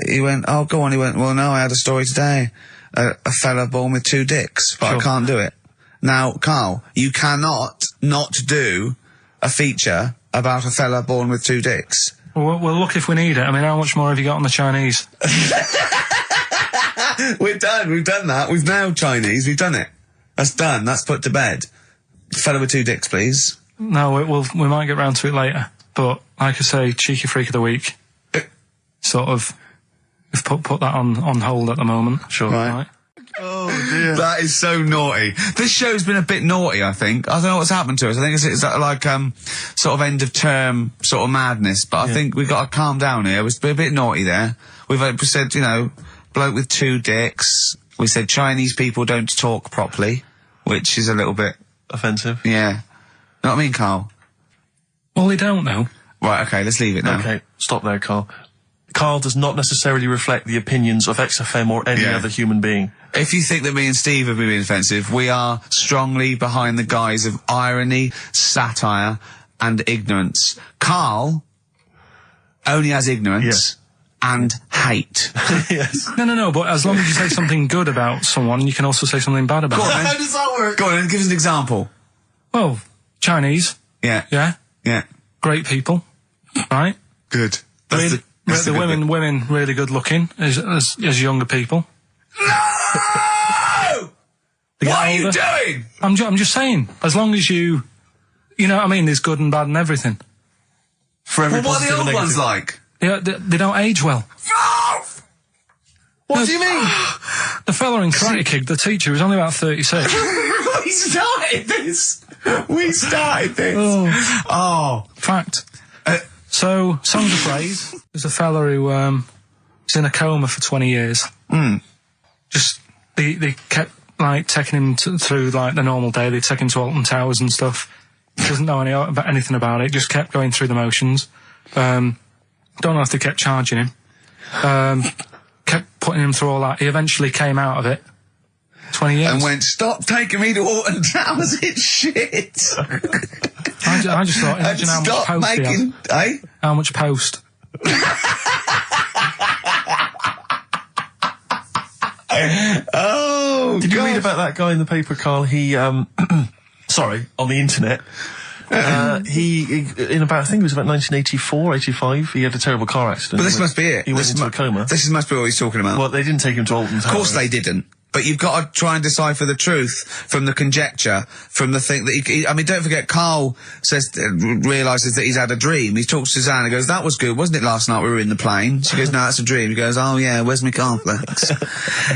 S2: he went, oh, go on. He went, well, no, I had a story today. A fella born with 2 dicks, but I can't do it. Now, Carl, you cannot not do a feature about a fella born with 2 dicks.
S3: Well, we'll look if we need it. I mean, how much more have you got on the Chinese?
S2: We're done. We've done that. We've nailed Chinese. We've done it. That's done. That's put to bed. Fella with 2 dicks, please.
S3: No, we might get round to it later. But, like I say, Cheeky Freak of the Week. Sort of, we've put that on hold at the moment.
S1: Sure.
S2: Right.
S1: Oh, dear.
S2: That is so naughty. This show's been a bit naughty, I think. I don't know what's happened to us. I think it's like, sort of end of term sort of madness, but I think we've got to calm down here. We've been a bit naughty there. We've said, you know, bloke with 2 dicks. We said Chinese people don't talk properly, which is a little bit
S1: offensive.
S2: Yeah. Know what I mean, Carl?
S3: Well, they don't know.
S2: Right, okay, let's leave it now.
S1: Okay, stop there, Carl. Carl does not necessarily reflect the opinions of XFM or any other human being.
S2: If you think that me and Steve have been being offensive, we are strongly behind the guise of irony, satire, and ignorance. Carl only has ignorance and hate.
S1: Yes.
S3: No, but as long as you say something good about someone, you can also say something bad about them.
S2: How does that work? Go on, and give us an example.
S3: Well, Chinese.
S2: Yeah.
S3: Yeah?
S2: Yeah.
S3: Great people. Right?
S2: Good.
S3: That's the women really good looking as younger people.
S2: No! What are you doing?
S3: I'm just saying, as long as you know what I mean, there's good and bad and everything.
S1: For every
S2: what are the old ones like?
S3: Yeah, they don't age well.
S2: What do you mean?
S3: The fella in Karate Kid, the teacher, was only about 36.
S2: We started this. Oh.
S3: Fact. So, songs of praise. There's a fella who was in a coma for 20 years. Just they kept like taking him through like the normal day. They take him to Alton Towers and stuff. Doesn't know anything about it. Just kept going through the motions. Don't know if they kept charging him. Kept putting him through all that. He eventually came out of it. 20 years.
S2: And went, stop taking me to Alton Towers, it's shit.
S3: I just thought, imagine how much post he has.
S2: Eh?
S3: How much post?
S2: Oh,
S1: Did you read about that guy in the paper, Carl? He, sorry, on the internet. He, in about, I think it was about 1984, 85, he had a terrible car accident.
S2: But this must be it.
S1: He went into a coma.
S2: This must be what he's talking about.
S1: Well, they didn't take him to Alton Towers.
S2: Of course they didn't. but you've got to try and decipher the truth from the conjecture, from the thing that I mean, don't forget, Karl realises that he's had a dream. He talks to Suzanne and goes, "That was good, wasn't it, last night we were in the plane?" She goes, "No, that's a dream." He goes, "Oh yeah, where's my cornflakes?"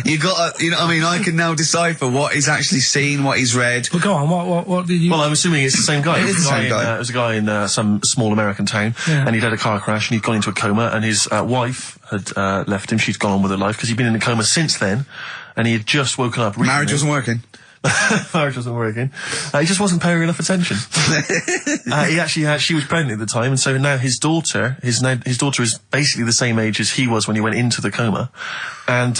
S2: You got to, you know what I mean? I can now decipher what he's actually seen, what he's read.
S3: Well, go on, what did you...
S1: Well, I'm assuming it's the same guy.
S2: It is the same guy.
S1: It was a guy in some small American town, and he'd had a car crash, and he'd gone into a coma, and his wife had left him. She'd gone on with her life, because he'd been in a coma since then, and he had just woken up recently.
S2: Marriage wasn't working.
S1: Marriage wasn't working. He just wasn't paying enough attention. He actually had, she was pregnant at the time, and so now his daughter is basically the same age as he was when he went into the coma, and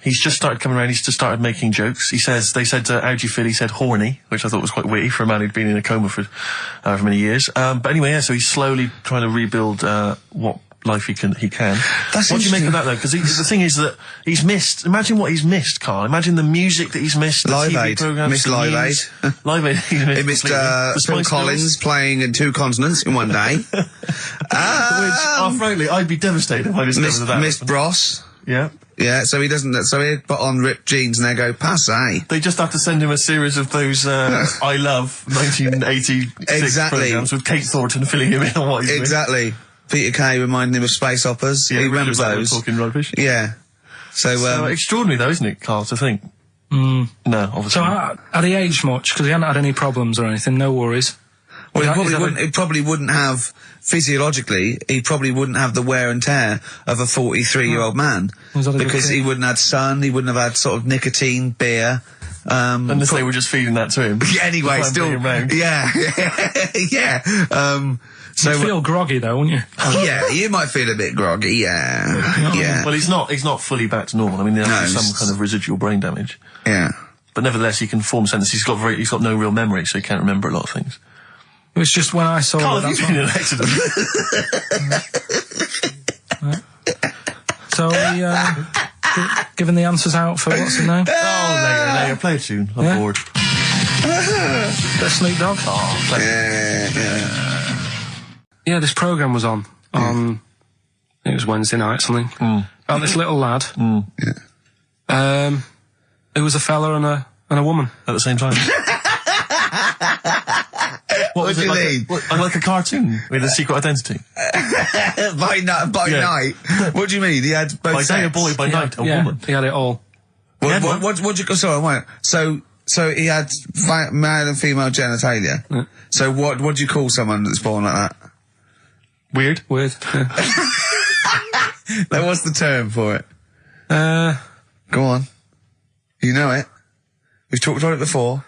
S1: he's just started coming around. He's just started making jokes. They said, "How do you feel?" He said, "Horny," which I thought was quite witty for a man who'd been in a coma for many years. But anyway, yeah. So he's slowly trying to rebuild what life he can.
S2: That's
S1: what do you make of that, though? Because the thing is that he's missed. Imagine what he's missed, Karl. Imagine the music that he's missed. The
S2: Live
S1: TV
S2: Aid.
S1: programs,
S2: Missed Live Aid.
S1: Live Aid.
S2: He missed Phil Collins playing in 2 continents in one day.
S1: Which, frankly, I'd be devastated if I discovered that.
S2: Missed Bros.
S1: Yeah.
S2: Yeah, so he doesn't. So he'd put on ripped jeans and they go passe.
S1: They just have to send him a series of those I Love 1986 programs with Kate Thornton filling him in on what he's
S2: Exactly. Peter Kay reminding him of space operas.
S1: Yeah,
S2: he remembers those.
S1: Talking rubbish.
S2: Yeah. So
S1: extraordinary, though, isn't it, Karl, to think? No, obviously.
S3: So had he aged much? Because he hadn't had any problems or anything. No worries.
S2: Well, he probably wouldn't have, physiologically, he probably wouldn't have the wear and tear of a 43-year-old man. Because he wouldn't have had sun, he wouldn't have had sort of nicotine, beer.
S1: Unless they were just feeding that to him.
S2: Anyway, still. Yeah. Yeah.
S3: So you'd feel groggy, though, wouldn't you?
S2: Yeah, you might feel a bit groggy, yeah.
S1: Well, he's not fully back to normal. I mean, there's some kind of residual brain damage.
S2: Yeah. But
S1: nevertheless, he can form sentences. He's got no real memory, so he can't remember a lot of things.
S3: It was just when I saw
S1: Karl, have you been in an accident?
S3: So giving the answers out for what's his name?
S1: Later, play a tune. I'm bored.
S3: Bit of Snoop Dogg.
S1: Oh, play
S3: Yeah, this programme was on. It was Wednesday night, something. About this little lad. It was a fella and a woman.
S1: At the same time.
S2: What do you mean?
S1: Like a cartoon with a secret identity?
S2: By night? What do you mean? He had both
S1: by day a boy, by night a woman.
S3: He had it all.
S2: What'd you... Sorry, wait. So he had male and female genitalia. Yeah. So what do you call someone that's born like that?
S1: Weird.
S3: Yeah.
S2: Now, what's the term for it? Go on. You know it. We've talked about it before.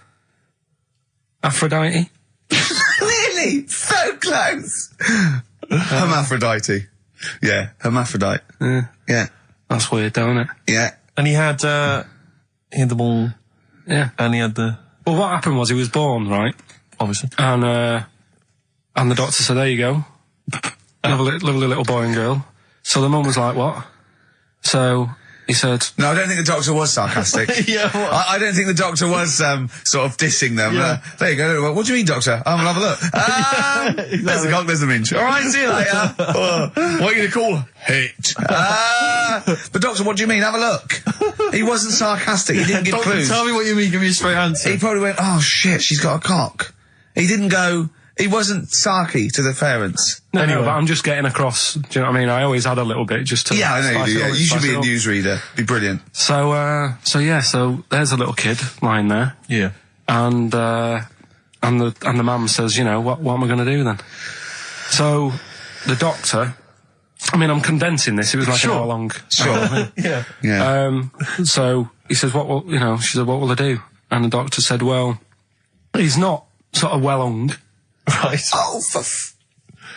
S3: Aphrodite.
S2: Really? So close. Hermaphrodite. Yeah, hermaphrodite. Yeah.
S3: That's weird, though, isn't it?
S2: Yeah.
S1: And he had the ball.
S3: Yeah.
S1: And he had the...
S3: Well, what happened was he was born, right?
S1: Obviously.
S3: And the doctor said, there you go. Lovely little boy and girl. So the mum was like, what? So he said...
S2: No, I don't think the doctor was sarcastic.
S1: Yeah,
S2: I don't think the doctor was sort of dissing them.
S1: Yeah.
S2: There you go. What do you mean, doctor? I'll have a look.
S1: Exactly.
S2: There's a cock, there's a minch. All right, see you later. What are you going to call her? Hit. But doctor, what do you mean? Have a look. He wasn't sarcastic. He didn't give clues.
S1: Tell me what you mean. Give me a straight answer.
S2: He probably went, oh shit, she's got a cock. He didn't go... He wasn't sarky to the parents.
S3: No, but I'm just getting across. Do you know what I mean? I always had a little bit just to...
S2: Yeah, I know you do. Yeah. You should be a newsreader. Be brilliant.
S3: So there's a little kid lying there.
S1: Yeah.
S3: And the mum says, you know, what am I going to do then? So the doctor... I mean, I'm condensing this. It was like an hour long.
S2: Sure.
S1: Yeah.
S3: So he says, she said, what will I do? And the doctor said, well, he's not sort of well hung.
S1: Right.
S2: Oh,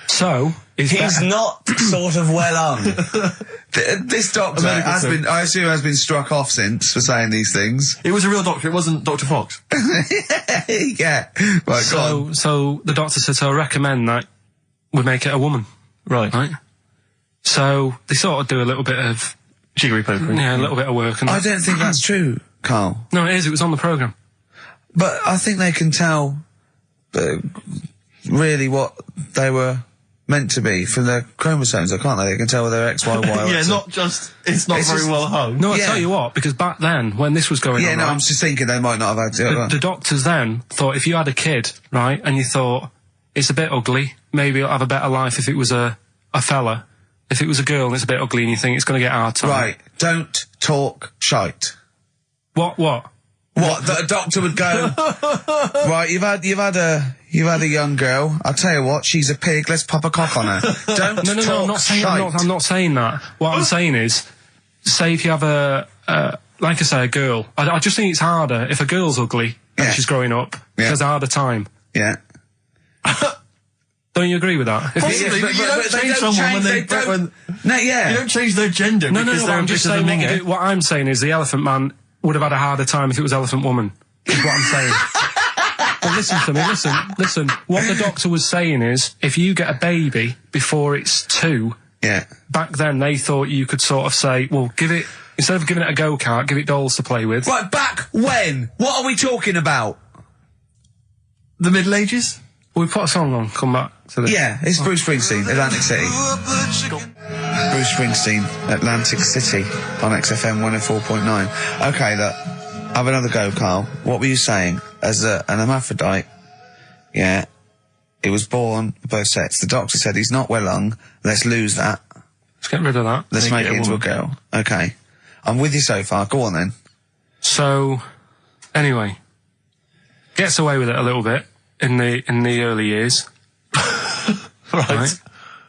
S3: so
S2: he's not sort of well on. This doctor has been struck off since for saying these things.
S1: It was a real doctor. It wasn't Dr. Fox.
S2: Yeah. Right.
S3: So the doctor said, so I recommend that we make it a woman.
S1: Right.
S3: So they sort of do a little bit of
S1: jiggery pokery.
S3: Yeah, a little bit of work. And
S2: I don't think that's true, Karl.
S3: No, it is. It was on the programme.
S2: But I think they can tell really what they were meant to be from their chromosomes, can't they? They can tell whether they're X, Y, Y.
S1: Yeah, not just. It's not very well hung.
S3: No, I tell you what, because back then, when this was going on,
S2: no,
S3: right,
S2: I'm just thinking they might not have had
S3: the doctors then thought if you had a kid, right, and you thought it's a bit ugly, maybe it'll have a better life if it was a fella. If it was a girl and it's a bit ugly and you think it's going to get hard time.
S2: Right, don't talk shite.
S3: What?
S2: What? That a doctor would go, right, you've had a young girl, I'll tell you what, she's a pig, let's pop a cock on her. Don't
S3: No,
S2: talk
S3: I'm not saying,
S2: shite.
S3: I'm not saying that. What I'm saying is, say if you have like I say, a girl, I just think it's harder if a girl's ugly and she's growing up, she has a harder time.
S2: Yeah.
S3: Don't you agree with that?
S1: Possibly, but you don't change someone when they don't.
S2: No, yeah.
S1: You don't change their gender.
S3: No,
S1: because they're
S3: I'm just saying
S1: ambitious
S3: what I'm saying is the Elephant Man would have had a harder time if it was Elephant Woman. Is what I'm saying. But listen to me, listen. What the doctor was saying is, if you get a baby before it's 2, back then they thought you could sort of say, well, instead of giving it a go-kart, give it dolls to play with.
S2: Right, back when? What are we talking about?
S1: The Middle Ages?
S3: We put a song on, come back to this.
S2: Yeah, it's Bruce Springsteen, Atlantic City. Bruce Springsteen, Atlantic City, on XFM 104.9. Okay, look, have another go, Carl. What were you saying? As an hermaphrodite, he was born both sets. The doctor said he's not well hung, let's lose that.
S3: Let's get rid of that.
S2: Let's make it into a girl. Okay. I'm with you so far, go on then.
S3: So, anyway, gets away with it a little bit in the early years. right.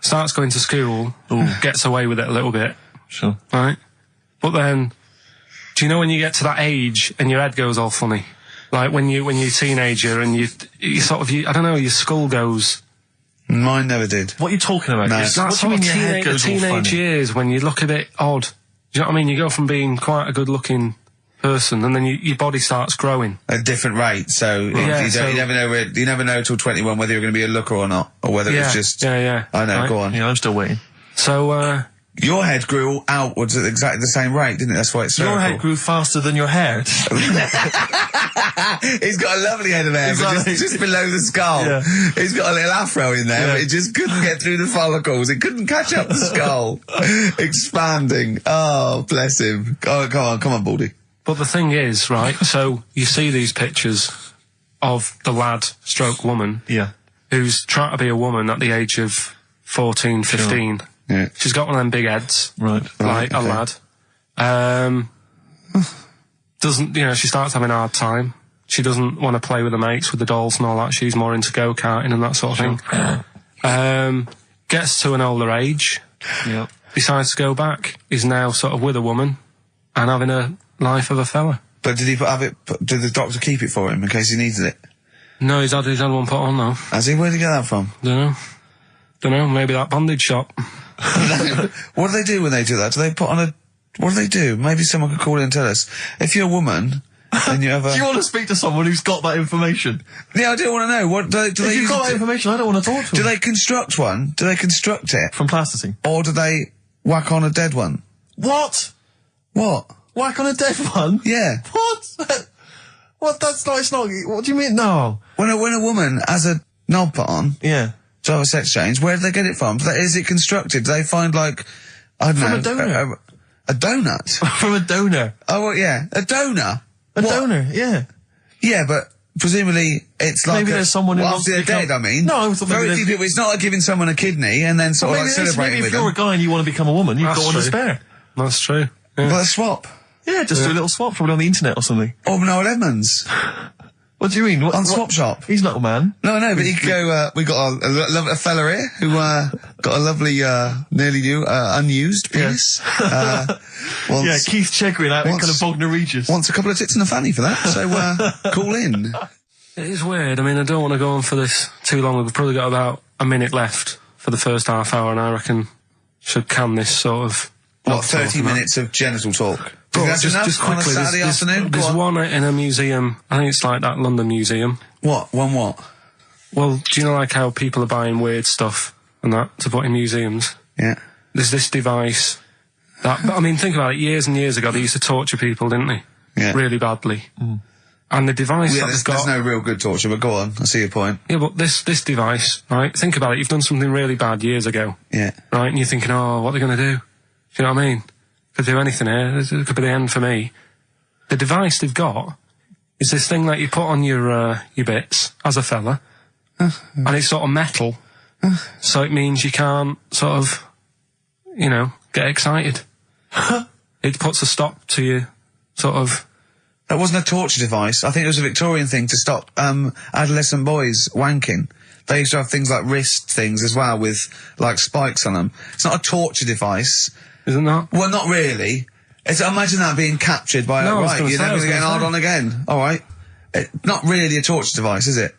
S3: Starts going to school, gets away with it a little bit.
S1: Sure.
S3: Right? But then, do you know when you get to that age and your head goes all funny? Like when you're a teenager and you sort of, I don't know, your skull goes...
S2: Mine never did.
S1: What are you talking about?
S2: No.
S3: That sort of teenage years when you look a bit odd. Do you know what I mean? You go from being quite a good-looking person and then your body starts growing.
S2: At a different rate, so, you never know till 21 whether you're going to be a looker or not, or whether it's just...
S3: Yeah.
S2: I know,
S3: right.
S2: go on.
S1: Yeah, I'm still waiting.
S3: So,
S2: your head grew outwards at exactly the same rate, didn't it? That's why it's spherical.
S1: Your head grew faster than your hair.
S2: He's got a lovely head of hair, but just below the skull. Yeah. He's got a little afro in there, but it just couldn't get through the follicles. It couldn't catch up the skull. Expanding. Oh, bless him. Oh, come on, Baldy.
S3: But the thing is, right, so you see these pictures of the lad stroke woman who's trying to be a woman at the age of 14, 15. Sure.
S2: Yeah.
S3: She's got one of them big heads.
S1: Right.
S3: Like a lad. She starts having a hard time. She doesn't want to play with the mates, with the dolls and all that. She's more into go-karting and that sort of thing. Gets to an older age.
S1: Yep.
S3: Decides to go back. Is now sort of with a woman and having a life of a fella.
S2: But did the doctor keep it for him in case he needed it?
S3: No, he's had one put on though.
S2: Has he? Where'd he get that from?
S3: Don't know, maybe that bondage shop.
S2: What do they do when they do that? Do they put on what do they do? Maybe someone could call in and tell us. If you're a woman, and you have a...
S1: Do you want to speak to someone who's got that information?
S2: Yeah, I do want to know. What do they
S1: if you've got that information, I don't want to talk to them.
S2: Do they construct one? Do they construct it?
S1: From plasticine?
S2: Or do they whack on a dead one?
S1: What?
S2: What?
S1: Whack on a dead one?
S2: Yeah.
S1: What? What? That's not, it's not, what do you mean? No.
S2: When a woman has a knob put on...
S1: Yeah.
S2: To have a sex change, where do they get it from? Is it constructed? Do they find, like, I don't know...
S1: From a donor.
S2: A donut?
S1: From a donor.
S2: Oh, well, yeah. A donor?
S1: A donor, yeah.
S2: Yeah, but presumably it's like...
S1: Maybe there's someone who wants
S2: after they're dead, I mean.
S1: No, I thought
S2: very few people, it's not like giving someone a kidney and then sort of like celebrating with them.
S1: Maybe if you're a guy and you want to become a woman, you've got one to spare.
S3: That's true. Yeah.
S2: Well, a swap.
S1: Yeah, just do a little swap, probably on the internet or something.
S2: Or Noel Edmonds.
S1: What do you mean?
S2: On Swap Shop.
S1: He's not a man.
S2: No, but he could go, we got a fella here who, got a lovely, nearly new, unused penis.
S1: Keith Chegwin out in kind of Bognor Regis.
S2: Wants a couple of tits and a fanny for that, so, call in.
S3: It is weird. I mean, I don't want to go on for this too long. We've probably got about a minute left for the first half hour, and I reckon should can this sort of...
S2: What, 30 minutes of genital talk?
S3: Just quickly,
S2: on a Saturday afternoon?
S3: There's one in a museum. I think it's like that London Museum.
S2: What? What?
S3: Well, do you know like how people are buying weird stuff and that to put in museums?
S2: Yeah.
S3: There's this device that, I mean, think about it. Years and years ago, they used to torture people, didn't they?
S2: Yeah.
S3: Really badly. Mm. And the device
S2: Yeah,
S3: that
S2: there's,
S3: they've got...
S2: there's no real good torture, but go on, I see your point.
S3: Yeah, but this device, right, think about it, you've done something really bad years ago.
S2: Yeah.
S3: Right, and you're thinking, oh, what are they going to do? Do you know what I mean? Could do anything here, it could be the end for me. The device they've got is this thing that you put on your bits, as a fella, and it's sort of metal, so it means you can't sort of, you know, get excited. It puts a stop to you, sort of...
S2: That wasn't a torture device. I think it was a Victorian thing to stop adolescent boys wanking. They used to have things like wrist things as well with, like, spikes on them. It's not a torture device.
S3: Isn't that?
S2: Well, not really. Imagine that being captured by,
S3: No,
S2: right, you're never going to get hard on again. All right. Not really a torture device, is it?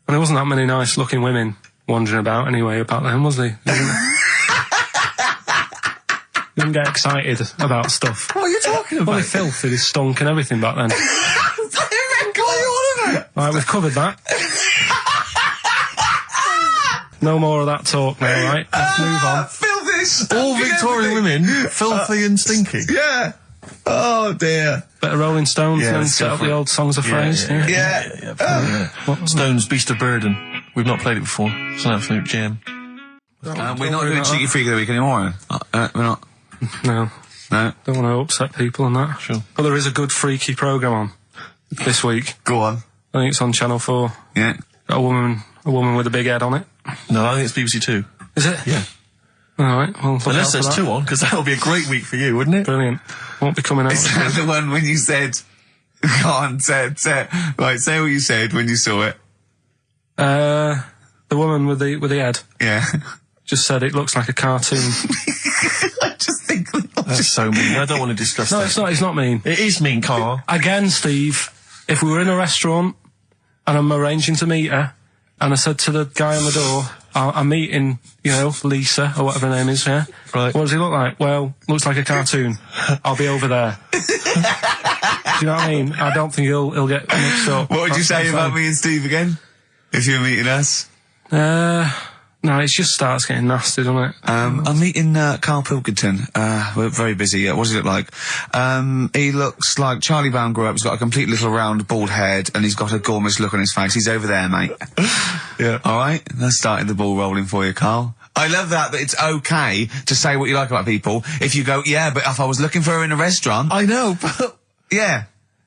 S3: And there wasn't that many nice-looking women wandering about anyway about them, was there? You didn't get excited about stuff.
S1: What are you talking about?
S3: Well, they filthy, they stunk and everything back then. Right, we've covered that. No more of that talk now, right? Let's move on.
S2: Filthy,
S1: all Victorian women, filthy and stinky.
S2: Yeah. Oh, dear.
S3: Better Rolling Stones and set up the old songs of phrase.
S2: Yeah.
S1: Stones, Beast of Burden. We've not played it before. It's an absolute gem.
S2: We're not doing Cheeky Freak of the Week anymore. We're not.
S3: No.
S2: No.
S3: Don't want to upset people and that.
S1: Sure.
S3: But there is a good freaky programme on this week.
S2: Go on.
S3: I think it's on Channel 4.
S2: Yeah.
S3: Got a woman with a big head on it.
S1: No, I think it's BBC Two.
S3: Is it?
S1: Yeah.
S3: Alright, well, look
S1: Unless
S3: out for
S1: there's
S3: that.
S1: two on, because that'll be a great week for you, wouldn't it?
S3: Brilliant. Won't be coming out.
S2: Is that the one when you said... Go on, say what you said when you saw it.
S3: The woman with the head.
S2: Yeah.
S3: Just said it looks like a cartoon.
S2: I just think...
S1: That's so mean. I don't want to discuss
S3: No,
S1: that.
S3: it's not mean.
S1: It is mean, Carl.
S3: Again, Steve, if we were in a restaurant and I'm arranging to meet her, and I said to the guy on the door, I'm meeting, you know, Lisa, or whatever her name is, yeah?
S1: Right.
S3: What does he look like? Well, looks like a cartoon. I'll be over there. Do you know what I mean? I don't think he'll get mixed up.
S2: What would you say about me and Steve again? If you were meeting us?
S3: No, it just starts getting nasty, doesn't it?
S2: I'm meeting Karl Pilkington. We're very busy. What does he look like? He looks like Charlie Brown grew up. He's got a complete little round bald head, and he's got a gormless look on his face. He's over there, mate.
S1: Yeah.
S2: All right, that's starting the ball rolling for you, Karl. I love that it's okay to say what you like about people. If you go, yeah, but if I was looking for her in a restaurant...
S1: I know, but...
S2: Yeah.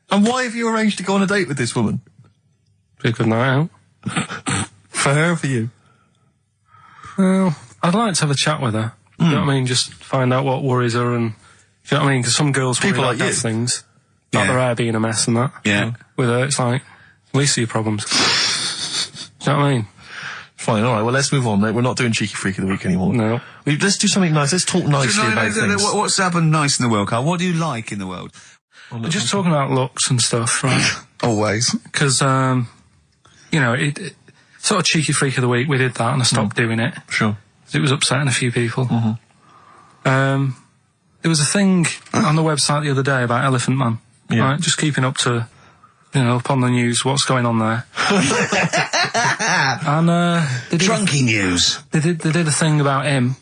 S1: And why have you arranged to go on a date with this woman?
S3: Be a good night out.
S1: For her or for you?
S3: Well, I'd like to have a chat with her. You know what I mean? Just find out what worries her and... Do you know what I mean? Because some girls worry
S1: People
S3: about
S1: like you.
S3: things. Like their hair being a mess and that.
S2: Yeah.
S3: With her, it's like, at least your problems. Do you know what I mean?
S1: Fine, alright, well let's move on, mate. We're not doing Cheeky Freak of the Week anymore.
S3: No.
S1: Let's do something nice. Let's talk nicely about things.
S2: What's happened nice in the world, Karl? What do you like in the world?
S3: We're just talking about looks and stuff, right?
S2: Always.
S3: Because, you know, it sort of Cheeky Freak of the Week, we did that and I stopped doing it.
S1: Sure.
S3: It was upsetting a few people. There was a thing on the website the other day about Elephant Man.
S1: Yeah.
S3: Right? Just keeping up to, you know, up on the news, what's going on there. And, they did
S2: Drunky news.
S3: They did a thing about him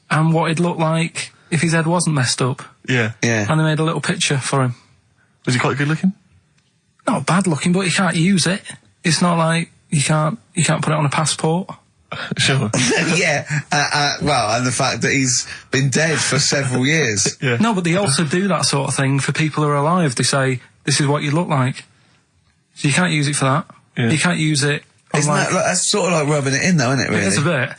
S3: and what he'd look like if his head wasn't messed up.
S1: Yeah.
S2: Yeah.
S3: And they made a little picture for him.
S1: Was he quite good looking?
S3: Not bad looking, but you can't use it. It's not like you can't put it on a passport.
S1: Sure.
S2: Yeah. Well, and the fact that he's been dead for several years.
S1: Yeah.
S3: No, but they also do that sort of thing for people who are alive. They say, this is what you look like. So you can't use it for that.
S1: Yeah.
S3: You can't use it on
S2: Isn't that that's sort of like rubbing it in, though, isn't it, really?
S3: It is a bit.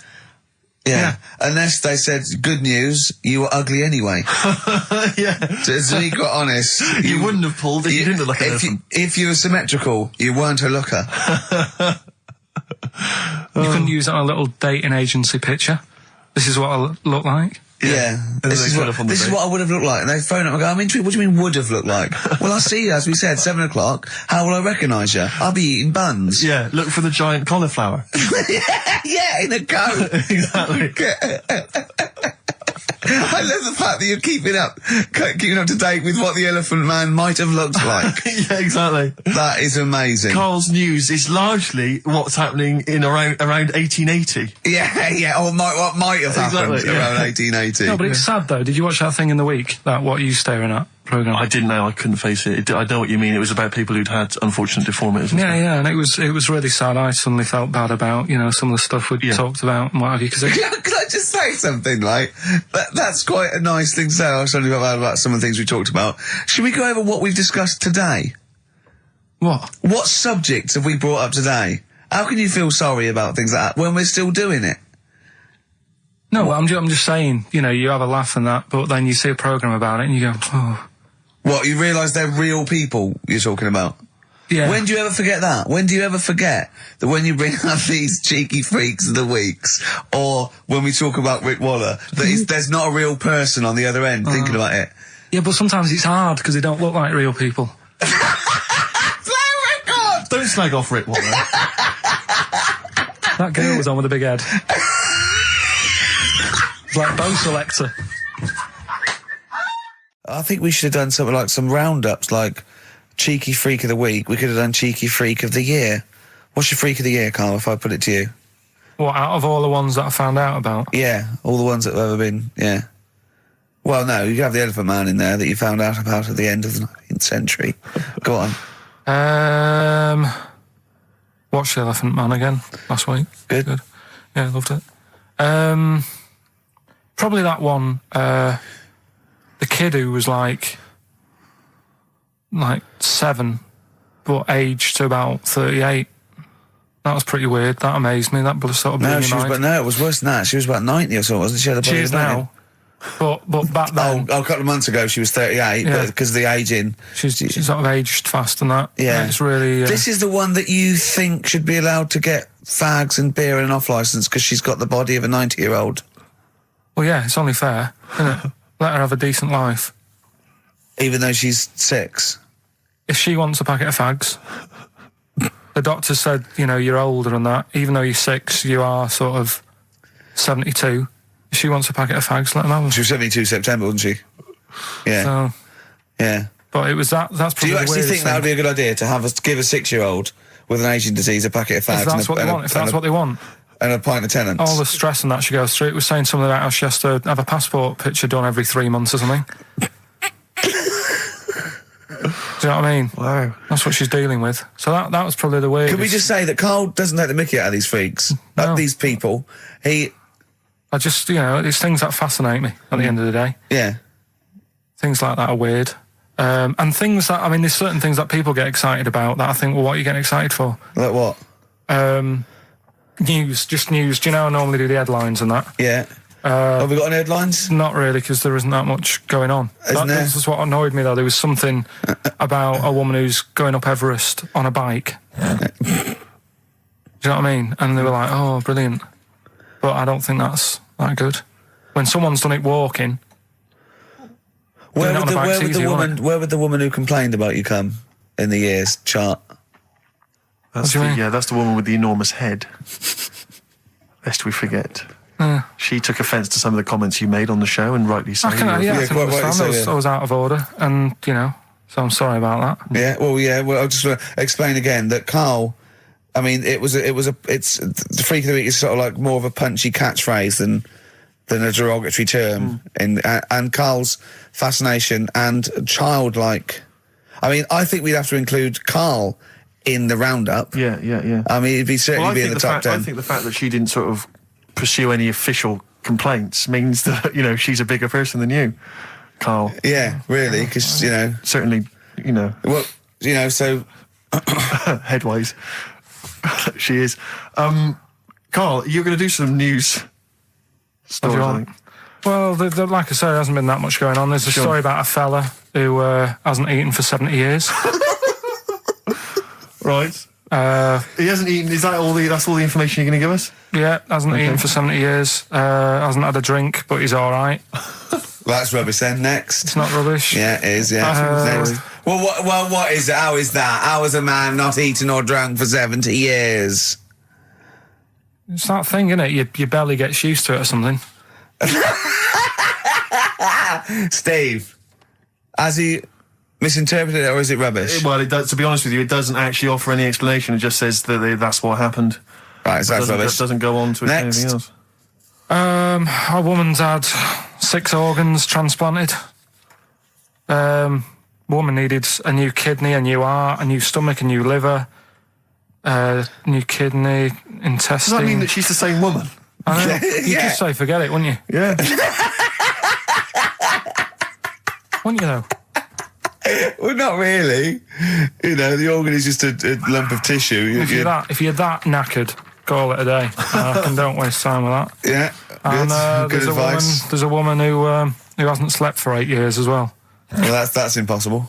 S2: Yeah. Unless they said, good news, you were ugly anyway.
S1: Yeah.
S2: To be quite honest.
S1: You wouldn't have pulled if you didn't look like an elephant.
S2: If you were symmetrical, you weren't a looker.
S3: You couldn't use it on a little dating agency picture. This is what I look like.
S2: Yeah.
S1: And
S2: This
S1: they
S2: is
S1: turn up on the
S2: what
S1: date.
S2: I would have looked like. And they phone up and go, I'm intrigued, what do you mean would have looked like? Well, I'll see you, as we said, 7 o'clock. How will I recognise you? I'll be eating buns.
S1: Yeah, look for the giant cauliflower.
S2: Yeah, in a coat.
S1: Exactly.
S2: I love the fact that you're keeping up to date with what the Elephant Man might have looked like.
S1: Yeah, exactly.
S2: That is amazing.
S1: Carl's news is largely what's happening in around 1880.
S2: Yeah, or what might have happened
S1: Exactly, yeah.
S2: around 1880.
S3: No, but it's sad though. Did you watch that thing in the week? That what are you staring at? programme.
S1: I didn't know. I couldn't face it. I know what you mean. It was about people who'd had unfortunate deformities.
S3: Yeah, and it was really sad. I suddenly felt bad about, you know, some of the stuff we'd talked about and what have you. Cause
S2: Could I just say something, like, that's quite a nice thing to say. I was suddenly felt bad about some of the things we talked about. Should we go over what we've discussed today?
S3: What?
S2: What subjects have we brought up today? How can you feel sorry about things like that when we're still doing it?
S3: No, I'm just saying, you know, you have a laugh and that, but then you see a programme about it and you go, oh.
S2: What, you realise they're real people you're talking about?
S3: Yeah.
S2: When do you ever forget that? When do you ever forget that when you bring up these cheeky freaks of the weeks, or when we talk about Rick Waller, that there's not a real person on the other end thinking about it?
S3: Yeah, but sometimes it's hard because they don't look like real people.
S1: Don't slag off Rick Waller.
S3: That girl was on with a big head. It's like bow selector.
S2: I think we should have done something like some roundups, like Cheeky Freak of the Week. We could have done Cheeky Freak of the Year. What's your Freak of the Year, Carl, if I put it to you?
S3: What, out of all the ones that I found out about?
S2: Yeah, all the ones that have ever been, yeah. Well, no, you have the Elephant Man in there that you found out about at the end of the 19th century. Go on.
S3: Watched The Elephant Man again last week.
S2: Good.
S3: Yeah, loved it. Probably that one, the kid who was like 7, but aged to about 38. That was pretty weird. That amazed me. That sort of blew my mind.
S2: No, it was worse than that. She was about 90 or so, wasn't she?
S3: She is now. But back then...
S2: a couple of months ago she was 38, but because of the ageing...
S3: She's sort of aged fast and that.
S2: Yeah.
S3: It's really...
S2: This is the one that you think should be allowed to get fags and beer and an off-licence because she's got the body of a 90-year-old.
S3: Well, yeah, it's only fair, isn't it? Let her have a decent life.
S2: Even though she's 6?
S3: If she wants a packet of fags... The doctor said, you know, you're older and that. Even though you're 6, you are sort of 72... If she wants a packet of fags, let them have them.
S2: She was 72 September, wasn't she? Yeah.
S3: So,
S2: yeah.
S3: But it was that's probably the weirdest thing.
S2: Do you actually think that would be a good idea, to give a 6-year-old with an aging disease a packet of fags?
S3: If that's what they want.
S2: And a pint of Tennants.
S3: All the stress and that she goes through. It was saying something about how she has to have a passport picture done every 3 months or something. Do you know what I mean?
S1: Wow.
S3: That's what she's dealing with. So that was probably the weirdest.
S2: Can we just say that Carl doesn't take the mickey out of these freaks?
S3: No.
S2: These people.
S3: I just, you know, it's things that fascinate me at the end of the day.
S2: Yeah.
S3: Things like that are weird. And things that, I mean, there's certain things that people get excited about that I think, well, what are you getting excited for?
S2: Like what?
S3: News. Do you know I normally do the headlines and that?
S2: Yeah. Have we got any headlines?
S3: Not really, because there isn't that much going on. This is what annoyed me, though. There was something about a woman who's going up Everest on a bike. Do you know what I mean? And they were like, oh, brilliant. But I don't think that's that good. When someone's done it walking...
S2: Where would the woman who complained about you come in the years chart?
S1: That's that's the woman with the enormous head. Lest we forget. She took offence to some of the comments you made on the show, and rightly so.
S3: I can understand. I was out of order, and, you know, so I'm sorry about that.
S2: Yeah, well, I'll just explain again that Carl... I mean, it's the Freak of the Week is sort of like more of a punchy catchphrase than a derogatory term. And Carl's fascination and childlike. I mean, I think we'd have to include Carl in the roundup.
S1: Yeah.
S2: I mean, it'd certainly be in the top 10.
S1: I think the fact that she didn't sort of pursue any official complaints means that, you know, she's a bigger person than you, Carl.
S2: Yeah, really, because, you know...
S1: Certainly, you know...
S2: Well, you know, so...
S1: Headways. She is. Carl, you're going to do some news stories, I think.
S3: Well, like I said, there hasn't been that much going on. There's a story about a fella who hasn't eaten for 70 years.
S1: Right. He hasn't eaten. Is that all that's all the information you're going to give us?
S3: Yeah, hasn't eaten for 70 years. Hasn't had a drink, but he's all right.
S2: That's rubbish then. Next.
S3: It's not rubbish.
S2: Yeah, it is, yeah. Next. Well, what is it? How is that? How is a man not eaten or drunk for 70 years?
S3: It's that thing, isn't it? Your belly gets used to it or something.
S2: Steve, has he misinterpreted it, or is it rubbish?
S1: Well, it does, to be honest with you, it doesn't actually offer any explanation. It just says that that's what happened.
S2: Right, so that's rubbish.
S1: It doesn't go on to anything else.
S3: A woman's had 6 organs transplanted. Woman needed a new kidney, a new heart, a new stomach, a new liver, new kidney, intestine.
S1: Does that mean that she's the same woman?
S3: I know. You'd just say forget it, wouldn't you?
S1: Yeah.
S3: Wouldn't you though?
S2: Well, not really. You know, the organ is just a lump of tissue.
S3: If you're that knackered, call it a day. And don't waste time with that.
S2: Yeah.
S3: And
S2: good advice.
S3: there's a woman who hasn't slept for 8 years as well.
S2: Well, that's impossible.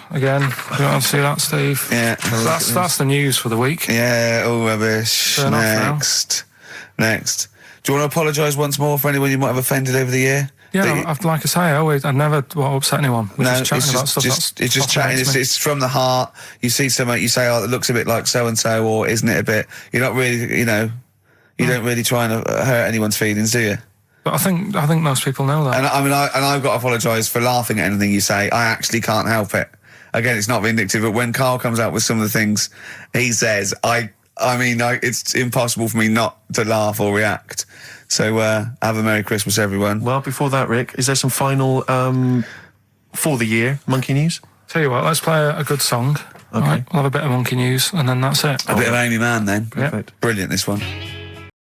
S3: Again, you don't want to see that, Steve.
S2: Yeah.
S3: That's the news for the week.
S2: Yeah, all rubbish.
S3: Turn off
S2: Next. Do you want to apologise once more for anyone you might have offended over the year?
S3: Yeah, like I say, I never want to upset anyone. We're just chatting about stuff.
S2: It's just chatting. It's from the heart. You see something, you say, "Oh, it looks a bit like so and so," or "Isn't it a bit?" You're not really, you don't really try and hurt anyone's feelings, do you?
S3: But I think most people know that.
S2: And I've got to apologise for laughing at anything you say. I actually can't help it. Again, it's not vindictive, but when Karl comes out with some of the things he says, it's impossible for me not to laugh or react. So, have a Merry Christmas, everyone.
S1: Well, before that, Rick, is there some final, for the year, monkey news?
S3: Tell you what, let's play a good song.
S1: Okay.
S3: Right, we'll have a bit of monkey news, and then that's it.
S2: A bit of Amy Mann, then.
S1: Perfect.
S2: Brilliant, this one.